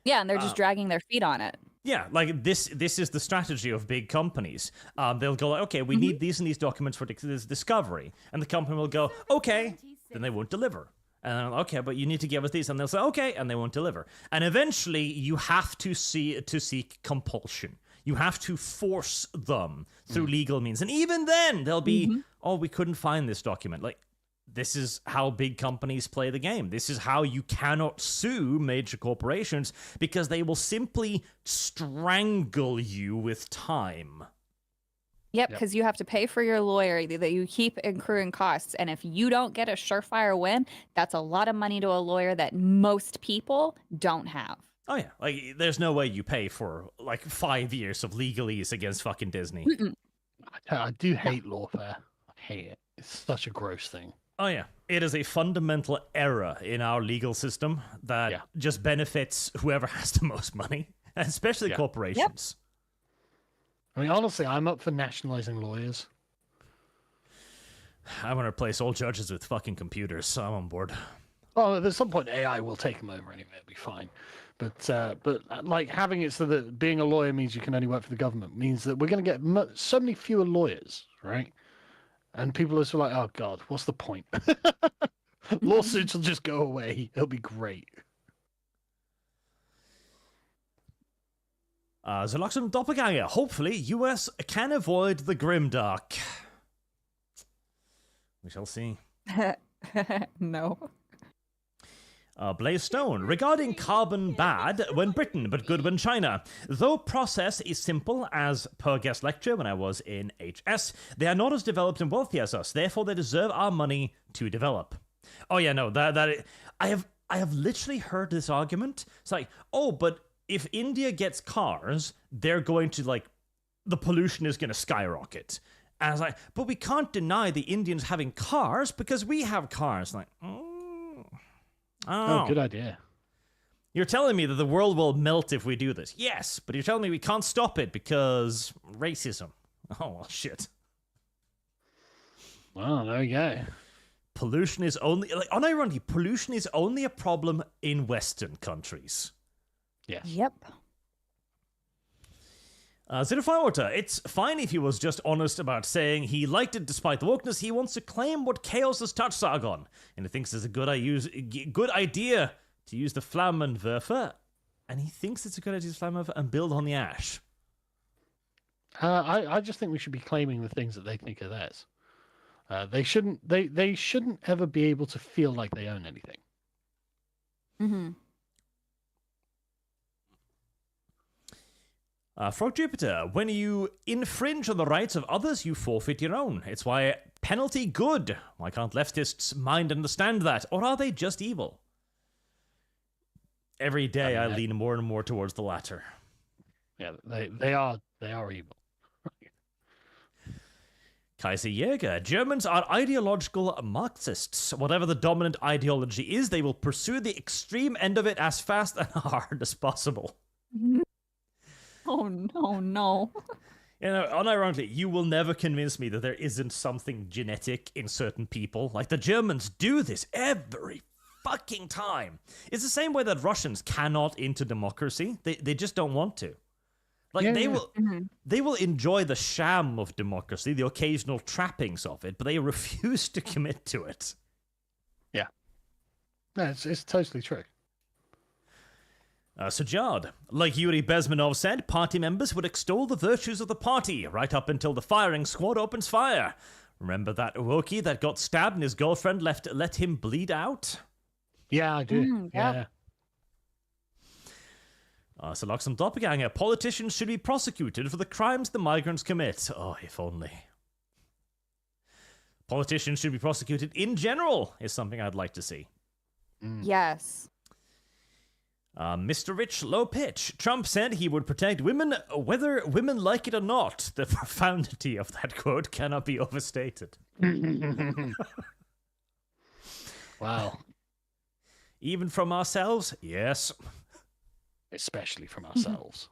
Yeah, and they're just dragging their feet on it. Yeah, like this is the strategy of big companies. They'll go like, okay, we need these and these documents for this discovery. And the company will go, okay, then they won't deliver. And okay, but you need to give us these. And they'll say, okay, and they won't deliver. And eventually you have to seek compulsion. You have to force them through legal means. And even then, they'll be, oh, we couldn't find this document. Like, this is how big companies play the game. This is how you cannot sue major corporations, because they will simply strangle you with time. Yep, because you have to pay for your lawyer, that you keep accruing costs. And if you don't get a surefire win, that's a lot of money to a lawyer that most people don't have. Oh yeah, like there's no way you pay for like 5 years of legalese against fucking Disney. I do hate lawfare. I hate it. It's such a gross thing. Oh yeah, it is a fundamental error in our legal system that just benefits whoever has the most money, especially corporations. I mean, honestly, I'm up for nationalizing lawyers. I want to replace all judges with fucking computers, so I'm on board. Well, at some point, AI will take them over anyway. It'll be fine. But like having it so that being a lawyer means you can only work for the government means that we're going to get so many fewer lawyers, right? And people are sort of like, oh God, what's the point? Lawsuits will just go away. It'll be great. Zaloxum Doppelganger. Hopefully, US can avoid the grimdark. We shall see. No. Blaze Stone. Regarding carbon bad when Britain, but good when China. Though process is simple, as per guest lecture when I was in HS, they are not as developed and wealthy as us. Therefore, they deserve our money to develop. Oh yeah, no, I have literally heard this argument. It's like, oh, but if India gets cars, they're going to like, the pollution is going to skyrocket. And I was like, but we can't deny the Indians having cars because we have cars. Like, Oh, good idea. You're telling me that the world will melt if we do this. Yes, but you're telling me we can't stop it because racism. Oh, well, shit. Well, there you go. Pollution is only, like, unironically, pollution is only a problem in Western countries. Yes. Yep. Zero it's fine if he was just honest about saying he liked it despite the wokeness. He wants to claim what chaos has touched Sargon, and he thinks it's a good idea to use the Flammenwerfer, and he thinks it's a good idea to use Flammenwerfer and build on the ash. I just think we should be claiming the things that they think are theirs. They shouldn't ever be able to feel like they own anything. Mm-hmm. Frog Jupiter, when you infringe on the rights of others, you forfeit your own. It's why penalty good. Why can't leftists' mind understand that? Or are they just evil? Every day I lean more and more towards the latter. Yeah, they are evil. Kaiser Jäger, Germans are ideological Marxists. Whatever the dominant ideology is, they will pursue the extreme end of it as fast and hard as possible. Oh, no. You know, unironically, you will never convince me that there isn't something genetic in certain people. Like, the Germans do this every fucking time. It's the same way that Russians cannot into democracy. They just don't want to. Like, they will enjoy the sham of democracy, the occasional trappings of it, but they refuse to commit to it. Yeah. No, it's totally true. Sajad, like Yuri Bezmenov said, party members would extol the virtues of the party right up until the firing squad opens fire. Remember that Wookiee that got stabbed and his girlfriend let him bleed out? Yeah, I do. Yeah. Saloxum Doppelganger, politicians should be prosecuted for the crimes the migrants commit. Oh, if only. Politicians should be prosecuted in general is something I'd like to see. Yes. Mr. Rich Low Pitch. Trump said he would protect women whether women like it or not. The profundity of that quote cannot be overstated. Wow. Even from ourselves? Yes. Especially from ourselves.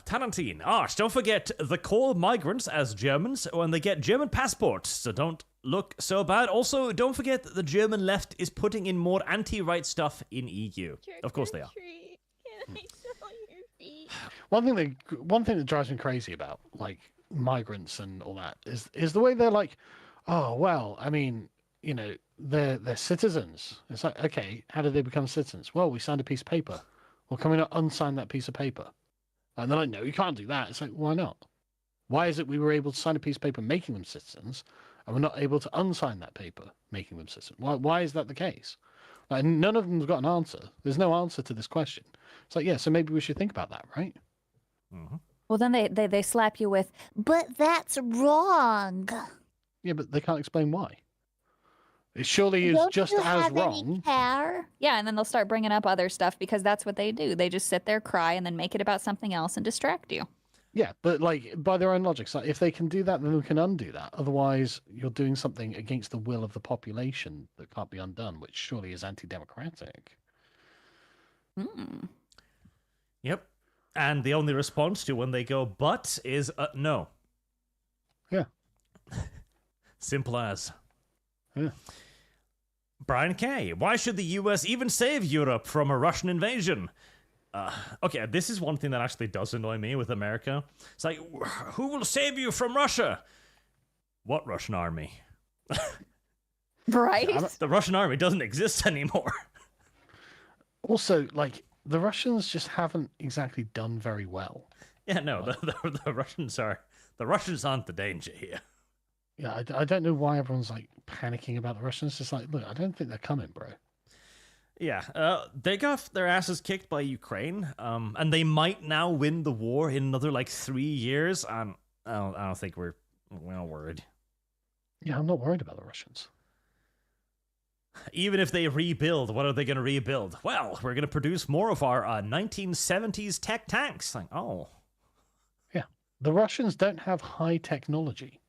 Tarantine. Arch, don't forget the call migrants as Germans when they get German passports, so don't look so bad. Also, don't forget that the German left is putting in more anti-right stuff in EU. Of course they are. One thing that drives me crazy about like migrants and all that is the way they're like, oh well, I mean, you know, they're citizens. It's like, okay, how did they become citizens? Well, we signed a piece of paper. Well, can we not unsign that piece of paper? And they're like, no, you can't do that. It's like, why not? Why is it we were able to sign a piece of paper making them citizens, and we're not able to unsign that paper making them citizens? Why is that the case? Like, none of them's got an answer. There's no answer to this question. It's like, yeah, so maybe we should think about that, right? Well, Well, then they slap you with, but that's wrong. Yeah, but they can't explain why. It surely is Don't just you as have wrong. any care? Yeah, and then they'll start bringing up other stuff because that's what they do. They just sit there, cry, and then make it about something else and distract you. Yeah, but like by their own logic, like if they can do that, then we can undo that. Otherwise, you're doing something against the will of the population that can't be undone, which surely is anti-democratic. Mm. Yep. And the only response to when they go, but, is no. Yeah. Simple as. Yeah. Brian K. Why should the US even save Europe from a Russian invasion? Okay, this is one thing that actually does annoy me with America. It's like, who will save you from Russia? What Russian army? Right? The Russian army doesn't exist anymore. Also, like the Russians just haven't exactly done very well. Yeah, no, the Russians aren't the danger here. Yeah, I don't know why everyone's like panicking about the Russians. It's like, look, I don't think they're coming, bro. Yeah, they got their asses kicked by Ukraine, and they might now win the war in another like 3 years. And I don't think we're worried. Yeah, I'm not worried about the Russians. Even if they rebuild, what are they going to rebuild? Well, we're going to produce more of our 1970s tech tanks. Like, oh, yeah, the Russians don't have high technology.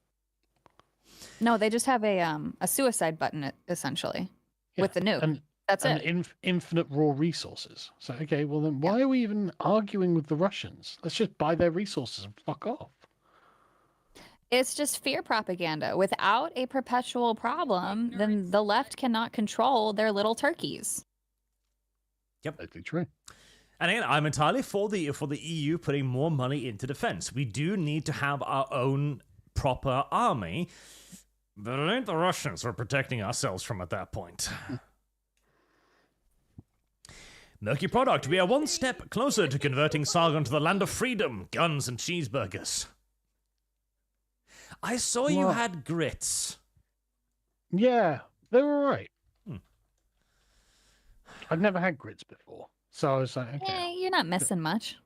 No, they just have a suicide button essentially with the nuke. That's it. Infinite raw resources. So okay, well then why are we even arguing with the Russians? Let's just buy their resources and fuck off. It's just fear propaganda. Without a perpetual problem, then the left cannot control their little turkeys. Yep, Totally true. And again, I'm entirely for the EU putting more money into defense. We do need to have our own proper army, but it ain't the Russians we're protecting ourselves from at that point. Murky Product, we are one step closer to converting Sargon to the land of freedom, guns, and cheeseburgers. I saw you had grits. Yeah, they were all right. I've never had grits before, so I was like, okay. Yeah, you're not missing much.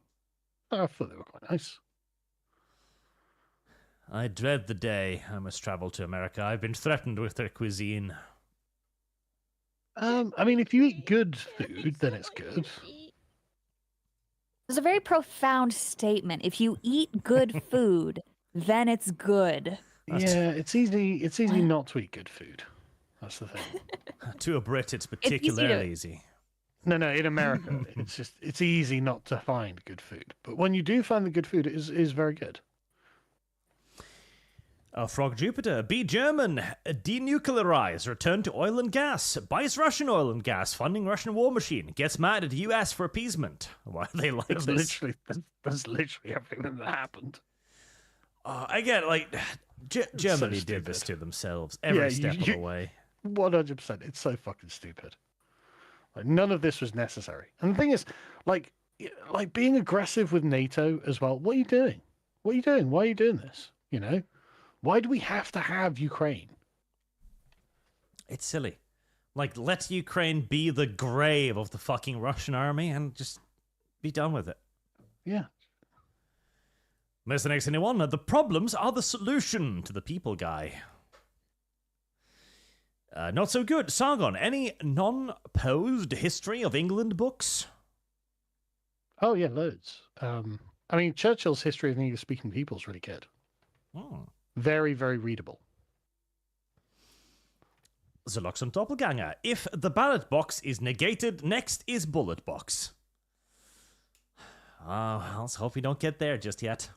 I thought they were quite nice. I dread the day I must travel to America. I've been threatened with their cuisine. I mean, if you eat good food, then it's good. It's a very profound statement. If you eat good food, then it's good. Yeah, it's easy not to eat good food. That's the thing. To a Brit, it's particularly easy. No, in America, it's easy not to find good food. But when you do find the good food, it is very good. Frog Jupiter, be German, denuclearize, return to oil and gas, buys Russian oil and gas, funding Russian war machine, gets mad at US for appeasement. Why are they like this? That's literally everything that happened. Again, like, Germany so did this to themselves every step of the way. 100%. It's so fucking stupid. Like, none of this was necessary. And the thing is, like being aggressive with NATO as well. What are you doing? What are you doing? Why are you doing this? You know? Why do we have to have Ukraine? It's silly. Like, let Ukraine be the grave of the fucking Russian army and just be done with it. Yeah. Mr. Next Anyone, the problems are the solution to the people guy. Not so good. Sargon, any non-posed history of England books? Oh, yeah, loads. I mean, Churchill's History of the English-Speaking People is really good. Oh. Very, very readable. Zoloxon Doppelganger. If the ballot box is negated, next is bullet box. Let's hope we don't get there just yet.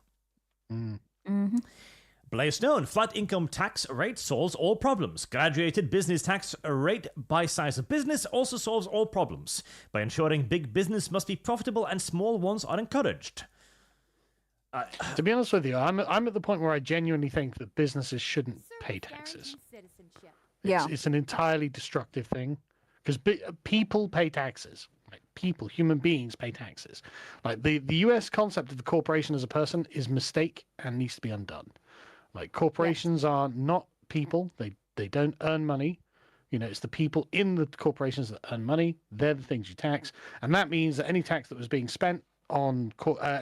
Blaze Stone. Flat income tax rate solves all problems. Graduated business tax rate by size of business also solves all problems by ensuring big business must be profitable and small ones are encouraged. To be honest with you, I'm at the point where I genuinely think that businesses shouldn't pay taxes. It's an entirely destructive thing because people pay taxes. Like people, human beings pay taxes. Like the US concept of the corporation as a person is a mistake and needs to be undone. Like corporations are not people. They don't earn money. You know, it's the people in the corporations that earn money. They're the things you tax. And that means that any tax that was being spent on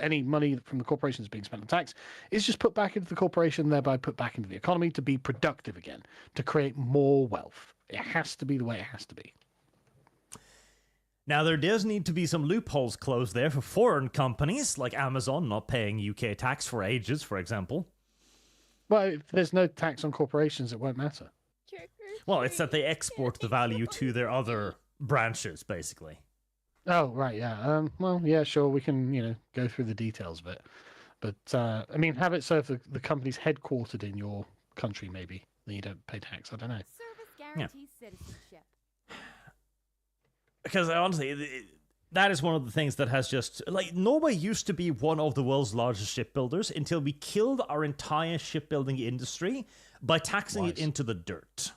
any money from the corporations being spent on tax is just put back into the corporation, thereby put back into the economy to be productive again, to create more wealth. It has to be the way it has to be. Now, there does need to be some loopholes closed there for foreign companies, like Amazon not paying UK tax for ages, for example. Well, if there's no tax on corporations, it won't matter. Well, it's that they export the value to their other branches, basically. Oh, right, yeah. Well, yeah, sure, we can, go through the details of it. But, I mean, have it so if the company's headquartered in your country, maybe, then you don't pay tax. I don't know. Service guarantees citizenship. Because, honestly, that is one of the things that has just... Like, Norway used to be one of the world's largest shipbuilders until we killed our entire shipbuilding industry by taxing it into the dirt.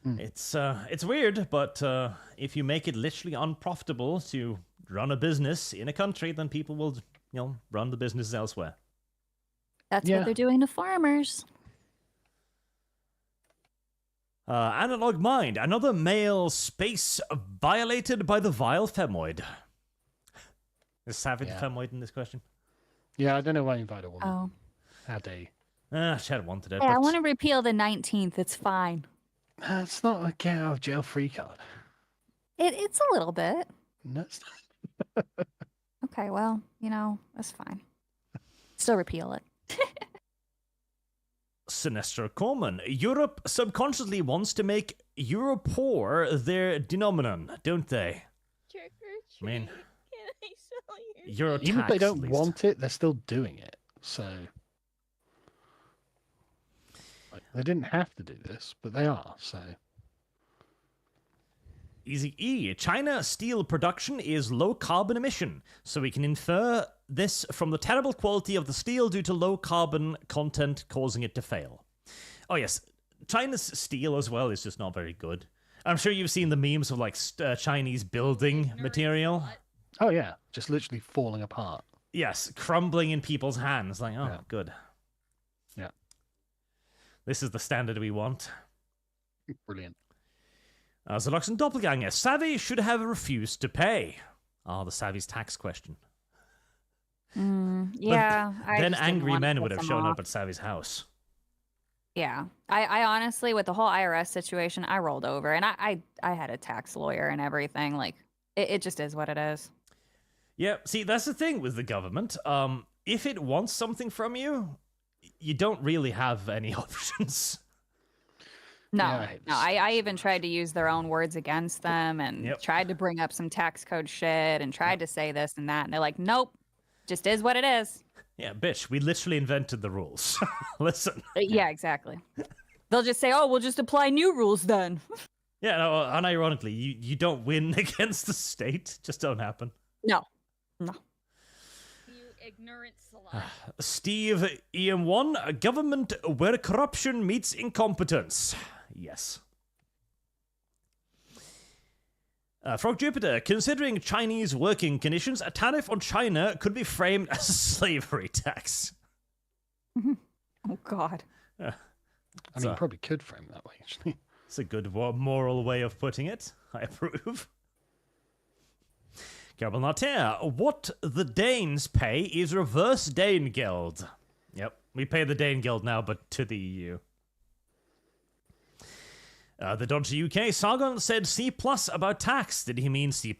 It's weird, but if you make it literally unprofitable to run a business in a country, then people will, run the businesses elsewhere. That's what they're doing to farmers. Analog Mind, another male space violated by the vile femoid. Is Savage femoid in this question? Yeah, I don't know why you invited a woman. Oh. How dare you? She had wanted it. Hey, I but- want to repeal the 19th. It's fine. It's not a get out of jail free card. It's a little bit. No, it's not. Okay, well, that's fine. Still repeal it. Sinestro Corman. Europe subconsciously wants to make Europor their denominanon, don't they? Trick or I mean, Can I sell your Eurotax, Even if they at don't least. want it, they're still doing it. So they didn't have to do this, but they are. So Easy E. China steel production is low carbon emission, so we can infer this from the terrible quality of the steel due to low carbon content causing it to fail. Oh yes, China's steel as well is just not very good. I'm sure you've seen the memes of like Chinese building material. oh yeah, just literally falling apart. Yes, crumbling in people's hands. Like, oh, Yeah. good. Yeah. This is the standard we want. Brilliant. Zalox and Doppelganger. Savy should have refused to pay. The Savy's tax question. Yeah. I Then just didn't angry wanna men piss would have them shown off. up at Savy's house. Yeah. I honestly, with the whole IRS situation, I rolled over. And I had a tax lawyer and everything. Like, it just is what it is. Yeah, see, that's the thing with the government. If it wants something from you, you don't really have any options. No, Yeah, no. I even tried to use their own words against them and Yep. tried to bring up some tax code shit and tried to say this and that. And they're like, nope, just is what it is. Yeah, bitch, we literally invented the rules. Listen. Yeah, exactly. They'll just say, oh, we'll just apply new rules then. Yeah, no, unironically, you don't win against the state. Just don't happen. No. you ignorant slut? Steve EM1, government where corruption meets incompetence. Yes. Frog Jupiter, considering Chinese working conditions, a tariff on China could be framed as a slavery tax. Oh, God. I mean, you probably could frame it that way, actually. It's a good moral way of putting it. I approve. Garbal Nater, what the Danes pay is reverse Dane Guild. Yep, we pay the Dane Guild now, but to the EU. The Dodgy UK, Sargon said C+ about tax. Did he mean C++?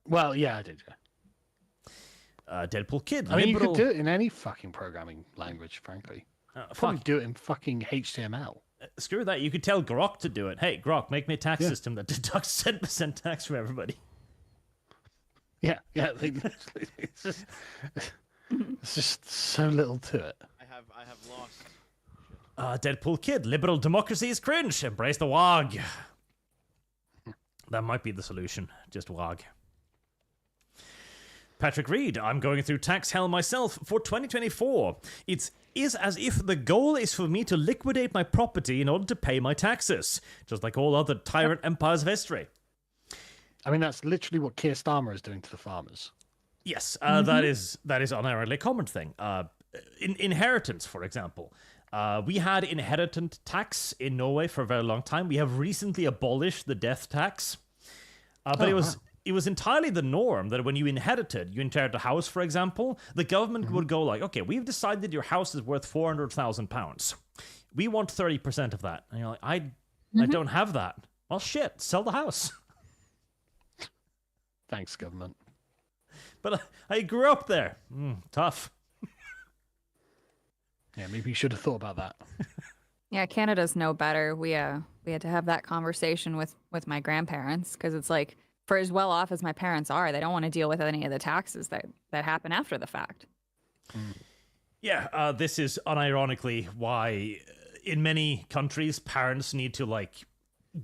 Well, yeah, I did. Yeah. Deadpool Kid, I mean, you liberal... could do it in any fucking programming language, frankly. Probably fuck. do it in fucking HTML. Screw that, you could tell Grok to do it. Hey, Grok, make me a tax system that deducts 10% tax from everybody. Yeah, yeah. It's just so little to it. I have lost. Deadpool Kid, liberal democracy is cringe. Embrace the WAG. That might be the solution. Just WAG. Patrick Reed, I'm going through tax hell myself for 2024. It is as if the goal is for me to liquidate my property in order to pay my taxes, just like all other tyrant empires of history. I mean, that's literally what Keir Starmer is doing to the farmers. Yes, that is unironically a common thing. Inheritance, for example. We had inheritance tax in Norway for a very long time. We have recently abolished the death tax. But it was entirely the norm that when you inherited a house, for example, the government would go like, okay, we've decided your house is worth £400,000. We want 30% of that. And you're like, I don't have that. Well, shit, sell the house. Thanks, government. But I grew up there. Tough. Yeah, maybe you should have thought about that. Yeah, Canada's no better. We had to have that conversation with my grandparents because it's like, for as well off as my parents are, they don't want to deal with any of the taxes that happen after the fact. Yeah, this is unironically why in many countries parents need to like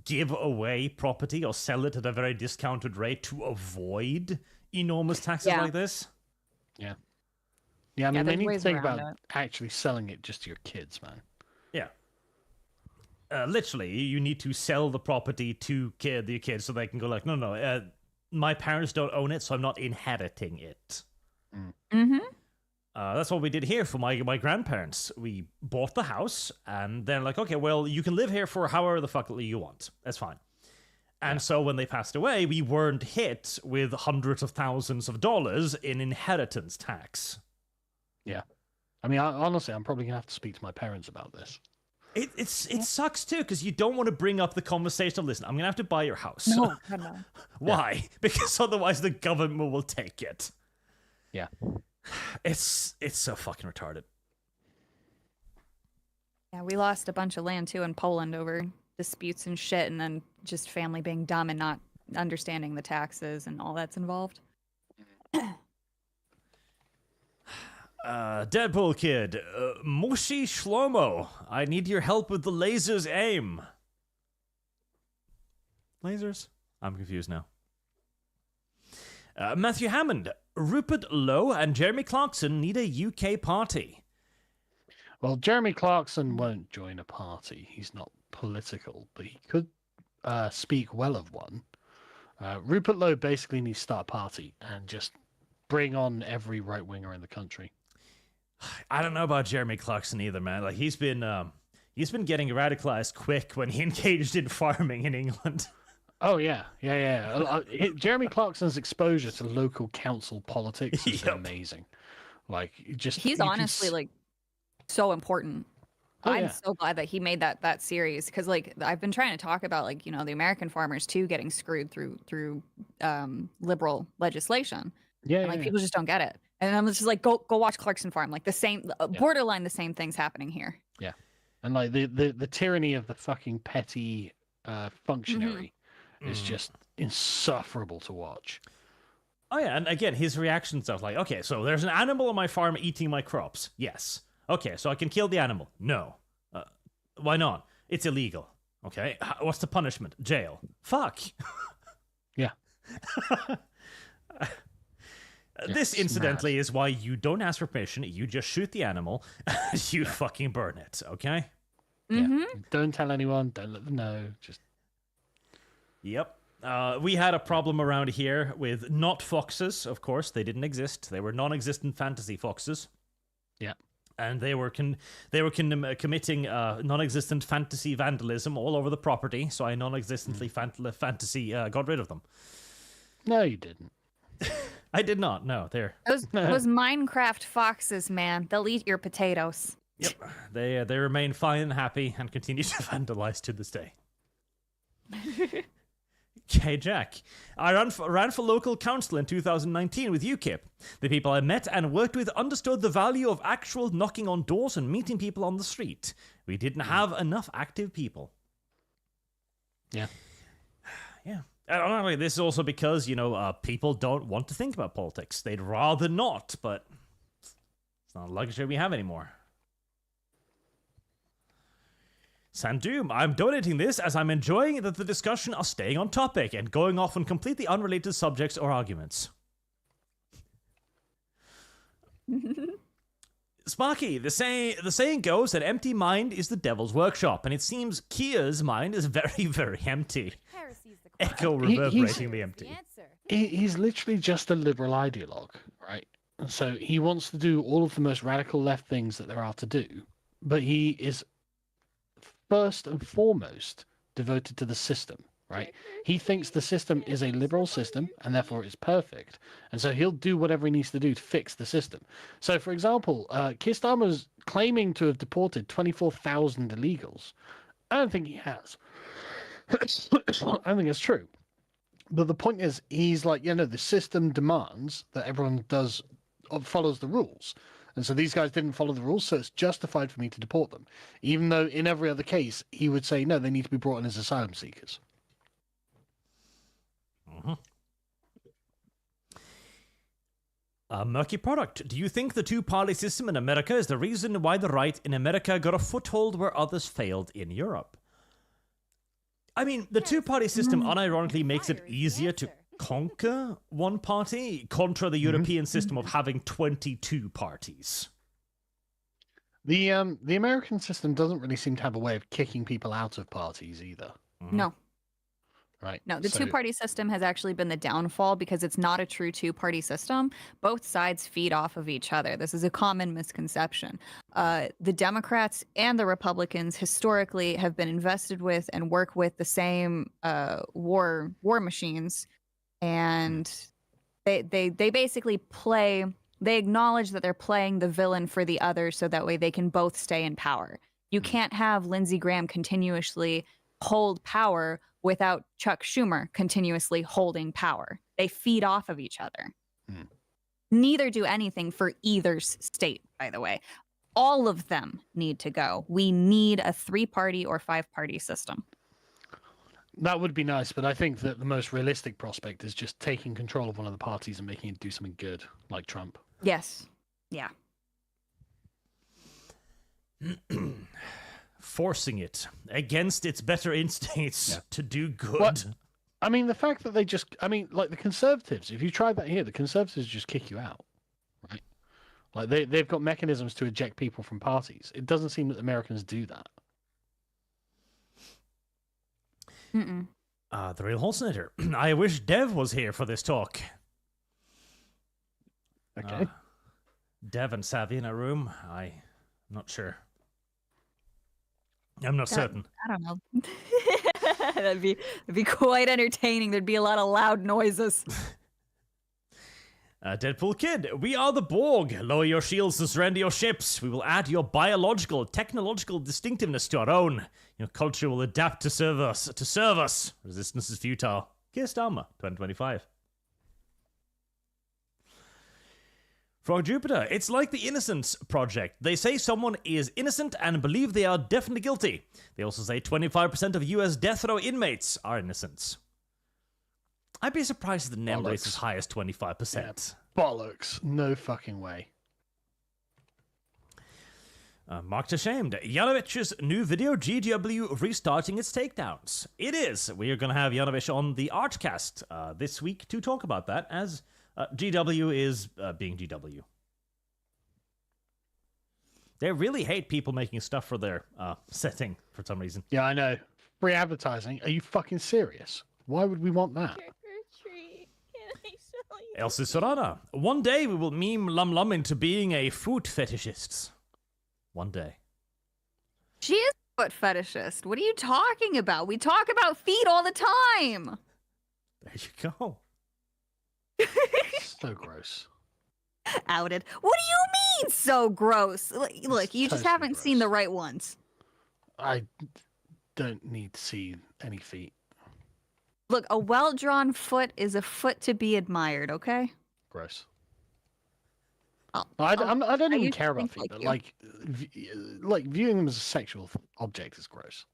give away property or sell it at a very discounted rate to avoid enormous taxes like this. Yeah. Yeah, I mean, they need to think about it. actually selling it just to your kids, man. Yeah. Literally, you need to sell the property to your kids so they can go like, no, my parents don't own it, so I'm not inheriting it. That's what we did here for my grandparents. We bought the house, and then like, okay, well, you can live here for however the fuck you want. That's fine. And so when they passed away, we weren't hit with hundreds of thousands of dollars in inheritance tax. Yeah. I mean, honestly, I'm probably going to have to speak to my parents about this. It sucks too, because you don't want to bring up the conversation of, listen, I'm going to have to buy your house. No, no. Why? Yeah. Because otherwise the government will take it. Yeah. It's so fucking retarded. Yeah, we lost a bunch of land too in Poland over disputes and shit, and then just family being dumb and not understanding the taxes and all that's involved. Deadpool Kid, Moshi Shlomo, I need your help with the laser's aim. Lasers? I'm confused now. Matthew Hammond, Rupert Lowe and Jeremy Clarkson need a UK party. Well, Jeremy Clarkson won't join a party. He's not political, but he could speak well of one. Rupert Lowe basically needs to start a party and just bring on every right-winger in the country. I don't know about Jeremy Clarkson either, man. Like he's been getting radicalized quick when he engaged in farming in England. Oh yeah. Jeremy Clarkson's exposure to local council politics has been amazing. Like, he's honestly like so important. I'm so glad that he made that series, because like I've been trying to talk about like, you know, the American farmers too getting screwed through liberal legislation. And, like people just don't get it. And I'm just like, go watch Clarkson Farm. Like the same, borderline the same things happening here. Yeah, and like the tyranny of the fucking petty functionary is just insufferable to watch. Oh yeah, and again, his reactions are like, okay, so there's an animal on my farm eating my crops. Yes. Okay, so I can kill the animal. No. Why not? It's illegal. Okay, what's the punishment? Jail. Fuck. Yeah. This, incidentally, is why you don't ask for permission. You just shoot the animal. You fucking burn it, okay? Yeah. Don't tell anyone. Don't let them know. Just. Yep. We had a problem around here with not foxes, of course. They didn't exist. They were non-existent fantasy foxes. Yeah. And they were committing non-existent fantasy vandalism all over the property, so I non-existently fantasy got rid of them. No, you didn't. I did not. No, those Minecraft foxes, man. They'll eat your potatoes. Yep, they remain fine and happy and continue to vandalize to this day. Okay, Jack. I ran for local council in 2019 with UKIP. The people I met and worked with understood the value of actual knocking on doors and meeting people on the street. We didn't have enough active people. Yeah. Yeah. And this is also because, you know, people don't want to think about politics. They'd rather not, but it's not a luxury we have anymore. Sandoom, I'm donating this as I'm enjoying that the discussion are staying on topic and going off on completely unrelated subjects or arguments. Sparky, the saying goes that empty mind is the devil's workshop, and it seems Keir's mind is very, very empty. Echo reverberating the empty. He's literally just a liberal ideologue, right? And so he wants to do all of the most radical left things that there are to do, but he is first and foremost devoted to the system. right? He thinks the system is a liberal system and therefore it's perfect. And so he'll do whatever he needs to do to fix the system. So, for example, Keir Starmer's claiming to have deported 24,000 illegals. I don't think he has. I don't think it's true. But the point is, he's like, the system demands that everyone follows the rules. And so these guys didn't follow the rules, so it's justified for me to deport them. Even though in every other case, he would say, no, they need to be brought in as asylum seekers. Murky Product. Do you think the two-party system in America is the reason why the right in America got a foothold where others failed in Europe? I mean, the two-party system unironically makes it easier to conquer one party, contra the European system of having 22 parties. The American system doesn't really seem to have a way of kicking people out of parties either. No. Right. No, the two-party system has actually been the downfall because it's not a true two-party system. Both sides feed off of each other. This is a common misconception. The Democrats and the Republicans historically have been invested with and work with the same war machines, and they basically play. They acknowledge that they're playing the villain for the other, so that way they can both stay in power. You can't have Lindsey Graham continuously hold power without Chuck Schumer continuously holding power. They feed off of each other. Neither do anything for either state, by the way. All of them need to go. We need a 3-party or 5-party system. That would be nice, but I think that the most realistic prospect is just taking control of one of the parties and making it do something good, like Trump. Yes. Yeah. Forcing it against its better instincts to do good. What? I mean, the fact that like the Conservatives, if you try that here, the Conservatives just kick you out, right? Like they've got mechanisms to eject people from parties. It doesn't seem that Americans do that. The Real Halcinator. I wish Dev was here for this talk. Okay. Dev and Savy in a room? I'm not sure. I'm not certain. I don't know. That'd be quite entertaining. There'd be a lot of loud noises. Deadpool Kid, we are the Borg. Lower your shields to surrender your ships. We will add your biological, technological distinctiveness to our own. Your culture will adapt to serve us. Resistance is futile. Keir Starmer, 2025. Frog Jupiter, it's like the Innocence Project. They say someone is innocent and believe they are definitely guilty. They also say 25% of US death row inmates are innocent. I'd be surprised if the number is as high as 25%. Yeah, bollocks. No fucking way. Marked ashamed. Yanovich's new video, GW restarting its takedowns. It is. We are going to have Yanovich on the ArchCast this week to talk about that, as GW is being GW. They really hate people making stuff for their setting for some reason. Yeah, I know. Free advertising? Are you fucking serious? Why would we want that? Trick or treat. Can I sell you? Elsie Sorana. One day we will meme Lum Lum into being a foot fetishist. One day. She is a foot fetishist. What are you talking about? We talk about feet all the time. There you go. So gross. Outed. What do you mean so gross? Look, you just haven't seen the right ones. I don't need to see any feet. Look, a well-drawn foot is a foot to be admired, okay? Gross. I don't even care about feet, but like viewing them as a sexual object is gross.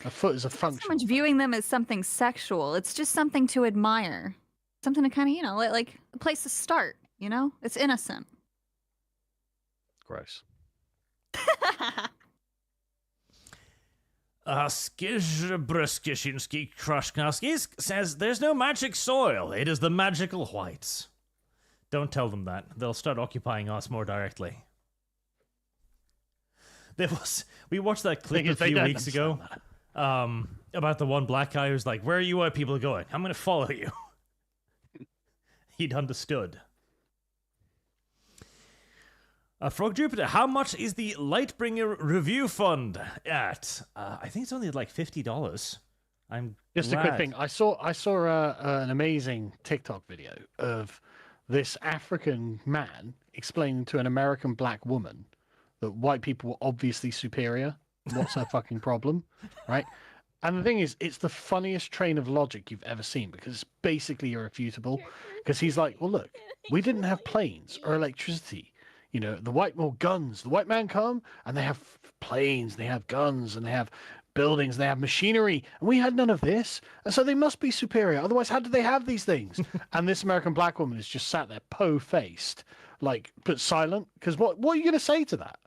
A foot is a function. Not so much viewing them as something sexual. It's just something to admire. Something to kind of, like a place to start, It's innocent. Gross. Skizhbruskishinsky Krushkowski says there's no magic soil. It is the magical whites. Don't tell them that. They'll start occupying us more directly. We watched that clip a few weeks ago about the one black guy who's like, where are you white people going? I'm going to follow you. He'd understood. Frog Jupiter, how much is the Lightbringer review fund at? I think it's only like $50. I'm Just glad. a quick thing. I saw an amazing TikTok video of this African man explaining to an American black woman that white people were obviously superior. What's her fucking problem, right? And the thing is, it's the funniest train of logic you've ever seen because it's basically irrefutable. Because he's like, well, look, we didn't have planes or electricity. You know, the white guns. The white man come and they have planes, they have guns, and they have buildings, they have machinery, and we had none of this, and so they must be superior. Otherwise, how do they have these things? And this American black woman is just sat there, po-faced, like, but silent. Because what are you going to say to that?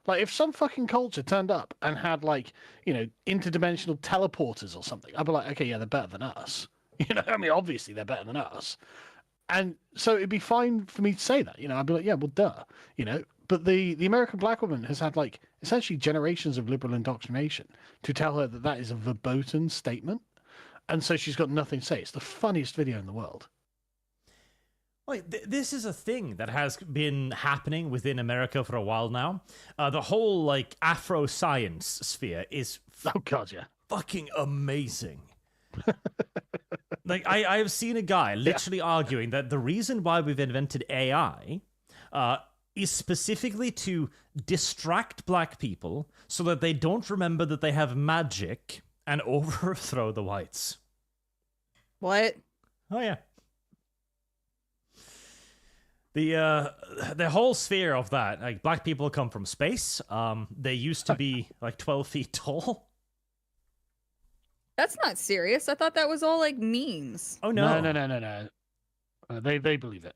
Like, if some fucking culture turned up and had, like, you know, interdimensional teleporters or something, I'd be like, okay, yeah, they're better than us. You know, I mean, obviously they're better than us. And so it'd be fine for me to say that. You know, I'd be like, yeah, well, duh. You know, but the American black woman has had, like, essentially generations of liberal indoctrination to tell her that that is a verboten statement. And so she's got nothing to say. It's the funniest video in the world. Like, this is a thing that has been happening within America for a while now. The whole, like, Afro science sphere is Oh, God, yeah. fucking amazing. Like, I've seen a guy literally arguing that the reason why we've invented AI is specifically to distract black people so that they don't remember that they have magic and overthrow the whites. What? Oh, yeah. The whole sphere of that, like, black people come from space. They used to be like 12 feet tall. That's not serious. I thought that was all like memes. Oh no, No. They believe it.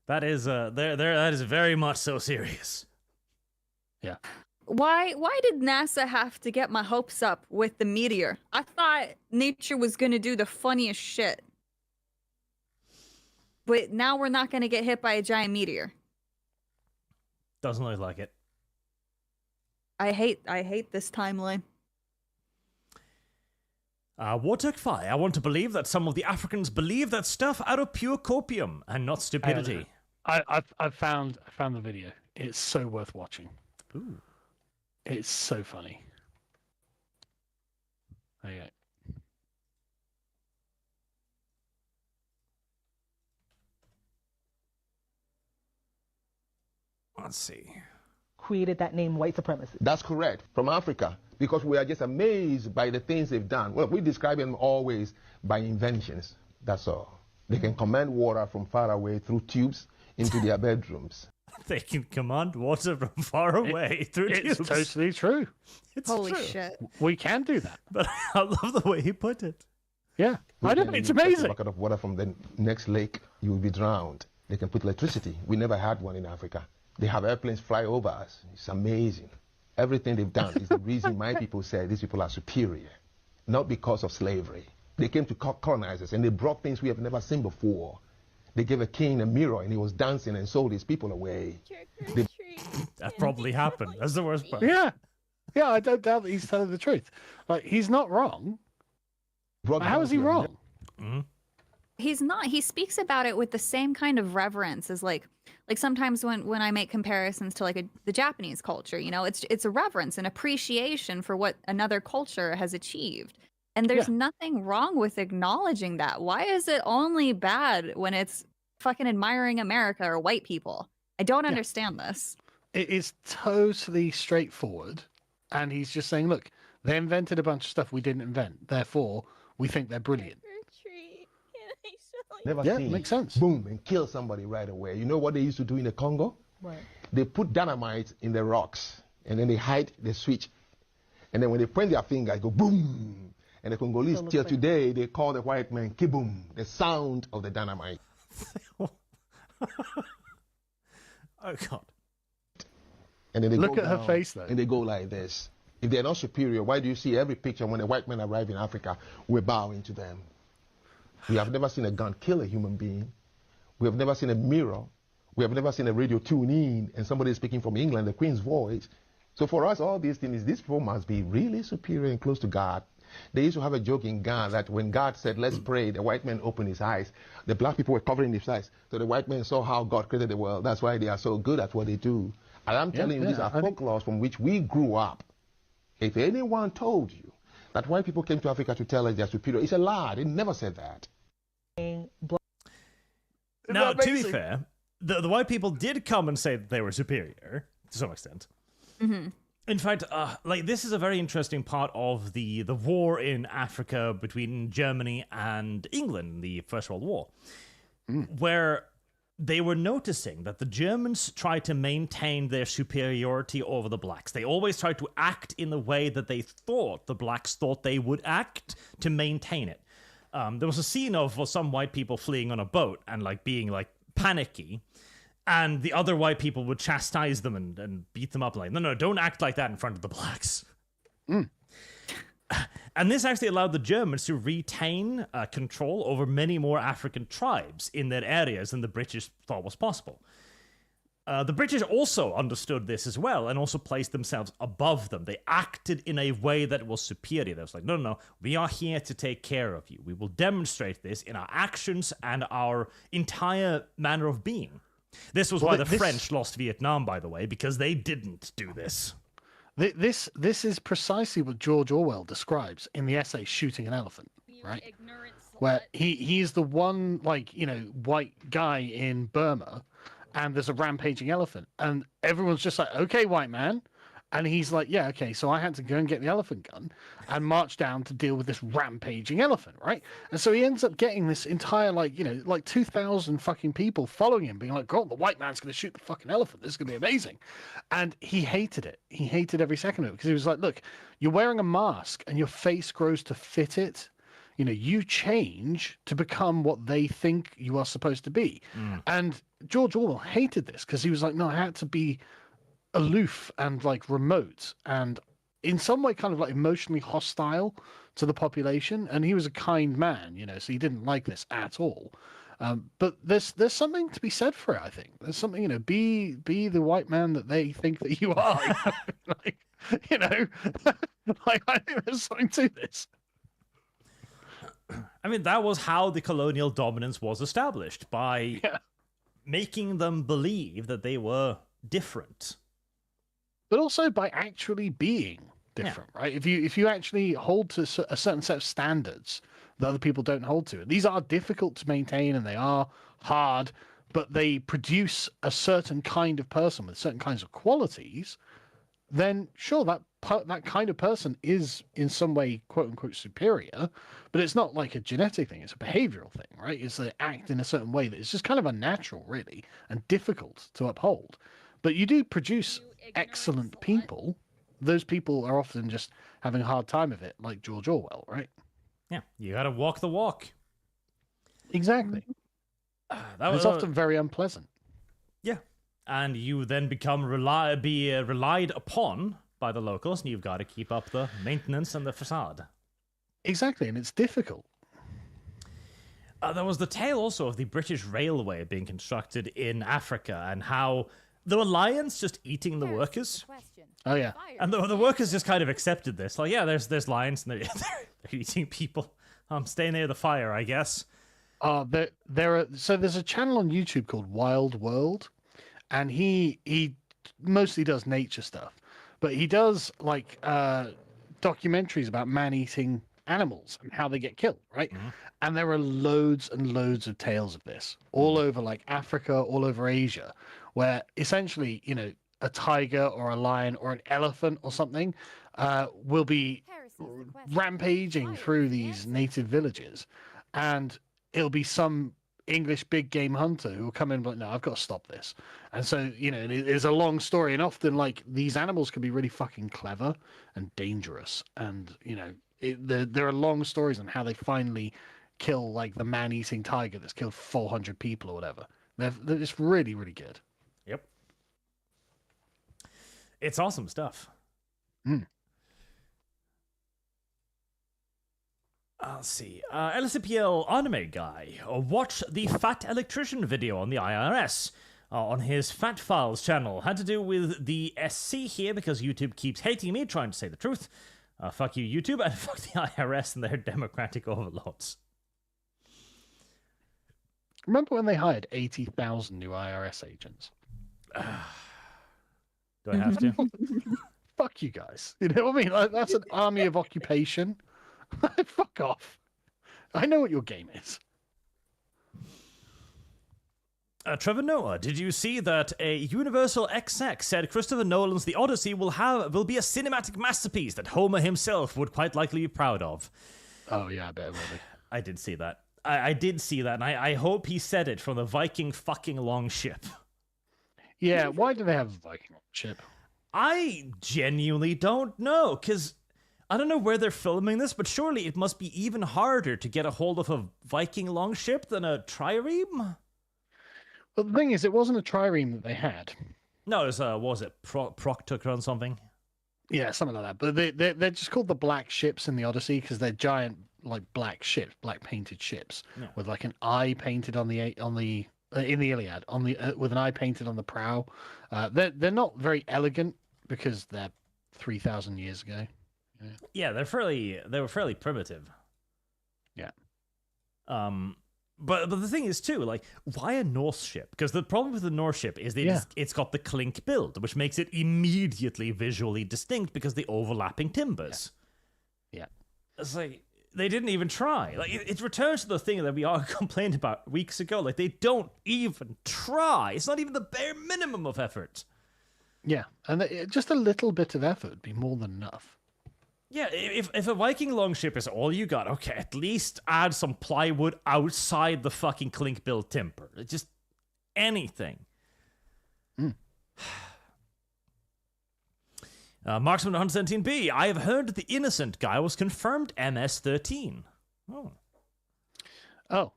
that is that is very much so serious. Yeah. Why did NASA have to get my hopes up with the meteor? I thought nature was gonna do the funniest shit. But now we're not gonna get hit by a giant meteor. Doesn't look like it. I hate this timeline. What took fire? I want to believe that some of the Africans believe that stuff out of pure copium and not stupidity. I found the video. It's so worth watching. Ooh. It's so funny. Okay. Let's see. Created that name white supremacy. That's correct, from Africa, because we are just amazed by the things they've done. Well, we describe them always by inventions, that's all. They can command water from far away through tubes into their bedrooms. They can command water from far away through tubes. It's totally true. It's Holy true. shit. We can do that. But I love the way he put it. Yeah. I know, it's Take a amazing. bucket of water from the next lake, you will be drowned. They can put electricity. We never had one in Africa. They have airplanes fly over us. It's amazing. Everything they've done is the reason my people say these people are superior, not because of slavery. They came to colonize us, and they brought things we have never seen before. They gave a king a mirror, and he was dancing and sold his people away. That probably happened. That's the worst part. Yeah. Yeah, I don't doubt that he's telling the truth. Like, he's not wrong. How is he wrong? Mm-hmm. He's not. He speaks about it with the same kind of reverence as like sometimes when I make comparisons to like the Japanese culture, you know, it's a reverence and appreciation for what another culture has achieved. And there's nothing wrong with acknowledging that. Why is it only bad when it's fucking admiring America or white people? I don't understand this. It is totally straightforward. And he's just saying, look, they invented a bunch of stuff we didn't invent. Therefore, we think they're brilliant. Never seen makes sense. Boom, and kill somebody right away. You know what they used to do in the Congo? Right. They put dynamite in the rocks, and then they hide the switch. And then when they point their finger, it go boom. And the Congolese till today, they call the white man kiboom, the sound of the dynamite. Oh, God. And then they Look go at her down, face, though. And they go like this. If they're not superior, why do you see every picture when a white man arrives in Africa, we're bowing to them? We have never seen a gun kill a human being. We have never seen a mirror. We have never seen a radio tune in and somebody speaking from England, the Queen's voice. So for us, all these things, these people must be really superior and close to God. They used to have a joke in Ghana that when God said, let's pray, the white man opened his eyes. The black people were covering his eyes. So the white man saw how God created the world. That's why they are so good at what they do. And I'm telling you, these are folklores from which we grew up. If anyone told you that white people came to Africa to tell us they're superior. It's a lie. They never said that. Now, to be fair, the white people did come and say that they were superior to some extent. Mm-hmm. In fact, this is a very interesting part of the war in Africa between Germany and England, the First World War, where they were noticing that the Germans tried to maintain their superiority over the blacks. They always tried to act in the way that they thought the blacks thought they would act to maintain it. There was a scene of some white people fleeing on a boat and being panicky, and the other white people would chastise them and beat them up no, don't act like that in front of the blacks. And this actually allowed the Germans to retain control over many more African tribes in their areas than the British thought was possible. The British also understood this as well and also placed themselves above them. They acted in a way that was superior. They was no, we are here to take care of you. We will demonstrate this in our actions and our entire manner of being. This was why the French lost Vietnam, by the way, because they didn't do this. This is precisely what George Orwell describes in the essay Shooting an Elephant, right? Where he's the one, white guy in Burma, and there's a rampaging elephant, and everyone's just like, okay, white man. And he's like, yeah, okay, so I had to go and get the elephant gun and march down to deal with this rampaging elephant, right? And so he ends up getting this entire, 2,000 fucking people following him, being like, God, the white man's going to shoot the fucking elephant. This is going to be amazing. And he hated it. He hated every second of it because he was like, look, you're wearing a mask and your face grows to fit it. You change to become what they think you are supposed to be. And George Orwell hated this because he was like, no, I had to be aloof and remote and in some way kind of emotionally hostile to the population. And he was a kind man, so he didn't like this at all. But there's something to be said for it, I think. There's something, be the white man that they think that you are. I think there's something to this. I mean, that was how the colonial dominance was established, by making them believe that they were different. But also by actually being different, right? If you actually hold to a certain set of standards that other people don't hold to, and these are difficult to maintain and they are hard, but they produce a certain kind of person with certain kinds of qualities, then sure, that kind of person is in some way quote unquote superior, but it's not like a genetic thing, it's a behavioral thing, right? It's they act in a certain way that is just kind of unnatural, really, and difficult to uphold. But you do produce excellent people. Those people are often just having a hard time of it, like George Orwell, right? Yeah, you gotta walk the walk. Exactly. It's often very unpleasant. Yeah, and you then become relied upon by the locals, and you've got to keep up the maintenance and the facade. Exactly, and it's difficult. There was the tale also of the British Railway being constructed in Africa, and how there were lions just eating the workers. Oh yeah, and the workers just kind of accepted this. There's lions, and they're eating people. Stay near the fire, I guess. There's a channel on YouTube called Wild World, and he mostly does nature stuff, but he does documentaries about man-eating animals and how they get killed, right? Mm-hmm. And there are loads and loads of tales of this all over Africa, all over Asia, where essentially, a tiger or a lion or an elephant or something will be rampaging through these native villages, and it'll be some English big game hunter who will come in and be like, no, I've got to stop this. And so, it's a long story, and often these animals can be really fucking clever and dangerous, and there are long stories on how they finally kill the man-eating tiger that's killed 400 people or whatever. It's really, really good. Yep. It's awesome stuff. Let's see. LSPL Anime Guy watched the Fat Electrician video on the IRS on his Fat Files channel. Had to do with the SC here because YouTube keeps hating me trying to say the truth. Fuck you, YouTube, and fuck the IRS and their democratic overlords. Remember when they hired 80,000 new IRS agents? Do I have to? Fuck you guys. You know what I mean? That's an army of occupation. Fuck off. I know what your game is. Trevor Noah, did you see that a Universal XX said Christopher Nolan's The Odyssey will be a cinematic masterpiece that Homer himself would quite likely be proud of? Oh, yeah, I bet it will be. I did see that. I did see that, and I hope he said it from the Viking fucking long ship. Yeah, why do they have a Viking long ship? I genuinely don't know, because I don't know where they're filming this, but surely it must be even harder to get a hold of a Viking longship than a trireme? Well, the thing is, it wasn't a trireme that they had. No, it was, what was it, Proctocron something? Yeah, something like that. But they're just called the Black Ships in the Odyssey because they're giant, like, black ships, black painted ships with like an eye painted in the Iliad with an eye painted on the prow. They're not very elegant because they're 3,000 years ago. Yeah, they were fairly primitive. Yeah. But the thing is too, like, why a Norse ship? Because the problem with the Norse ship is that it's got the clink build, which makes it immediately visually distinct because the overlapping timbers. Yeah. It's like they didn't even try. Like it returns to the thing that we all complained about weeks ago. Like they don't even try. It's not even the bare minimum of effort. Yeah, and just a little bit of effort would be more than enough. Yeah, if a Viking longship is all you got, okay, at least add some plywood outside the fucking clink build timber. Just anything. Marksman 117B, I have heard that the Innocent guy was confirmed MS-13. Oh,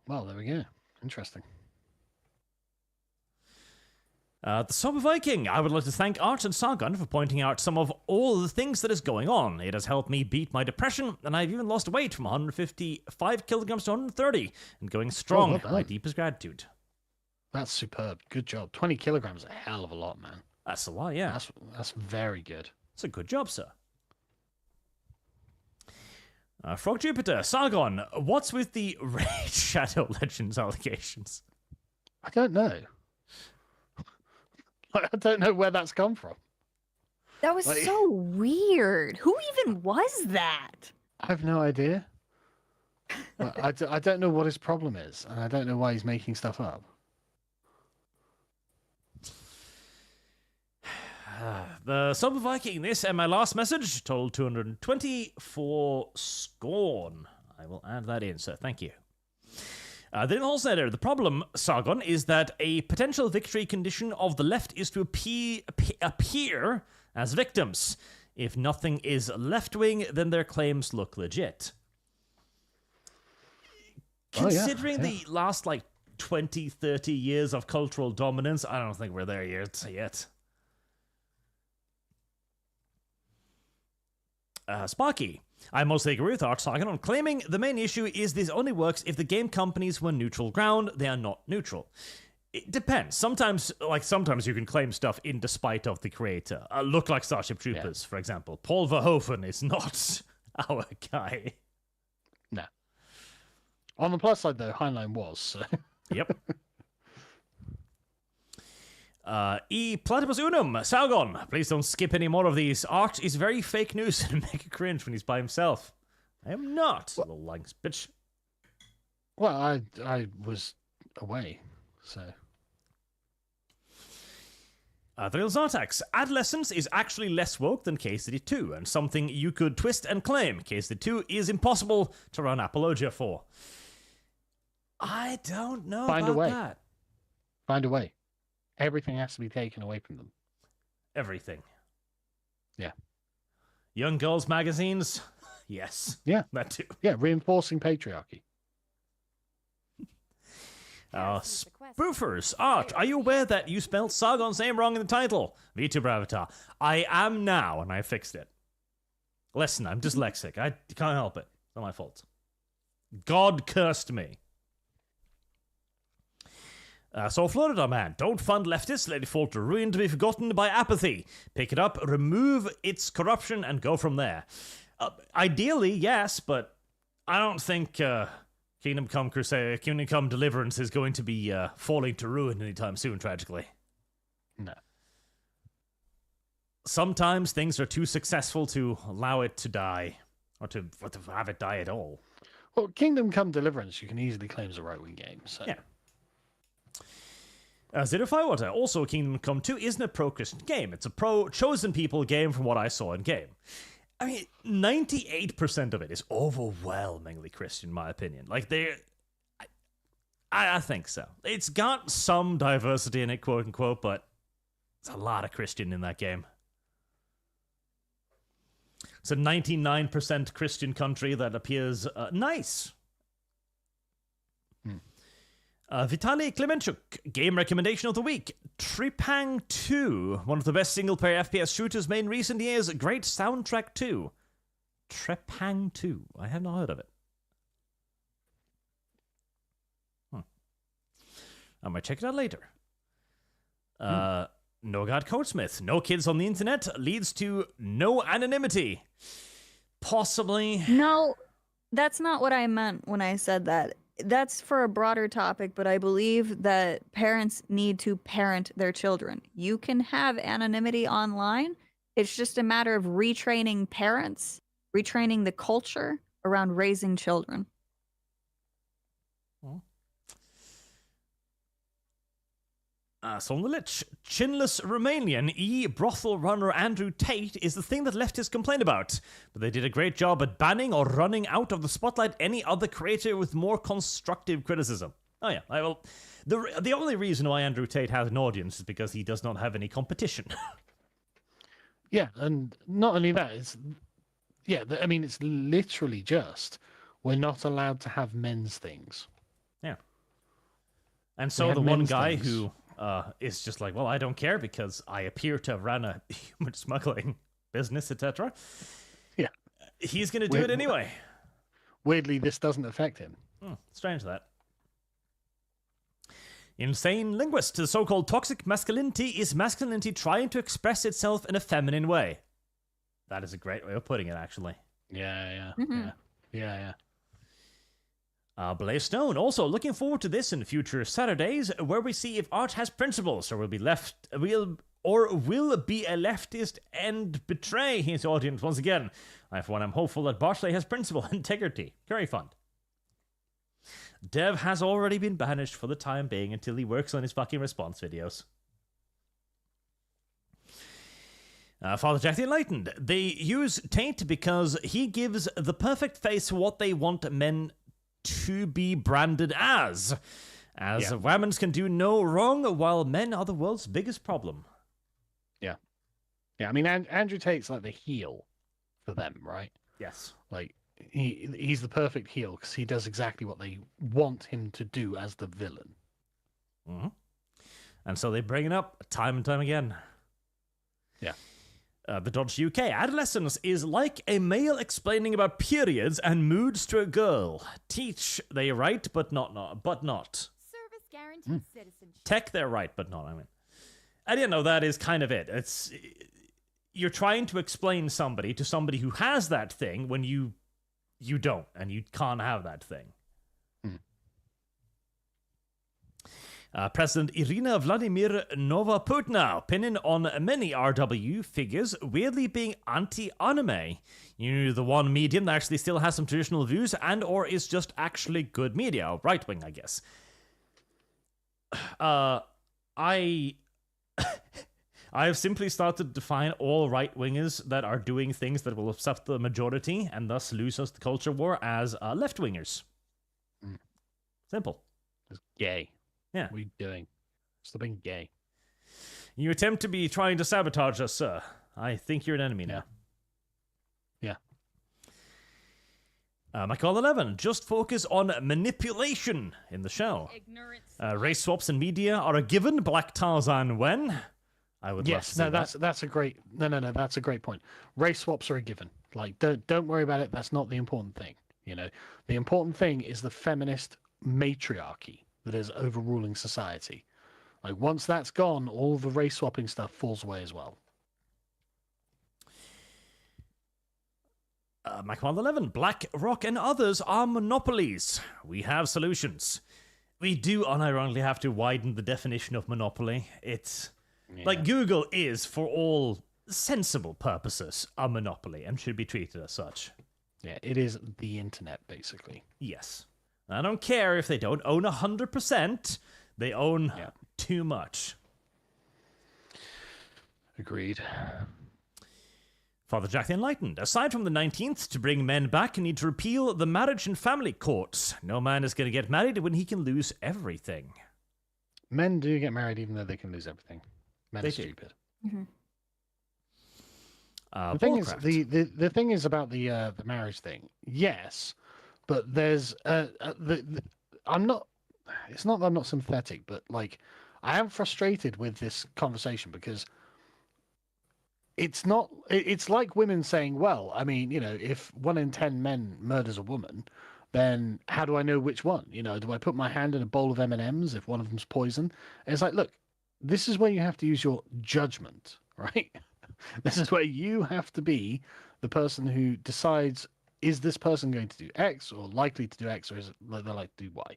well, there we go. Interesting. The Sober Viking, I would like to thank Arch and Sargon for pointing out some of all the things that is going on. It has helped me beat my depression, and I've even lost weight from 155 kilograms to 130, and going strong. My deepest gratitude. That's superb. Good job. 20 kilograms is a hell of a lot, man. That's a lot, yeah. That's very good. That's a good job, sir. Frog Jupiter, Sargon, what's with the Raid Shadow Legends allegations? I don't know. I don't know where that's come from. That was so weird. Who even was that? I have no idea. I don't know what his problem is, and I don't know why he's making stuff up. The Sober Viking, this and my last message, total 220 for Scorn. I will add that in, sir. Thank you. The Holsteiner, the problem, Sargon, is that a potential victory condition of the left is to appear as victims. If nothing is left-wing, then their claims look legit. Considering the last, 20, 30 years of cultural dominance, I don't think we're there yet. Sparky, I mostly agree with Sargon on claiming the main issue is this only works if the game companies were neutral ground. They are not neutral. It depends. Sometimes you can claim stuff in despite of the creator. Look like Starship Troopers, for example. Paul Verhoeven is not our guy. No. On the plus side, though, Heinlein was. So. Yep. E Platypus Unum, Sargon, please don't skip any more of these. Arch is very fake news and make a cringe when he's by himself. I am not, little langs bitch. Well, I was away, so. The real Zartax, Adolescence is actually less woke than City 2, and something you could twist and claim. City 2 is impossible to run apologia for. I don't know Find a way. that. Find a way. Everything has to be taken away from them. Everything. Yeah. Young girls magazines? Yes. Yeah. That too. Yeah, reinforcing patriarchy. Spoofers, Art, are you aware that you spelled Sargon's name wrong in the title? Vita Bravita. I am now, and I fixed it. Listen, I'm dyslexic. I can't help it. It's not my fault. God cursed me. So Florida man, don't fund leftists, let it fall to ruin to be forgotten by apathy. Pick it up, remove its corruption, and go from there. Ideally, yes, but I don't think Kingdom Come Deliverance is going to be falling to ruin anytime soon, tragically. No. Sometimes things are too successful to allow it to die. or to have it die at all. Well, Kingdom Come Deliverance, you can easily claim as a right-wing game. So. Yeah. Zero Firewater, also Kingdom Come 2 isn't a pro-Christian game. It's a pro-chosen people game from what I saw in game. I mean, 98% of it is overwhelmingly Christian, in my opinion. Like, I think so. It's got some diversity in it, quote-unquote, but there's a lot of Christian in that game. It's a 99% Christian country that appears nice. Vitaly Klemenchuk, game recommendation of the week. Trepang 2, one of the best single-player FPS shooters made in recent years. Great soundtrack too. Trepang 2, I have not heard of it. I might check it out later. No God Codesmith, no kids on the internet leads to no anonymity. Possibly. No, that's not what I meant when I said that. That's for a broader topic, but I believe that parents need to parent their children. You can have anonymity online. It's just a matter of retraining parents, retraining the culture around raising children. Son the Lich, chinless Romanian brothel runner Andrew Tate is the thing that leftists complain about, but they did a great job at banning or running out of the spotlight any other creator with more constructive criticism. Oh yeah, the only reason why Andrew Tate has an audience is because he does not have any competition. Yeah, and not only that, it's literally just we're not allowed to have men's things. Yeah. And so the one guy who is just like, well, I don't care because I appear to have ran a human smuggling business, etc. Yeah. He's going to do it anyway. Weirdly, this doesn't affect him. Strange that. Insane linguist, the so-called toxic masculinity is masculinity trying to express itself in a feminine way. That is a great way of putting it, actually. Yeah. Blaze Stone, also looking forward to this in future Saturdays, where we see if art has principles, or will be a leftist and betray his audience once again. For one, I'm hopeful that Bartley has principle and integrity. Very fun. Dev has already been banished for the time being until he works on his fucking response videos. Father Jack the Enlightened. They use Tate because he gives the perfect face for what they want men to be branded as women can do no wrong, while men are the world's biggest problem. Yeah. I mean, Andrew Tate's like the heel for them, right? Yes. Like he's the perfect heel because he does exactly what they want him to do as the villain. Mm-hmm. And so they bring it up time and time again. Yeah. The DOGE UK. Adolescence is like a male explaining about periods and moods to a girl. Teach, they right, but not. Service guaranteed citizenship. Tech, they're right, but not. I didn't know that is kind of it. It's you're trying to explain somebody to somebody who has that thing when you don't, and you can't have that thing. President Irina Vladimir Novoputna opinion on many RW figures weirdly being anti-anime. The one medium that actually still has some traditional views and or is just actually good media. Right-wing, I guess. I have simply started to define all right-wingers that are doing things that will upset the majority and thus lose us the culture war as left-wingers. Simple. It's gay. Yeah. What are you doing? Stop being gay. You attempt to be trying to sabotage us, sir. I think you're an enemy now. Yeah. Michael 11, just focus on manipulation in the show. Race swaps in media are a given. Black Tarzan when? I would love to see that's a great that's a great point. Race swaps are a given. Like don't worry about it. That's not the important thing. The important thing is the feminist matriarchy that is overruling society. Like once that's gone, all the race swapping stuff falls away as well. Mike 11, Black Rock and others are monopolies. We have solutions. We do unironically have to widen the definition of monopoly. It's like Google is, for all sensible purposes, a monopoly and should be treated as such. Yeah, it is the internet, basically. Yes. I don't care if they don't own 100%. They own too much. Agreed. Father Jack the Enlightened. Aside from the 19th, to bring men back, you need to repeal the marriage and family courts. No man is going to get married when he can lose everything. Men do get married even though they can lose everything. Men are stupid. Mm-hmm. The thing is, the thing is about the marriage thing. Yes, but there's I'm not. It's not that I'm not sympathetic, but like I am frustrated with this conversation because it's not. It's like women saying, "Well, I mean, if 1 in 10 men murders a woman, then how do I know which one? Do I put my hand in a bowl of M&Ms if one of them's poison?" And it's like, look, this is where you have to use your judgment, right? This is where you have to be the person who decides, is this person going to do X or likely to do X, or is it they're likely to do Y?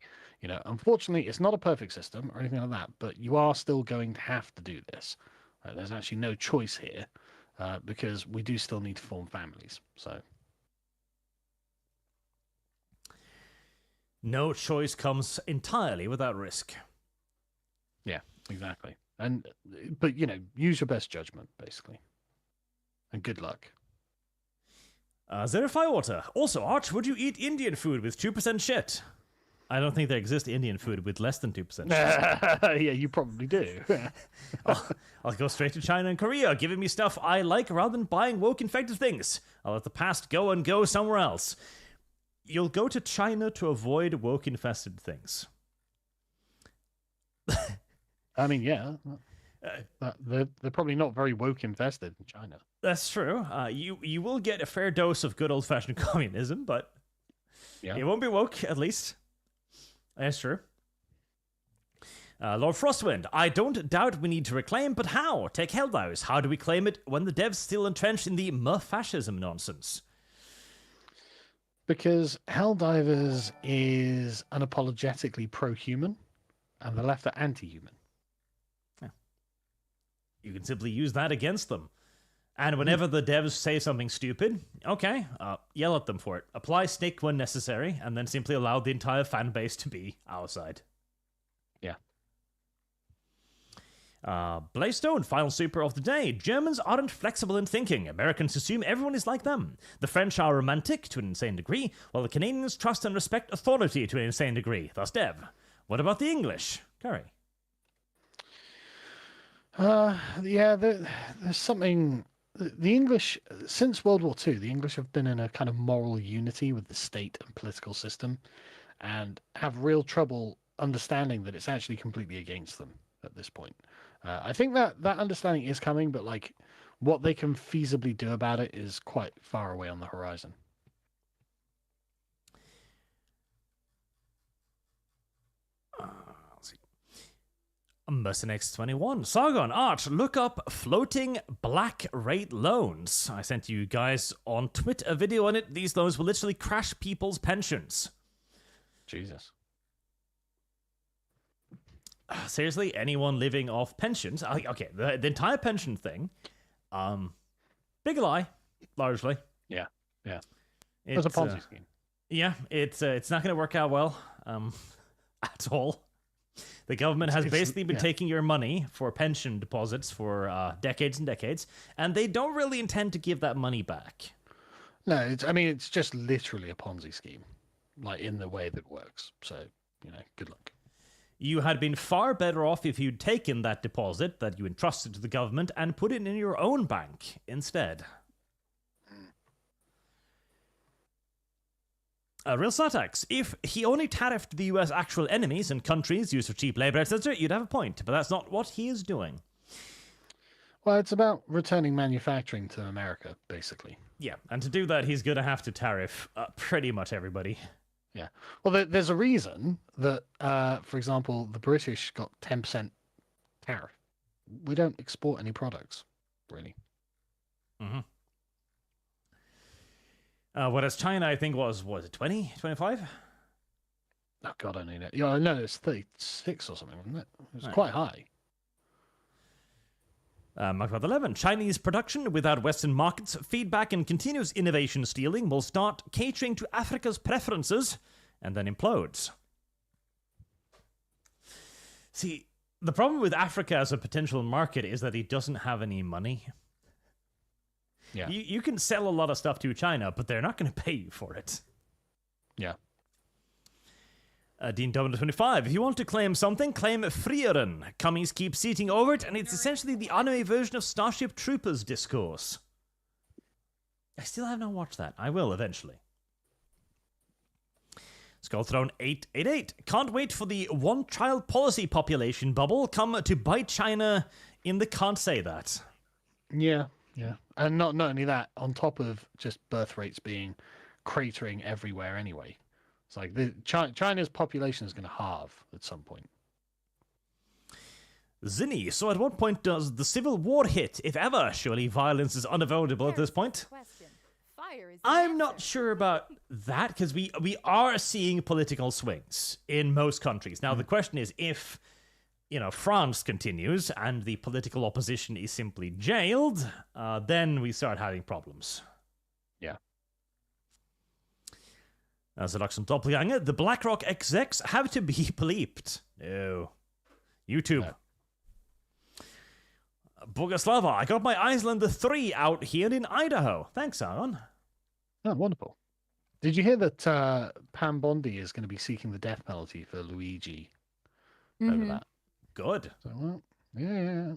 Unfortunately, it's not a perfect system or anything like that, but you are still going to have to do this. There's actually no choice here because we do still need to form families. So, no choice comes entirely without risk. Yeah, exactly. But use your best judgment, basically. And good luck. Zerify Water. Also, Arch, would you eat Indian food with 2% shit? I don't think there exists Indian food with less than 2% shit. Yeah, you probably do. I'll go straight to China and Korea, giving me stuff I like rather than buying woke infected things. I'll let the past go and go somewhere else. You'll go to China to avoid woke infested things. I mean, yeah. They're probably not very woke infested in China. That's true. You will get a fair dose of good old-fashioned communism, but it won't be woke, at least. That's true. Lord Frostwind, I don't doubt we need to reclaim, but how? Take Helldivers. How do we claim it when the devs still entrenched in the fascism nonsense? Because Helldivers is unapologetically pro-human, and the left are anti-human. You can simply use that against them. And whenever the devs say something stupid, okay, yell at them for it. Apply Snake when necessary, and then simply allow the entire fan base to be our side. Yeah. Blaystone, final super of the day. Germans aren't flexible in thinking. Americans assume everyone is like them. The French are romantic to an insane degree, while the Canadians trust and respect authority to an insane degree. Thus, Dev. What about the English? Curry. Yeah, there's something. The English, since World War II, the English have been in a kind of moral unity with the state and political system and have real trouble understanding that it's actually completely against them at this point. I think that understanding is coming, but like what they can feasibly do about it is quite far away on the horizon. MercenX21. Sargon, Arch, look up floating black rate loans. I sent you guys on Twitter a video on it. These loans will literally crash people's pensions. Jesus. Seriously, anyone living off pensions? Okay, the entire pension thing, big lie, largely. Yeah. It's a Ponzi scheme. Yeah, it's not going to work out well at all. The government has basically been taking your money for pension deposits for decades and decades, and they don't really intend to give that money back. No, it's just literally a Ponzi scheme, like in the way that it works. So, good luck. You had been far better off if you'd taken that deposit that you entrusted to the government and put it in your own bank instead. Real Satax, if he only tariffed the US actual enemies and countries used for cheap labor, etc., you'd have a point, but that's not what he is doing. Well, it's about returning manufacturing to America, basically. Yeah, and to do that, he's going to have to tariff pretty much everybody. Yeah. Well, there's a reason that, for example, the British got 10% tariff. We don't export any products, really. Mm-hmm. Whereas China, I think, was it 20, 25? Oh, God, I need it. Yeah, no, it's 36 or something, wasn't it? It was quite high. Mark 11. Chinese production without Western markets, feedback, and continuous innovation stealing will start catering to Africa's preferences and then implodes. See, the problem with Africa as a potential market is that it doesn't have any money. Yeah. You can sell a lot of stuff to China, but they're not going to pay you for it. Yeah. Dean Dominant 25. If you want to claim something, claim Frieren. Cummies keep seating over it, and it's essentially the anime version of Starship Troopers discourse. I still have not watched that. I will eventually. Skullthrone 888. Can't wait for the one-child policy population bubble come to bite China in the can't say that. Yeah, yeah. And not only that, on top of just birth rates being cratering everywhere anyway. It's like China's population is going to halve at some point. Zinni, so at what point does the Civil War hit, if ever? Surely violence is unavoidable at this point. I'm not sure about that, because we are seeing political swings in most countries. Now, the question is, if France continues and the political opposition is simply jailed, then we start having problems. Yeah. As a Luxon Doppelganger, the BlackRock execs have to be bleeped. No. YouTube. No. Bogoslava, I got my Islander 3 out here in Idaho. Thanks, Sargon. Oh, wonderful. Did you hear that Pam Bondi is going to be seeking the death penalty for Luigi over that? Good. So, well, yeah.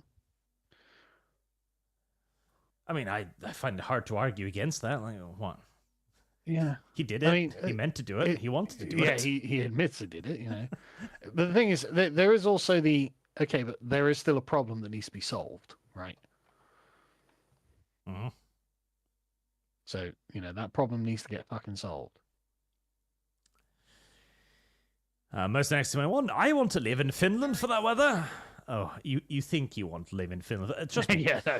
I mean, I find it hard to argue against that. Like, what? Yeah. He did it. I mean, he meant to do it. He wanted to do it. Yeah, he admits he did it, But the thing is, there is also but there is still a problem that needs to be solved, right? Mm-hmm. So, that problem needs to get fucking solved. Most next to my one, I want to live in Finland for that weather. Oh, you think you want to live in Finland? It's just yeah. No.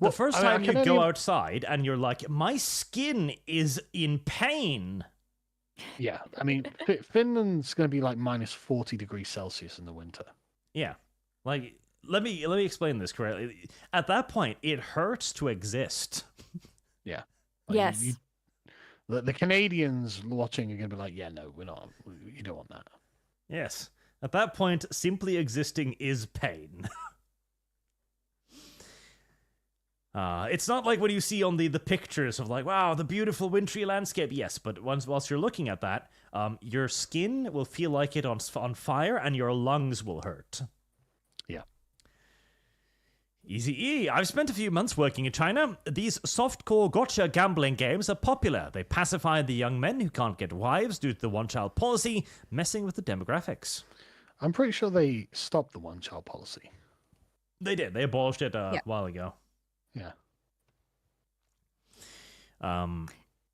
The first time you go outside and you're like, my skin is in pain. Yeah, I mean, Finland's going to be like minus 40 degrees Celsius in the winter. Yeah, like let me explain this correctly. At that point, it hurts to exist. Yeah. Like yes. The Canadians watching are going to be like, yeah, no, we're not. You don't want that. Yes. At that point, simply existing is pain. It's not like what you see on the pictures of like, wow, the beautiful wintry landscape. Yes, but whilst you're looking at that, your skin will feel like it on fire and your lungs will hurt. Yeah. Easy E. I've spent a few months working in China. These softcore gotcha gambling games are popular. They pacify the young men who can't get wives due to the one-child policy, messing with the demographics. I'm pretty sure they stopped the one-child policy. They did. They abolished it a while ago. Yeah.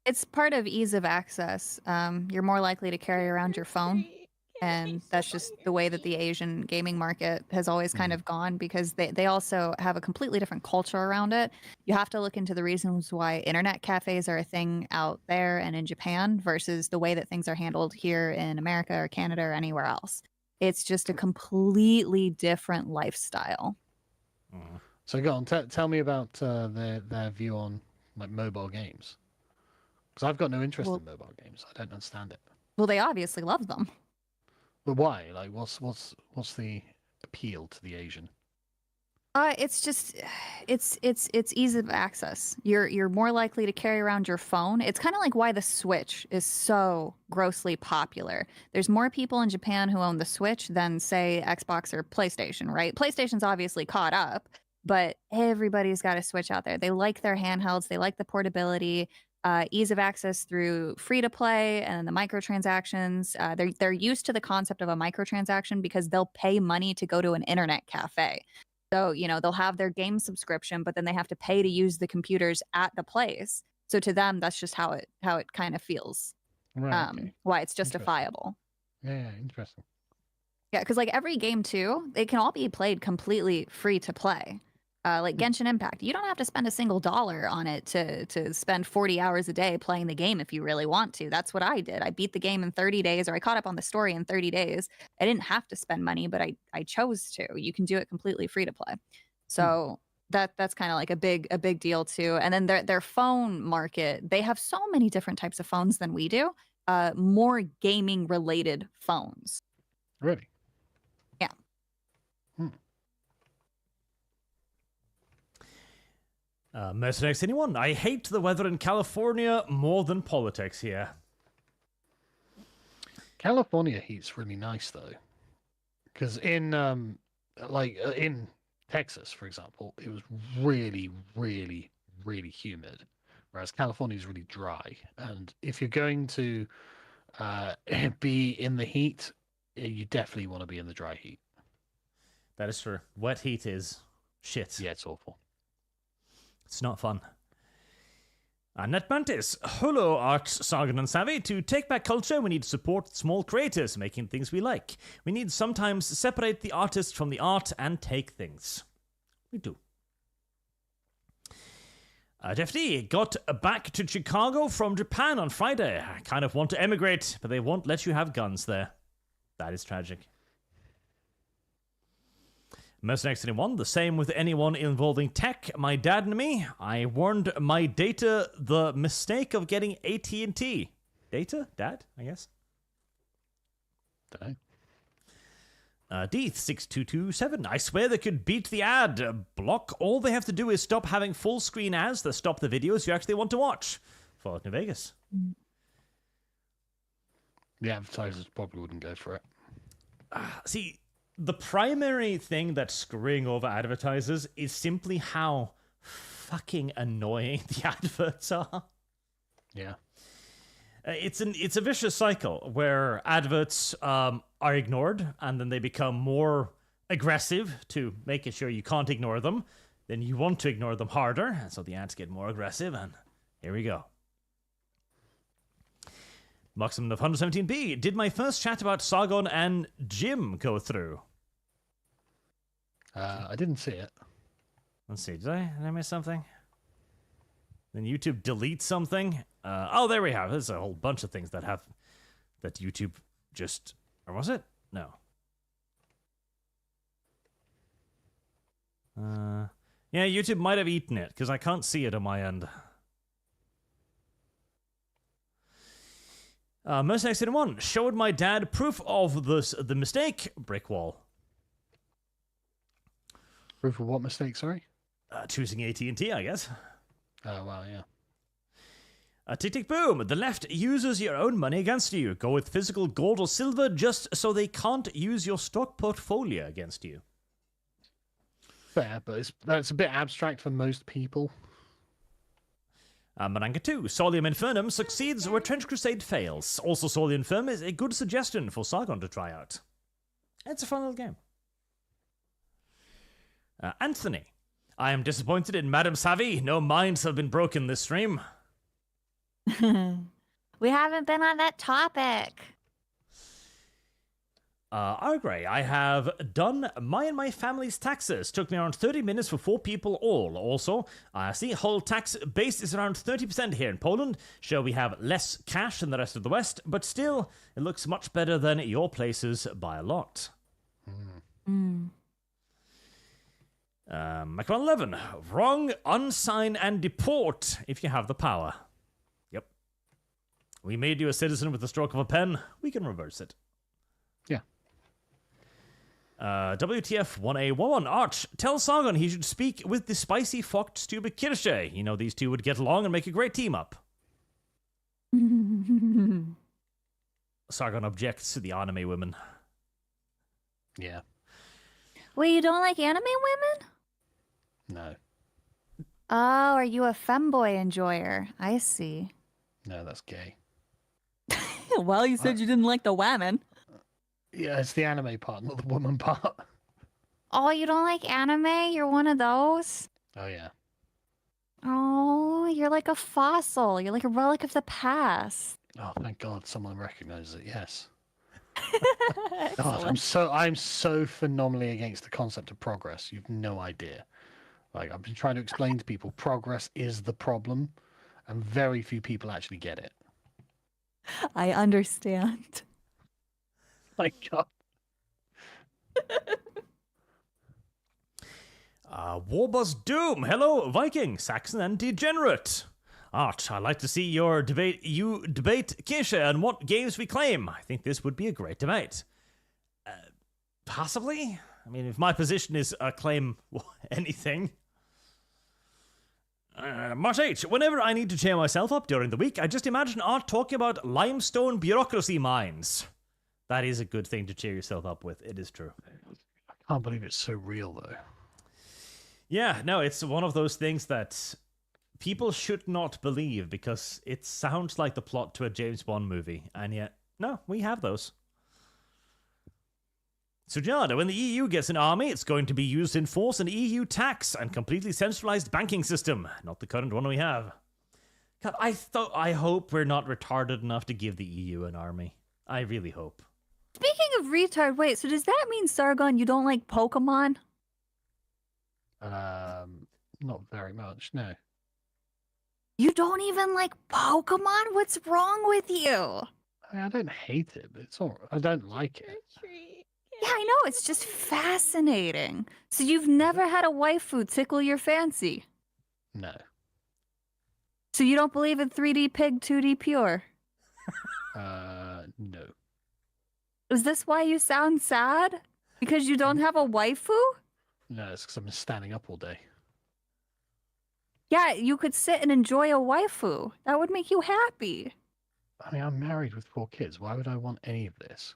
It's part of ease of access. You're more likely to carry around your phone. And that's just the way that the Asian gaming market has always kind of gone, because they also have a completely different culture around it. You have to look into the reasons why internet cafes are a thing out there and in Japan versus the way that things are handled here in America or Canada or anywhere else. It's just a completely different lifestyle. So go on, tell me about their view on like mobile games, because I've got no interest in mobile games. I don't understand it. Well, they obviously love them. But why? Like, what's the appeal to the Asian? It's just it's ease of access. You're more likely to carry around your phone. It's kind of like why the Switch is so grossly popular. There's more people in Japan who own the Switch than say Xbox or PlayStation, right? PlayStation's obviously caught up, but everybody's got a Switch out there. They like their handhelds, they like the portability, ease of access through free to play and the microtransactions. They're used to the concept of a microtransaction because they'll pay money to go to an internet cafe. So, they'll have their game subscription, but then they have to pay to use the computers at the place. So to them, that's just how it kind of feels. Right, okay. Why it's justifiable. Yeah, interesting. Yeah, because like every game too, they can all be played completely free to play. Like Genshin Impact, you don't have to spend a single dollar on it to spend 40 hours a day playing the game if you really want to. That's what I did. I beat the game in 30 days, or I caught up on the story in 30 days. I didn't have to spend money, but I chose to. You can do it completely free to play. So that's kind of like a big deal too. And then their phone market, they have so many different types of phones than we do. More gaming related phones. Really? Yeah. Mercenaries, anyone? I hate the weather in California more than politics here. California heat's really nice though, because in Texas, for example, it was really, really, really humid, whereas California is really dry. And if you're going to be in the heat, you definitely want to be in the dry heat. That is true. Wet heat is shit. Yeah, it's awful. It's not fun. Netmantis, hello, Arch, Sargon, and Savy. To take back culture, we need to support small creators making things we like. We need sometimes separate the artist from the art and take things. We do. Jeff D got back to Chicago from Japan on Friday. I kind of want to emigrate, but they won't let you have guns there. That is tragic. Mercenaries 21, the same with anyone involving tech, my dad and me. I warned my data the mistake of getting AT&T. Data? Dad, I guess? Don't know. Deeth6227, I swear they could beat the ad. Block. All they have to do is stop having full screen ads that stop the videos you actually want to watch. Fallout New Vegas. The advertisers probably wouldn't go for it. See, the primary thing that's screwing over advertisers is simply how fucking annoying the adverts are. Yeah. It's a vicious cycle where adverts are ignored and then they become more aggressive to making sure you can't ignore them. Then you want to ignore them harder, and so the ads get more aggressive, and here we go. Maximum of 117B, did my first chat about Sargon and Jim go through? I didn't see it. Let's see, did I miss something? Then YouTube deletes something? Oh, there we have. There's a whole bunch of things that YouTube just... Or was it? No. Yeah, YouTube might have eaten it, because I can't see it on my end. Mercenaries 1 showed my dad proof of the mistake. Brick wall. Proof of what mistake, sorry? Choosing AT&T, I guess. Oh, well, yeah. Tick tick boom. The left uses your own money against you. Go with physical gold or silver just so they can't use your stock portfolio against you. Fair, but that's a bit abstract for most people. Maranga 2. Solium Infernum succeeds where Trench Crusade fails. Also, Solium Infernum is a good suggestion for Sargon to try out. It's a fun little game. Anthony. I am disappointed in Madam Savy. No minds have been broken this stream. We haven't been on that topic. Argray, I have done my family's taxes. Took me around 30 minutes for 4 people all. Also, I see whole tax base is around 30% here in Poland. Sure, we have less cash than the rest of the West, but still, it looks much better than your places by a lot. Macron 11, wrong, unsign and deport if you have the power. Yep. We made you a citizen with the stroke of a pen. We can reverse it. Yeah. WTF 1A11 Arch, tell Sargon he should speak with the spicy fucked stupid Kirsche. You know, these two would get along and make a great team up. Sargon objects to the anime women. Yeah. Wait, you don't like anime women? No. Oh, are you a femboy enjoyer? I see. No, that's gay. Well, you said you didn't like the women. Yeah, it's the anime part, not the woman part. Oh, you don't like anime? You're one of those? Oh, yeah. Oh, you're like a fossil. You're like a relic of the past. Oh, thank God someone recognizes it, yes. God, I'm so phenomenally against the concept of progress. You've no idea. Like, I've been trying to explain to people progress is the problem, and very few people actually get it. I understand. My God. Warbus Doom, hello, Viking, Saxon, and Degenerate. Arch, I'd like to see your debate. You debate Keisha and what games we claim. I think this would be a great debate. Possibly? I mean, if my position is claim anything. Much H, whenever I need to cheer myself up during the week, I just imagine Art talking about limestone bureaucracy mines. That is a good thing to cheer yourself up with. It is true. I can't believe it's so real, though. Yeah, no, it's one of those things that people should not believe because it sounds like the plot to a James Bond movie, and yet, no, we have those. Sujada, when the EU gets an army, it's going to be used to enforce an EU tax and completely centralized banking system, not the current one we have. God, I hope we're not retarded enough to give the EU an army. I really hope. Speaking of retard, wait, so does that mean, Sargon, you don't like Pokemon? Not very much, no. You don't even like Pokemon? What's wrong with you? I mean, I don't hate it, but it's all. I don't like it. Yeah, I know, it's just fascinating. So you've never had a waifu tickle your fancy? No. So you don't believe in 3D Pig, 2D Pure? No. Is this why you sound sad? Because you don't have a waifu? No, it's because I've been standing up all day. Yeah, you could sit and enjoy a waifu. That would make you happy. I mean, I'm married with 4 kids. Why would I want any of this?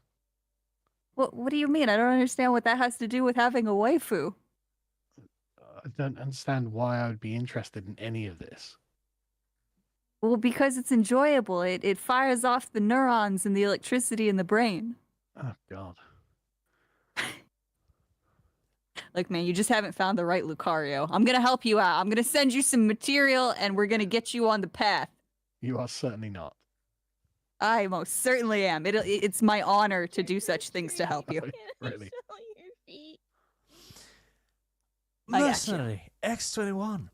What do you mean? I don't understand what that has to do with having a waifu. I don't understand why I would be interested in any of this. Well, because it's enjoyable. It fires off the neurons and the electricity in the brain. Oh, God. Look, man, you just haven't found the right Lucario. I'm going to help you out. I'm going to send you some material, and we're going to get you on the path. You are certainly not. I most certainly am. It's my honor to do such things to help you. Really? Mercenary, X-21.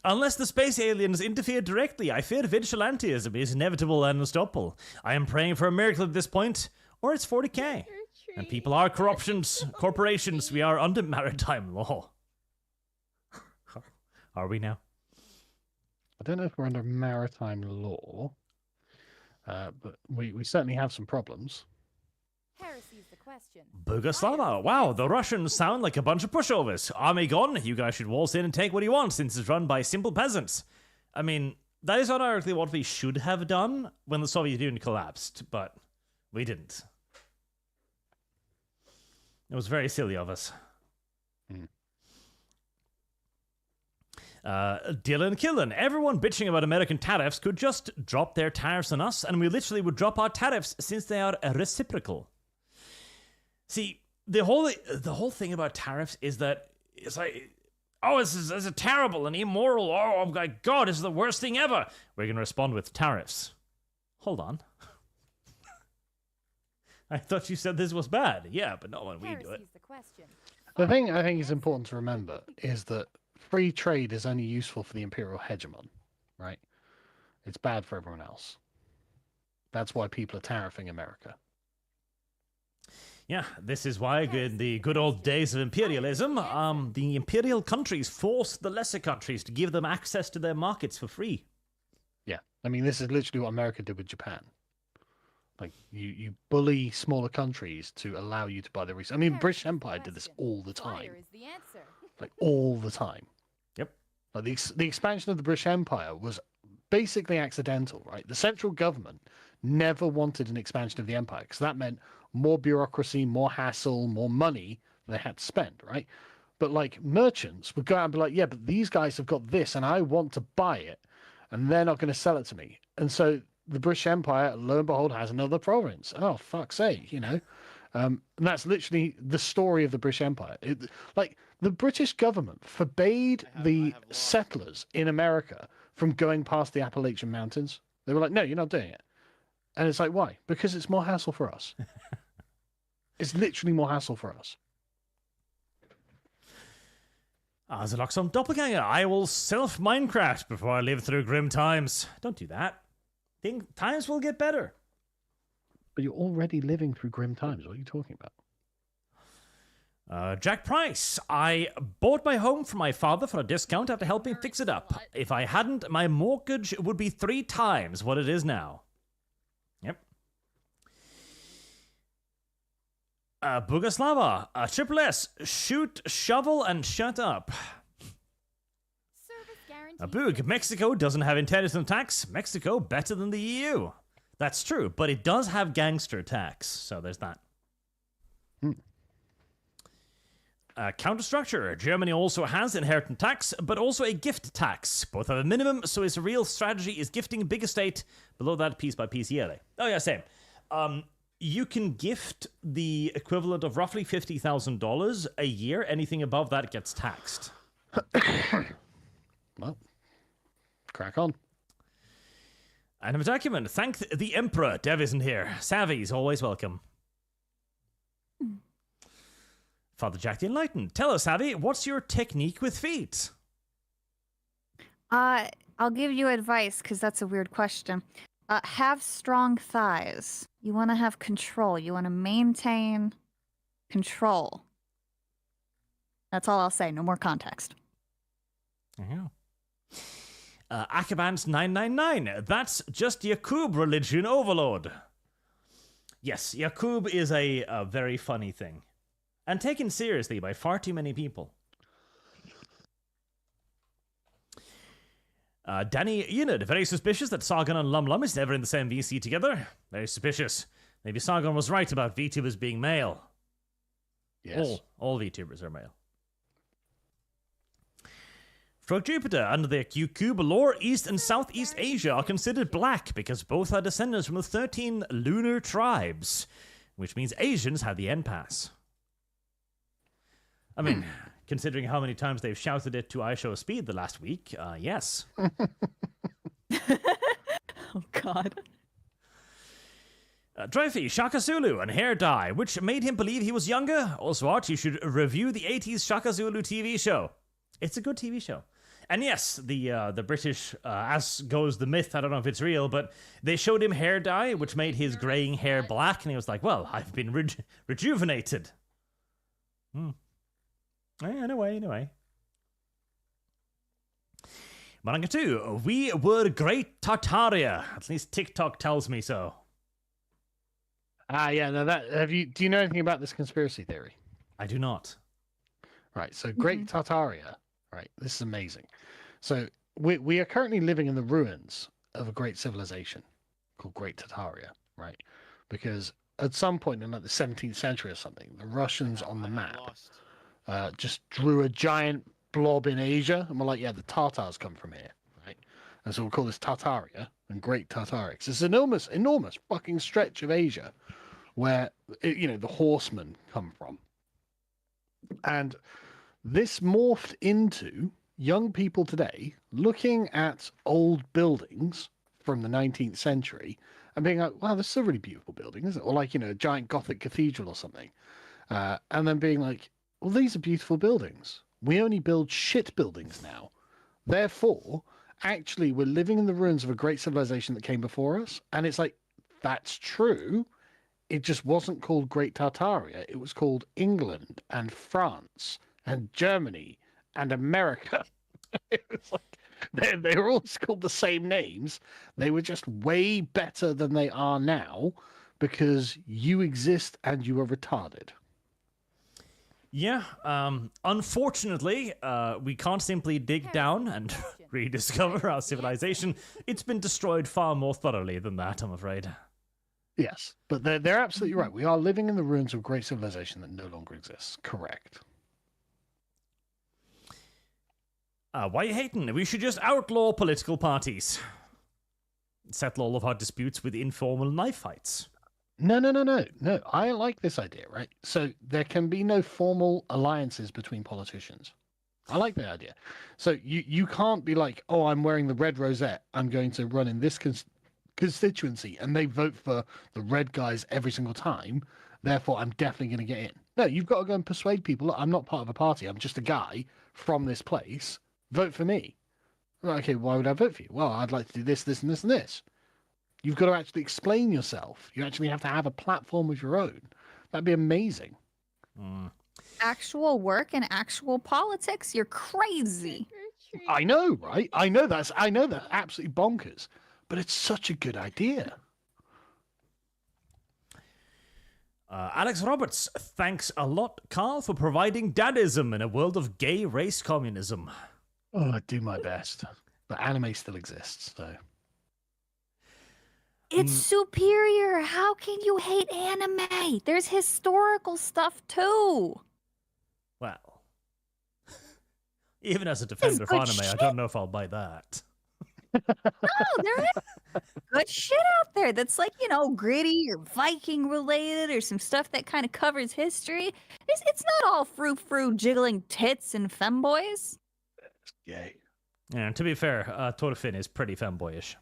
Unless the space aliens interfere directly, I fear vigilantism is inevitable and unstoppable. I am praying for a miracle at this point, or it's 40k. And people are corporations. We are under maritime law. Are we now? I don't know if we're under maritime law, but we certainly have some problems. Heresy's the question. Bugoslava. Wow, the Russians sound like a bunch of pushovers. Army gone, you guys should waltz in and take what you want since it's run by simple peasants. I mean, that is ironically what we should have done when the Soviet Union collapsed, but we didn't. It was very silly of us. Dylan Killen. Everyone bitching about American tariffs could just drop their tariffs on us, and we literally would drop our tariffs since they are reciprocal. See, the whole thing about tariffs is that it's like, oh, this is terrible and immoral. Oh my God, this is the worst thing ever. We're going to respond with tariffs. Hold on. I thought you said this was bad. Yeah, but not when we do it. The thing I think is important to remember is that free trade is only useful for the imperial hegemon, right? It's bad for everyone else. That's why people are tariffing America. Yeah, this is why in the good old days of imperialism, the imperial countries forced the lesser countries to give them access to their markets for free. Yeah, I mean, this is literally what America did with Japan. Like, you bully smaller countries to allow you to buy their resources. I mean, British Empire did this all the time. Like, all the time. Yep. Like, the expansion of the British Empire was basically accidental, right? The central government never wanted an expansion of the empire because that meant more bureaucracy, more hassle, more money they had to spend, right? But, like, merchants would go out and be like, yeah, but these guys have got this and I want to buy it and they're not going to sell it to me. And so the British Empire, lo and behold, has another province. Oh, fuck's sake, you know? And that's literally the story of the British Empire. Like, the British government forbade the settlers in America from going past the Appalachian Mountains. They were like, no, you're not doing it. And it's like, why? Because it's more hassle for us. It's literally more hassle for us. Azaloxon Doppelganger, I will self-Minecraft before I live through grim times. Don't do that. Times will get better. But you're already living through grim times. What are you talking about? Jack Price, I bought my home from my father for a discount after helping fix it up. If I hadn't, my mortgage would be 3 times what it is now. Yep. Bugoslava, Triple S, shoot, shovel, and shut up. Boog, Mexico doesn't have intelligent tax. Mexico better than the EU. That's true, but it does have gangster tax, so there's that. Counterstructure. Germany also has inheritance tax, but also a gift tax. Both have a minimum, so its real strategy is gifting big estate. Below that, piece by piece yearly. Oh yeah, same. You can gift the equivalent of roughly $50,000 a year. Anything above that gets taxed. Well, crack on. Item document. Thank the Emperor. Dev isn't here. Savy's always welcome. Father Jack the Enlightened. Tell us, Savy, what's your technique with feet? I'll give you advice because that's a weird question. Have strong thighs. You want to have control. You want to maintain control. That's all I'll say. No more context. Yeah. Akabans 999. That's just Yakub religion overload. Yes, Yakub is a very funny thing. And taken seriously by far too many people. Danny Enid, very suspicious that Sargon and Lum Lum is never in the same VC together. Very suspicious. Maybe Sargon was right about VTubers being male. Yes. All VTubers are male. Frog Jupiter, under the Yakub lore, East and Southeast Asia are considered black because both are descendants from the 13 lunar tribes, which means Asians have the N pass. I mean, considering how many times they've shouted it to I Show Speed the last week, yes. Oh, God. Dreyfy, Shaka Zulu, and hair dye, which made him believe he was younger. Also, Arch, you should review the 80s Shaka Zulu TV show. It's a good TV show. And yes, the British, as goes the myth, I don't know if it's real, but they showed him hair dye, which made his graying hair black, and he was like, well, I've been rejuvenated. Anyway. Maranga 2, we were great Tartaria. At least TikTok tells me so. Yeah, no, do you know anything about this conspiracy theory? I do not. Right, so Great Tartaria, right, this is amazing. So we are currently living in the ruins of a great civilization called Great Tartaria, right? Because at some point in like the 17th century or something, the Russians on the map just drew a giant blob in Asia, and we're like, yeah, the Tartars come from here, right? And so we'll call this Tartaria and Great Tartaria. It's this enormous fucking stretch of Asia where, the horsemen come from. And this morphed into young people today looking at old buildings from the 19th century and being like, wow, this is a really beautiful building, isn't it? Or like, a giant Gothic cathedral or something. And then being like, well, these are beautiful buildings. We only build shit buildings now. Therefore, actually, we're living in the ruins of a great civilization that came before us. And it's like, that's true. It just wasn't called Great Tartaria. It was called England and France and Germany and America. It was like, they were all called the same names. They were just way better than they are now because you exist and you are retarded. Yeah, unfortunately, we can't simply dig down and rediscover our civilization. It's been destroyed far more thoroughly than that, I'm afraid. Yes, but they're absolutely right. We are living in the ruins of a great civilization that no longer exists. Correct. Why are you hating? We should just outlaw political parties. Settle all of our disputes with informal knife fights. No. I like this idea, right? So there can be no formal alliances between politicians. I like that idea. So you can't be like, oh, I'm wearing the red rosette. I'm going to run in this constituency, and they vote for the red guys every single time. Therefore, I'm definitely going to get in. No, you've got to go and persuade people. Look, I'm not part of a party. I'm just a guy from this place. Vote for me. Okay, why would I vote for you? Well, I'd like to do this, this, and this, and this. You've got to actually explain yourself. You actually have to have a platform of your own. That'd be amazing. actual work and actual politics, you're crazy. I know, right? I know that's absolutely bonkers, but it's such a good idea. Alex Roberts, thanks a lot, Carl, for providing dadism in a world of gay race communism. Oh, I do my best. But anime still exists, so. It's superior. How can you hate anime? There's historical stuff too. Well, even as a defender of anime, I don't know if I'll buy that. No, there is good shit out there that's like, gritty or Viking related or some stuff that kind of covers history. It's not all frou-frou jiggling tits and femboys. It's gay. Yeah, and to be fair, Thorfinn is pretty femboyish.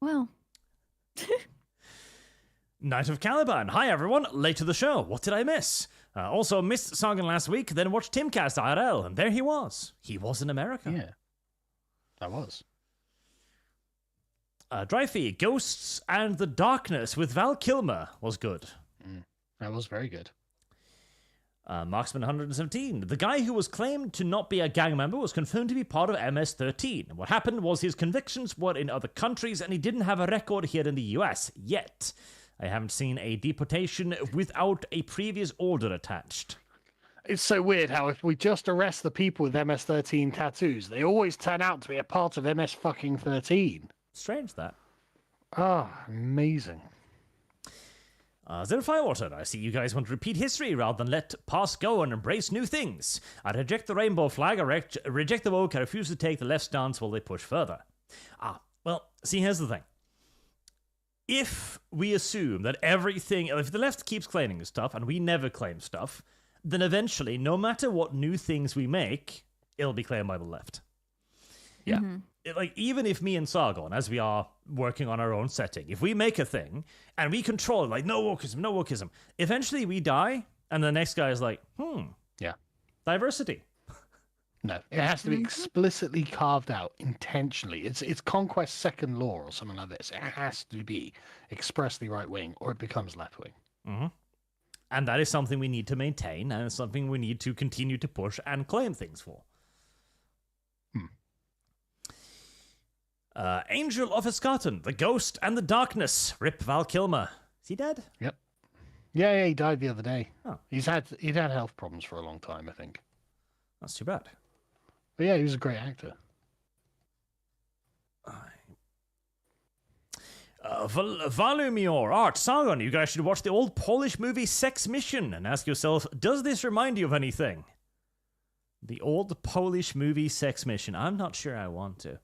Well. Knight of Caliban. Hi, everyone. Late to the show. What did I miss? Also missed Sargon last week, then watched Timcast IRL, and there he was. He was in America. Yeah. I was. Dryfee, Ghosts and the Darkness with Val Kilmer was good. That was very good. Marksman 117. The guy who was claimed to not be a gang member was confirmed to be part of MS-13. What happened was his convictions were in other countries and he didn't have a record here in the US yet. I haven't seen a deportation without a previous order attached. It's so weird how if we just arrest the people with MS-13 tattoos, they always turn out to be a part of MS-13. Strange that. Amazing. Zero Firewater, I see you guys want to repeat history rather than let past go and embrace new things. I reject the rainbow flag, I reject the woke, I refuse to take the left stance while they push further. Well, see, here's the thing. If we assume that everything, if the left keeps claiming stuff and we never claim stuff, then eventually, no matter what new things we make, it'll be claimed by the left. Yeah. Like, even if me and Sargon, as we are working on our own setting, if we make a thing and we control it, like, no wokeism, eventually we die, and the next guy is like, yeah, diversity. No, it has to be explicitly carved out intentionally. It's Conquest Second Law or something like this. It has to be expressly right-wing, or it becomes left-wing. And that is something we need to maintain, and it's something we need to continue to push and claim things for. Angel of Escarton, The Ghost and the Darkness. Rip Val Kilmer. Is he dead? Yep. Yeah, he died the other day. Oh. He'd had health problems for a long time, I think. That's too bad. But yeah, he was a great actor. Valumior, Art, Sargon, you guys should watch the old Polish movie Sex Mission and ask yourself, does this remind you of anything? The old Polish movie Sex Mission. I'm not sure I want to.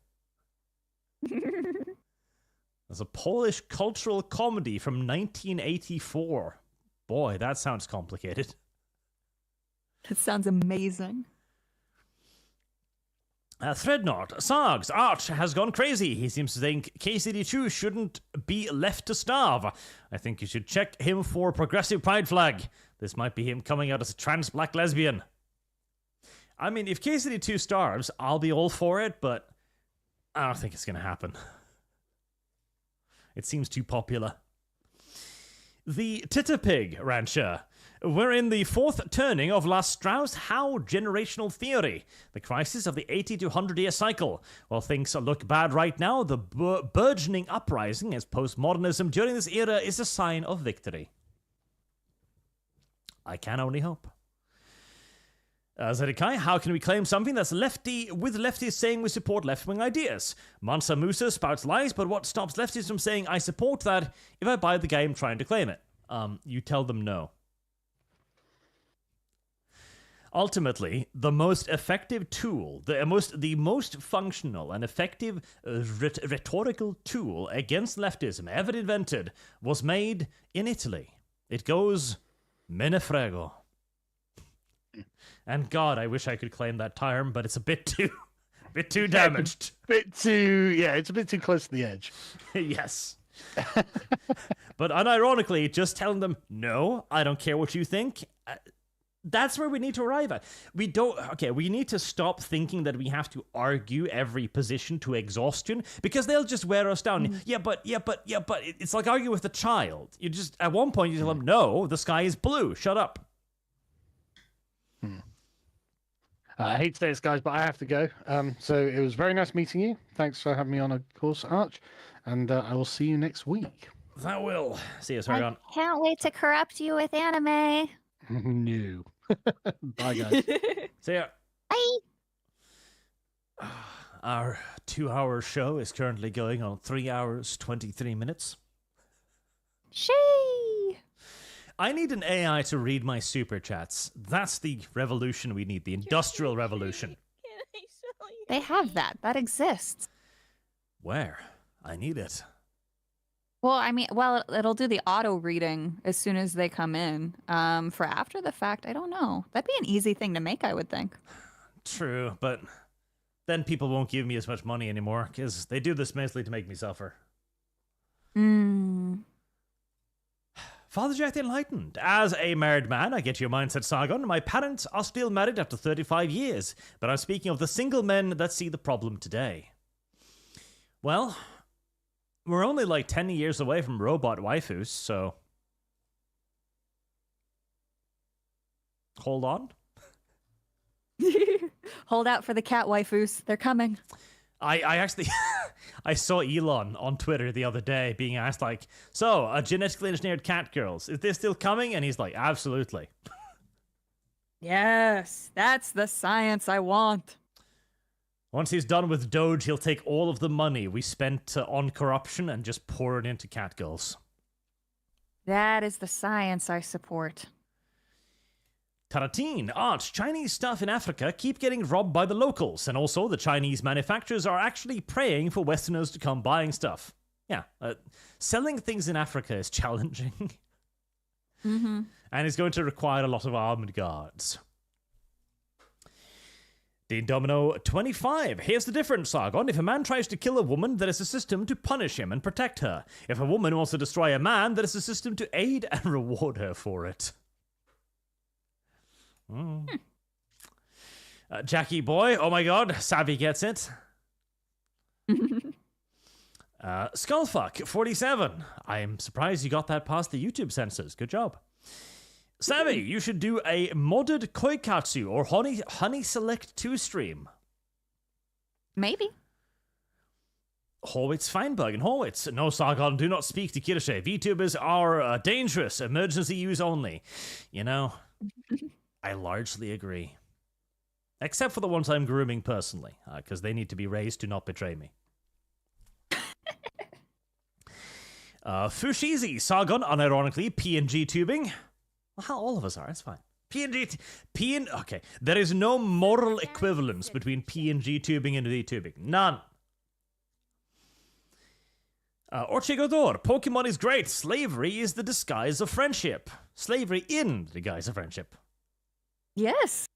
There's a Polish cultural comedy from 1984. Boy, that sounds complicated. That sounds amazing. Threadnought, Sargs, Arch has gone crazy. He seems to think KCD2 shouldn't be left to starve. I think you should check him for progressive pride flag. This might be him coming out as a trans black lesbian. I mean, if KCD2 starves, I'll be all for it, but I don't think it's going to happen. It seems too popular. The Titterpig Rancher. We're in the fourth turning of La Strauss-Howe generational theory, the crisis of the 80 to 100-year cycle. While things look bad right now, the burgeoning uprising as postmodernism during this era is a sign of victory. I can only hope. Zedekai, how can we claim something that's lefty with lefties saying we support left-wing ideas? Mansa Musa spouts lies, but what stops lefties from saying I support that if I buy the game trying to claim it? You tell them no. Ultimately, the most effective tool, the most functional and effective rhetorical tool against leftism ever invented was made in Italy. It goes, me ne frego. And God, I wish I could claim that term, but it's a bit too damaged. It's a bit too close to the edge. Yes. But unironically, just telling them, no, I don't care what you think, that's where we need to arrive at. We need to stop thinking that we have to argue every position to exhaustion, because they'll just wear us down. Yeah, but it's like arguing with a child. You just, at one point, you tell them, no, the sky is blue, shut up. I hate to say this, guys, but I have to go. So it was very nice meeting you. Thanks for having me on a course, Arch. And I will see you next week. That will. See you, Sargon. I can't wait to corrupt you with anime. No. Bye, guys. See ya. Bye. Our 2-hour show is currently going on 3 hours, 23 minutes. Shee! I need an AI to read my super chats. That's the revolution we need, the industrial revolution. They have that. That exists. Where? I need it. Well, I mean, it'll do the auto reading as soon as they come in. For after the fact, I don't know. That'd be an easy thing to make, I would think. True, but then people won't give me as much money anymore, because they do this mostly to make me suffer. Father Jack the Enlightened. As a married man, I get your mindset, Sargon. My parents are still married after 35 years, but I'm speaking of the single men that see the problem today. Well, we're only like 10 years away from robot waifus, so hold on. Hold out for the cat waifus. They're coming. I actually I saw Elon on Twitter the other day being asked, like, so, genetically engineered cat girls, is this still coming? And he's like, absolutely. Yes, that's the science I want. Once he's done with DOGE, he'll take all of the money we spent on corruption and just pour it into cat girls. That is the science I support. Taratine, Arch, Chinese stuff in Africa keep getting robbed by the locals, and also the Chinese manufacturers are actually praying for Westerners to come buying stuff. Yeah, selling things in Africa is challenging. And it's going to require a lot of armed guards. Dean Domino 25. Here's the difference, Sargon. If a man tries to kill a woman, there is a system to punish him and protect her. If a woman wants to destroy a man, there is a system to aid and reward her for it. Jackie boy, oh my god, Savy gets it. Skullfuck 47. I am surprised you got that past the YouTube censors. Good job. Savy, you should do a modded Koikatsu or Honey Select 2 stream. Maybe. Horwitz Feinberg and Horwitz. No, Sargon, do not speak to Kirsche. VTubers are dangerous. Emergency use only. You know, I largely agree. Except for the ones I'm grooming personally, because they need to be raised to not betray me. Fushizi, Sargon, unironically, PNG tubing. Well, how all of us are, it's fine. Okay, there is no moral equivalence between PNG tubing and V-tubing. None. Orchigodor, Pokemon is great. Slavery is the disguise of friendship. Slavery in the disguise of friendship. Yes.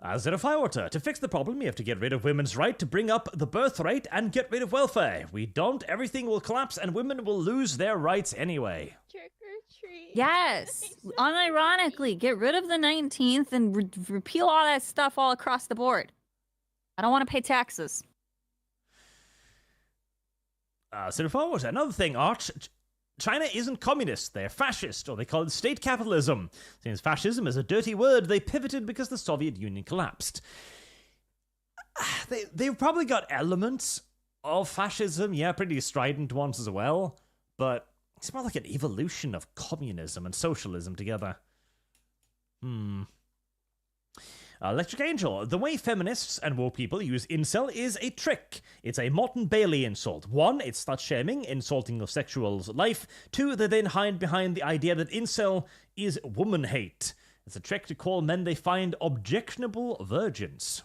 Zerafioter, to fix the problem, you have to get rid of women's right to bring up the birth rate and get rid of welfare. If we don't, everything will collapse and women will lose their rights anyway. Trick or treat. Yes. Unironically, get rid of the 19th and repeal all that stuff all across the board. I don't want to pay taxes. Zerafioter, another thing, Arch. China isn't communist, they're fascist, or they call it state capitalism. Since fascism is a dirty word, they pivoted because the Soviet Union collapsed. They've probably got elements of fascism, yeah, pretty strident ones as well, but it's more like an evolution of communism and socialism together. Electric Angel, the way feminists and woke people use incel is a trick. It's a Morton Bailey insult. 1, it's slut-shaming, insulting of sexual life. 2, they then hide behind the idea that incel is woman hate. It's a trick to call men they find objectionable virgins.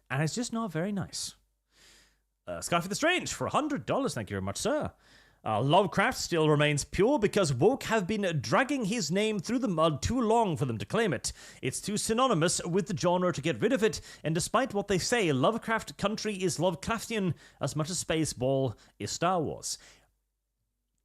And it's just not very nice. Scarfy the Strange, for $100, thank you very much, sir. Lovecraft still remains pure because woke have been dragging his name through the mud too long for them to claim it. It's too synonymous with the genre to get rid of it, and despite what they say, Lovecraft country is Lovecraftian as much as Spaceball is Star Wars.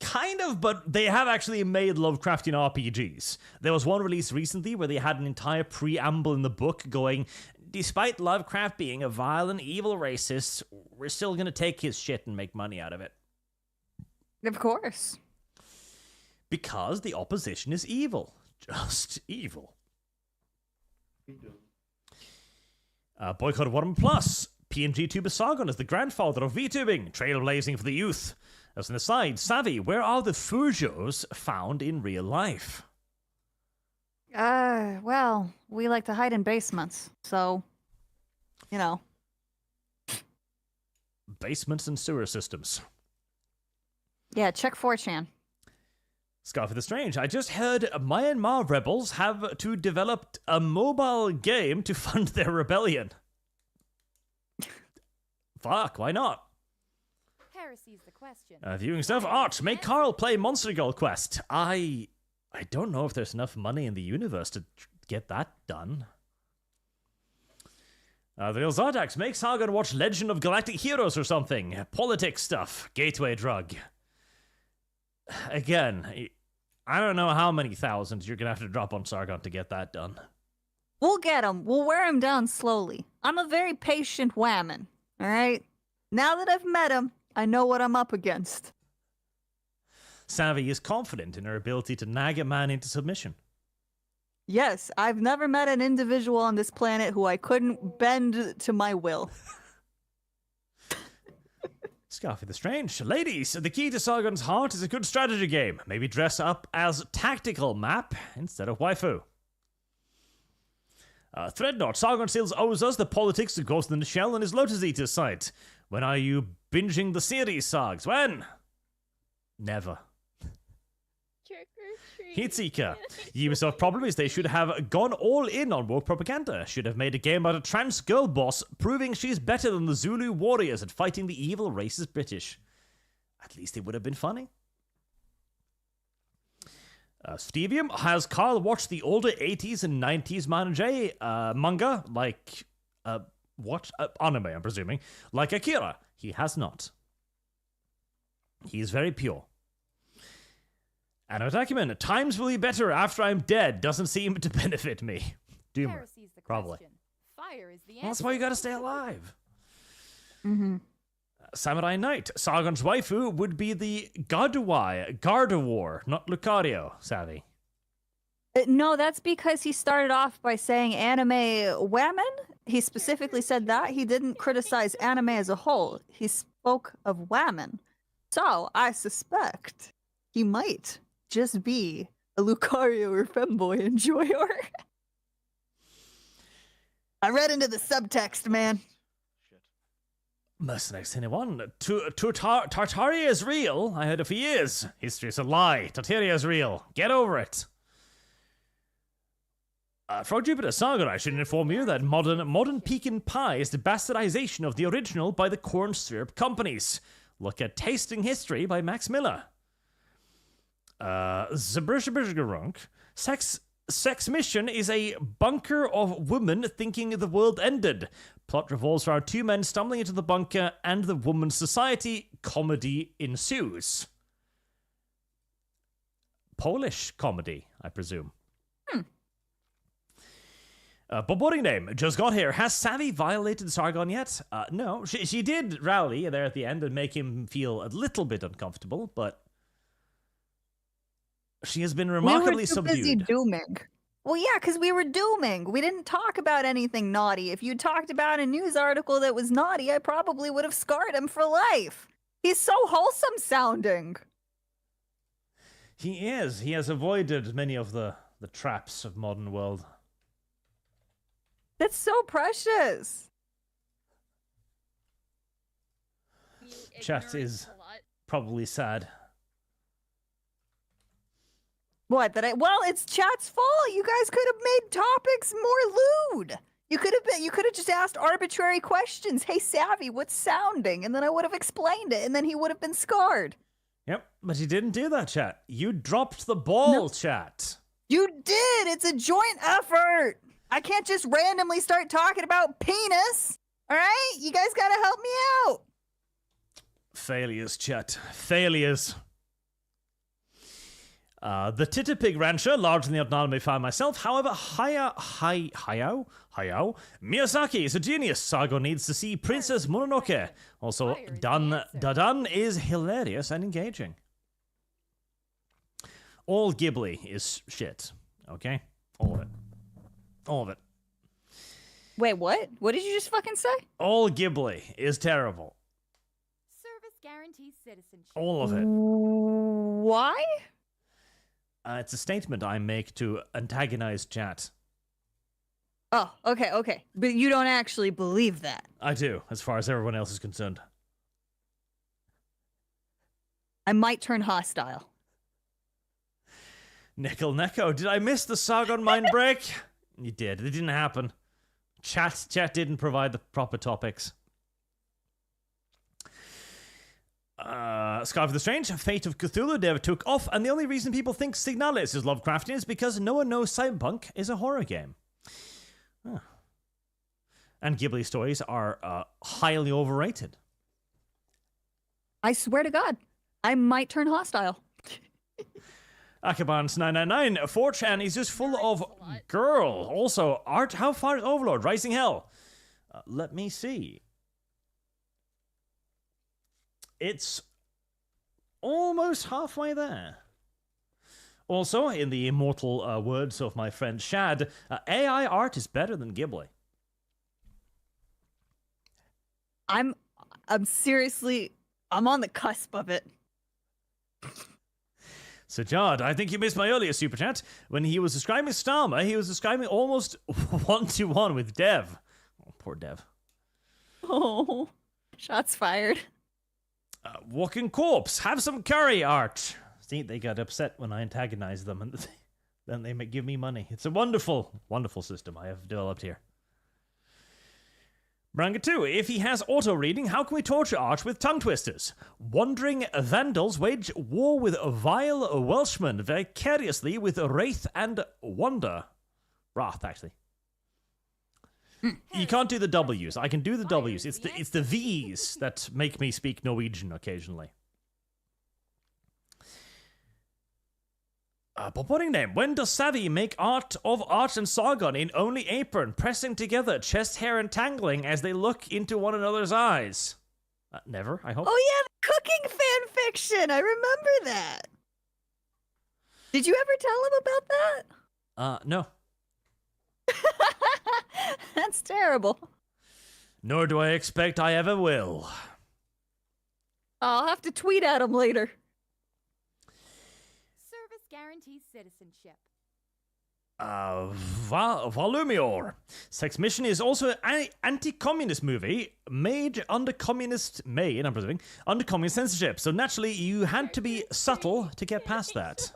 Kind of, but they have actually made Lovecraftian RPGs. There was one released recently where they had an entire preamble in the book going, despite Lovecraft being a vile and evil racist, we're still going to take his shit and make money out of it. Of course. Because the opposition is evil. Just evil. Boycott 1 Plus. PNG tuber Sargon is the grandfather of VTubing, trailblazing for the youth. As an aside, Savy, where are the Fujos found in real life? Well, we like to hide in basements, so, you know. Basements and sewer systems. Yeah, check 4chan. Scarfy the Strange, I just heard Myanmar rebels have to develop a mobile game to fund their rebellion. Fuck, why not? Heresy's the question. Viewing stuff. Arch, make Carl play Monster Girl Quest. I don't know if there's enough money in the universe to get that done. The real Zardax, make Sargon watch Legend of Galactic Heroes or something. Politics stuff. Gateway drug. Again, I don't know how many thousands you're going to have to drop on Sargon to get that done. We'll get him. We'll wear him down slowly. I'm a very patient whammon, all right? Now that I've met him, I know what I'm up against. Savy is confident in her ability to nag a man into submission. Yes, I've never met an individual on this planet who I couldn't bend to my will. Scarfy the Strange. Ladies, the key to Sargon's heart is a good strategy game. Maybe dress up as tactical map instead of waifu. Threadnought, Sargon still owes us the politics of Ghost in the Shell and his Lotus Eater site. When are you binging the series, Sargs? When? Never. Trick or treat. Heatseeker. Ubisoft problem is they should have gone all in on woke propaganda. Should have made a game about a trans girl boss proving she's better than the Zulu warriors at fighting the evil racist British. At least it would have been funny. Stevium, has Carl watched the older 80s and 90s manga, like, anime, I'm presuming, like Akira? He has not. He is very pure. Anotakuman, times will be better after I'm dead. Doesn't seem to benefit me. Doomer, probably. Fire is the answer. Well, that's why you gotta stay alive. Mm-hmm. Samurai Knight, Sargon's waifu would be the Gardevoir, not Lucario, Savvy. No, that's because he started off by saying anime women. He specifically said that. He didn't criticize anime as a whole. He spoke of women. So, I suspect he might just be a Lucario or femboy enjoyer. I read into the subtext, man. Mercenaries anyone? Tartaria is real. I heard it for years. History is a lie. Tartaria is real. Get over it. Frog Jupiter Sargon, I should inform you that modern pecan pie is the bastardization of the original by the corn syrup companies. Look at Tasting History by Max Miller. Zabrishabishgarunk. Sex Mission is a bunker of women thinking the world ended. Plot revolves around two men stumbling into the bunker and the woman's society. Comedy ensues. Polish comedy, I presume. Boring name, just got here. Has Savvy violated Sargon yet? No, she did rally there at the end and make him feel a little bit uncomfortable, but she has been remarkably subdued. Busy dooming. Well, yeah, because we were dooming. We didn't talk about anything naughty. If you talked about a news article that was naughty, I probably would have scarred him for life. He's so wholesome sounding. He is. He has avoided many of the traps of modern world. That's so precious. Chat is probably sad. What? Well, it's chat's fault. You guys could have made topics more lewd. You could have just asked arbitrary questions. Hey, Savvy, what's sounding? And then I would have explained it, and then he would have been scarred. Yep, but you didn't do that, chat. You dropped the ball, chat. You did. It's a joint effort. I can't just randomly start talking about penis. All right? You guys got to help me out. Failures, chat. Failures. The Titterpig Rancher, larger than the anime fan myself. However, Hayao Miyazaki is a genius. Sargon needs to see Princess Mononoke. Also, Dadan is hilarious and engaging. All Ghibli is shit. Okay? All of it. All of it. Wait, what? What did you just fucking say? All Ghibli is terrible. Service guarantees citizenship. All of it. Why? It's a statement I make to antagonize chat. Oh, okay. But you don't actually believe that. I do, as far as everyone else is concerned. I might turn hostile. Nickel Neko, did I miss the Sargon mind break? You did. It didn't happen. Chat didn't provide the proper topics. Sky for the Strange, Fate of Cthulhu never took off, and the only reason people think Signalis is Lovecraftian is because no one knows Cyberpunk is a horror game. Oh. And Ghibli stories are highly overrated. I swear to God, I might turn hostile. Akabans999, 4chan is just full of girl. Also, art, how far is Overlord? Rising Hell. Let me see. It's almost halfway there. Also, in the immortal words of my friend Shad, AI art is better than Ghibli. I'm seriously, I'm on the cusp of it. So, Jard, I think you missed my earlier super chat. When he was describing Starmer, he was describing almost one-to-one with Dev. Oh, poor Dev. Oh, shots fired. Walking Corpse, have some curry, Arch. See, they got upset when I antagonized them, and then they give me money. It's a wonderful, wonderful system I have developed here. Branga 2, if he has auto-reading, how can we torture Arch with tongue twisters? Wandering Vandals wage war with vile Welshmen vicariously with Wraith and Wonder. Wrath, actually. You can't do the W's. I can do the W's. It's the V's that make me speak Norwegian occasionally. Purporting name. When does Savy make art of Arch and Sargon in only apron, pressing together, chest hair entangling as they look into one another's eyes? Never, I hope. Oh yeah, the cooking fan fiction. I remember that. Did you ever tell him about that? No. That's terrible. Nor do I expect I ever will. I'll have to tweet at him later. Service guarantees citizenship. Volumior. Sex Mission is also an anti-communist movie made under communist censorship. So naturally, you had to be subtle to get past that.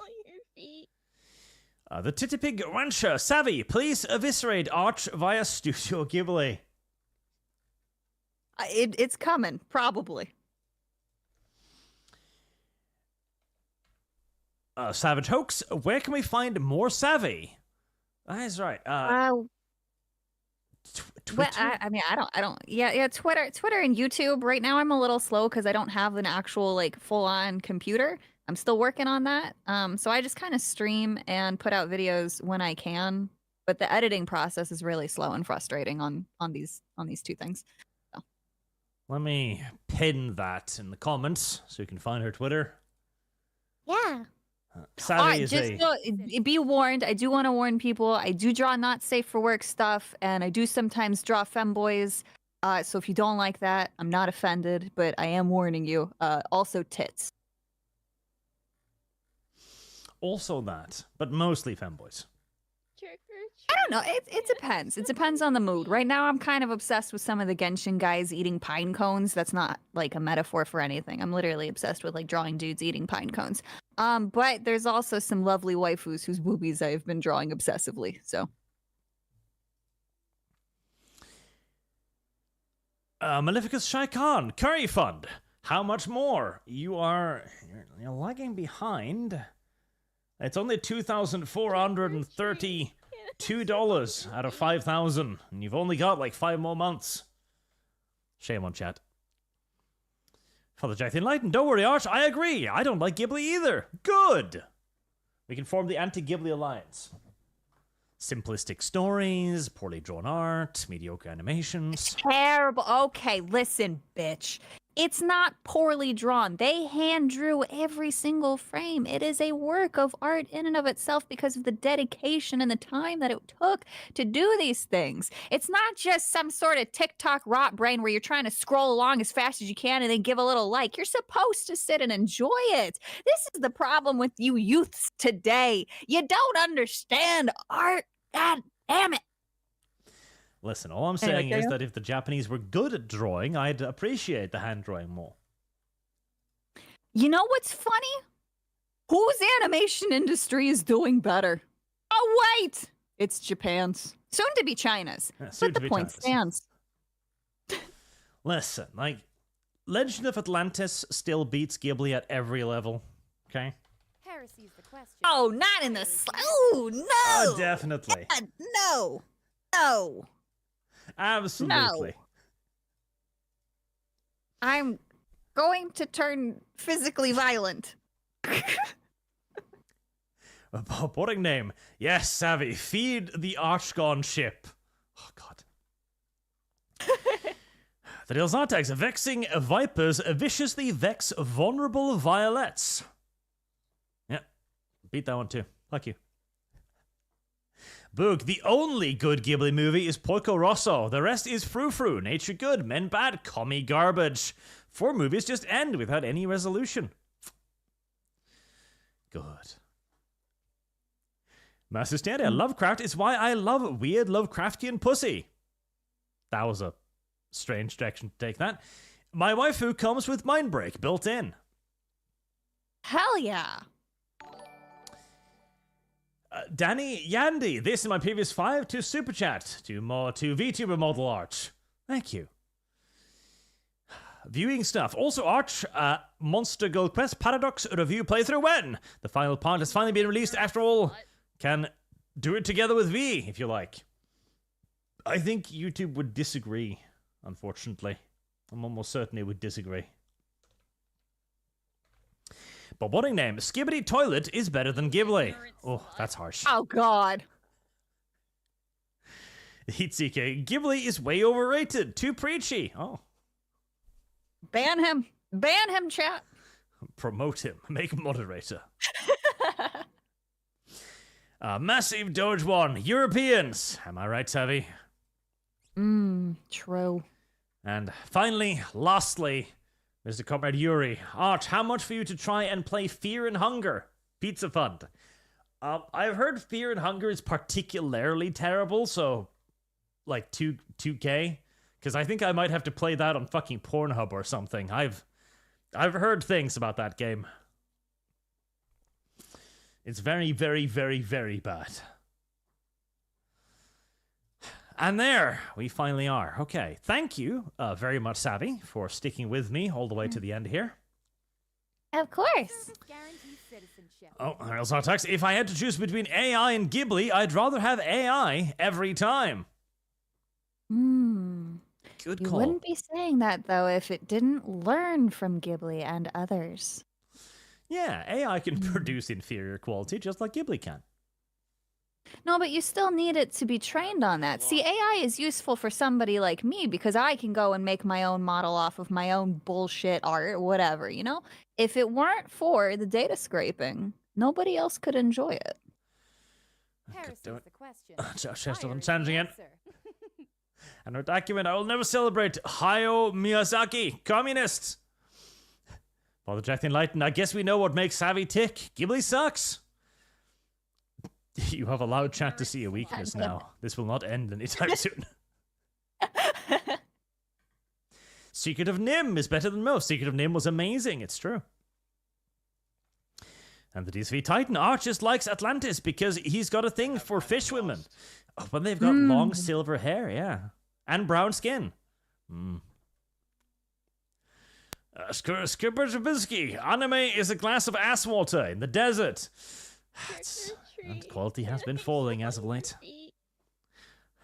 The Titipig Rancher, Savvy, please eviscerate Arch via Studio Ghibli. It's coming, probably. Savage Hoax, where can we find more Savvy? That's right. Twitter? I don't. Yeah. Twitter and YouTube. Right now, I'm a little slow because I don't have an actual full-on computer. I'm still working on that. So I just kind of stream and put out videos when I can. But the editing process is really slow and frustrating on these two things. So. Let me pin that in the comments so you can find her Twitter. Yeah. Savvy be warned. I do want to warn people. I do draw not safe for work stuff, and I do sometimes draw femboys. So if you don't like that, I'm not offended, but I am warning you. Also tits. Also that, but mostly femboys. I don't know. It depends. It depends on the mood. Right now, I'm kind of obsessed with some of the Genshin guys eating pine cones. That's not a metaphor for anything. I'm literally obsessed with drawing dudes eating pine cones. But there's also some lovely waifus whose boobies I've been drawing obsessively. So. Maleficus Shai Khan, Curry Fund. How much more? You're lagging behind. It's only $2,432 out of 5,000, and you've only got 5 more months. Shame on chat. Father Jack the Enlightened, don't worry, Arch, I agree. I don't like Ghibli either. Good. We can form the anti-Ghibli alliance. Simplistic stories, poorly drawn art, mediocre animations. Terrible. Okay, listen, bitch. It's not poorly drawn. They hand drew every single frame. It is a work of art in and of itself because of the dedication and the time that it took to do these things. It's not just some sort of TikTok rot brain where you're trying to scroll along as fast as you can and then give a little like. You're supposed to sit and enjoy it. This is the problem with you youths today. You don't understand art. God damn it. Listen, all I'm saying is that if the Japanese were good at drawing, I'd appreciate the hand drawing more. You know what's funny? Whose animation industry is doing better? Oh, wait! It's Japan's. Soon to be China's. Yeah, but the point stands. Listen, like, Legend of Atlantis still beats Ghibli at every level, okay? Heresy's the question. Oh, not in the... Oh, no! Definitely. God, no! No! Absolutely. No. I'm going to turn physically violent. A boring name. Yes, Savvy. Feed the Archgon ship. Oh, God. The Dilzartags, vexing vipers, viciously vex vulnerable violets. Yeah, beat that one too. Fuck you. Boog, the only good Ghibli movie is Porco Rosso. The rest is frou-frou, nature good, men bad, commie garbage. 4 movies just end without any resolution. Good. Master Stadia, Lovecraft is why I love weird Lovecraftian pussy. That was a strange direction to take that. My waifu comes with Mindbreak built in. Hell yeah. Danny Yandy, this is my previous 5 to Super Chat, to VTuber model Arch. Thank you. Viewing stuff. Also, Arch, Monster Gold Quest Paradox review playthrough when? The final part has finally been released after all. Can do it together with V, if you like. I think YouTube would disagree, unfortunately. I'm almost certain it would disagree. But what a name. Skibbity Toilet is better than Ghibli. Oh, that's harsh. Oh, God. Hitsuke, Ghibli is way overrated. Too preachy. Oh. Ban him. Ban him, chat. Promote him. Make him moderator. Massive Doge one. Europeans. Am I right, Savvy? True. And finally, lastly, Mr. Comrade Yuri. Arch, how much for you to try and play Fear and Hunger? Pizza Fund. I've heard Fear and Hunger is particularly terrible, so like 2K, because I think I might have to play that on fucking Pornhub or something. I've heard things about that game. It's very, very, very, very bad. And there, we finally are. Okay, thank you very much, Savvy, for sticking with me all the way to the end here. Of course. Oh, there's our text. If I had to choose between AI and Ghibli, I'd rather have AI every time. Good You call. wouldn't be saying that, though, if it didn't learn from Ghibli and others. Yeah, AI can produce inferior quality just like Ghibli can. No, but you still need it to be trained on that. See, AI is useful for somebody like me because I can go and make my own model off of my own bullshit art or whatever, you know? If it weren't for the data scraping, nobody else could enjoy it. Heresy's the question. Chest of challenging it. And our document, I will never celebrate Hayao Miyazaki, communists. Father Jack the Enlightened, I guess we know what makes Savvy tick. Ghibli sucks. You have allowed chat to see a weakness now. This will not end anytime soon. Secret of Nim is better than most. Secret of Nim was amazing. It's true. And the DSV Titan Arch just likes Atlantis because he's got a thing for fish women. Oh, but they've got long silver hair, yeah. And brown skin. Skipper Trubisky, anime is a glass of ass water in the desert. And quality has been falling as of late.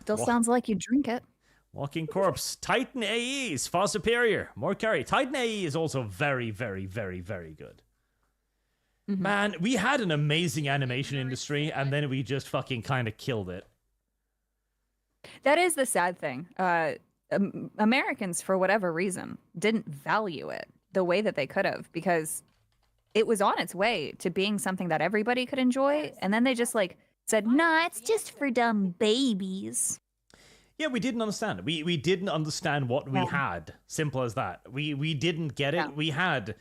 Still sounds like you drink it. Walking Corpse. Titan AE is far superior. More curry. Titan AE is also very, very, very, very good. Man, we had an amazing animation industry, and then we just fucking kind of killed it. That is the sad thing. Americans, for whatever reason, didn't value it the way that they could have, because it was on its way to being something that everybody could enjoy, and then they just like said, "Nah, it's just for dumb babies." Yeah, we didn't understand it. We didn't understand what we had. Simple as that. We didn't get it. Yeah. We had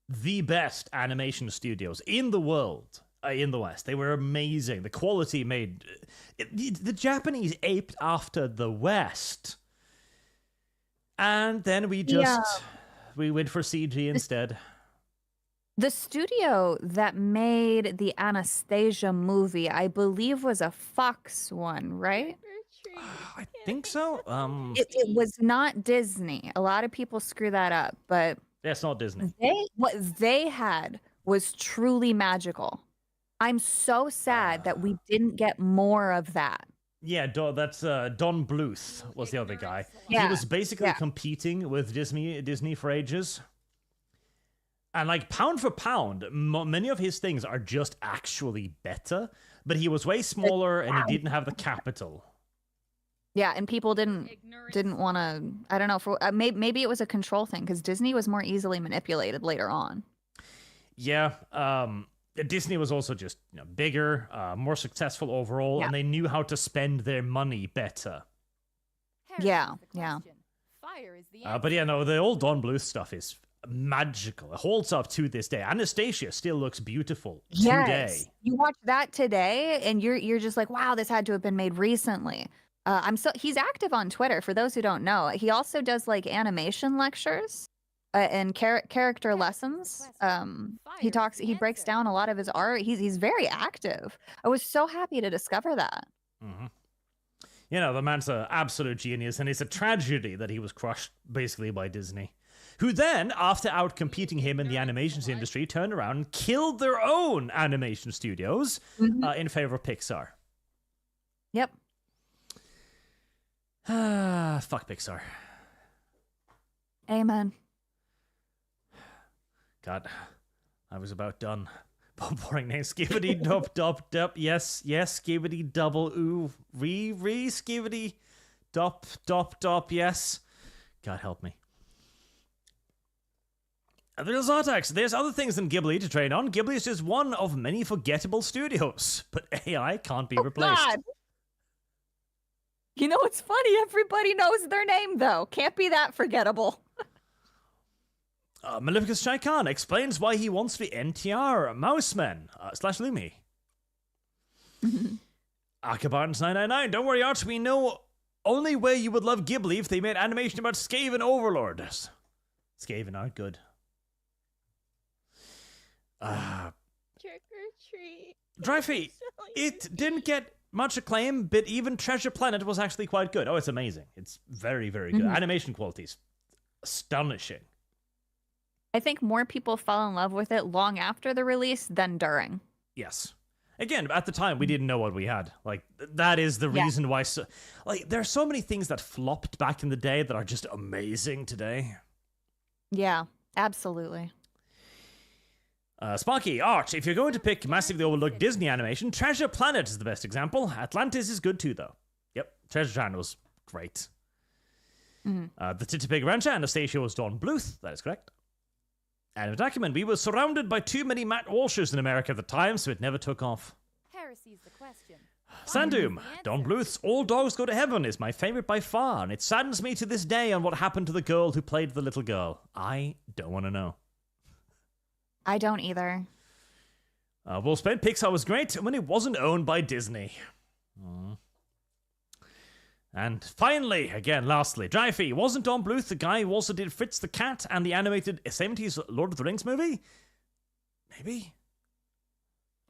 the best animation studios in the world, in the West. They were amazing. The quality made... the Japanese aped after the West. And then we just... we went for CG instead. The studio that made the Anastasia movie, I believe, was a Fox one, right? I think so. It was not Disney. A lot of people screw that up, but That's not Disney. what they had was truly magical. I'm so sad that we didn't get more of that. Yeah, that's Don Bluth was the other guy. Yeah, He was basically yeah. competing with Disney for ages. And like pound for pound, many of his things are just actually better, but he was way smaller and he didn't have the capital. Yeah, and people didn't want to. I don't know. For maybe it was a control thing, because Disney was more easily manipulated later on. Yeah, Disney was also just bigger, more successful overall, and they knew how to spend their money better. Yeah. Fire is the But yeah, no, the old Don Bluth stuff is magical. It holds up to this day. Anastasia still looks beautiful today. You watch that today, and you're just like, wow, this had to have been made recently. He's active on Twitter. For those who don't know, he also does like animation lectures and character lessons. He breaks down a lot of his art. He's very active. I was so happy to discover that. Mm-hmm. The man's an absolute genius, and it's a tragedy that he was crushed basically by Disney, who then, after outcompeting him in the animations industry, turned around and killed their own animation studios in favor of Pixar. Yep. Fuck Pixar. Amen. God, I was about done. Boring name. Skibbity dub dub dub. Yes, skibbity double ooh. Re skibbity dop dop dop. Yes. God help me. There's Artax. There's other things than Ghibli to train on. Ghibli is just one of many forgettable studios, but AI can't be replaced. God. You know what's funny? Everybody knows their name, though. Can't be that forgettable. Maleficus Shaikan explains why he wants the NTR Mouseman / Lumi. Akabartons999, don't worry, Arch, we know only way you would love Ghibli if they made animation about Skaven overlords. Skaven aren't good. Trick or treat. Dryfee, it didn't get much acclaim, but even Treasure Planet was actually quite good. Oh, it's amazing. It's very, very good. Animation quality's astonishing. I think more people fell in love with it long after the release than during. Yes. Again, at the time, we didn't know what we had. Like, that is the reason why... there are so many things that flopped back in the day that are just amazing today. Yeah, absolutely. Sparky, Arch, if you're going to pick massively overlooked Disney animation, Treasure Planet is the best example. Atlantis is good too, though. Yep, Treasure Channel was great. The Titipig Rancher, Anastasia was Don Bluth. That is correct. And document, we were surrounded by too many Matt Walshers in America at the time, so it never took off. Heresy's the question. Sandoom, Don Bluth's All Dogs Go to Heaven is my favorite by far, and it saddens me to this day on what happened to the girl who played the little girl. I don't want to know. I don't either. Well spent. Pixar was great when it wasn't owned by Disney. And finally, again, lastly, Dryfee, wasn't Don Bluth the guy who also did Fritz the Cat and the animated 70s Lord of the Rings movie? Maybe?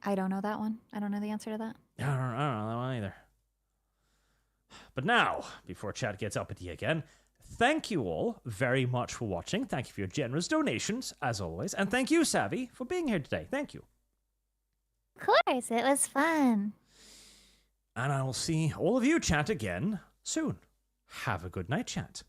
I don't know that one. I don't know the answer to that. I don't know that one either. But now, before chat gets uppity again, thank you all very much for watching. Thank you for your generous donations, as always. And thank you, Savy, for being here today. Thank you. Of course, it was fun. And I will see all of you chat again soon. Have a good night, chat.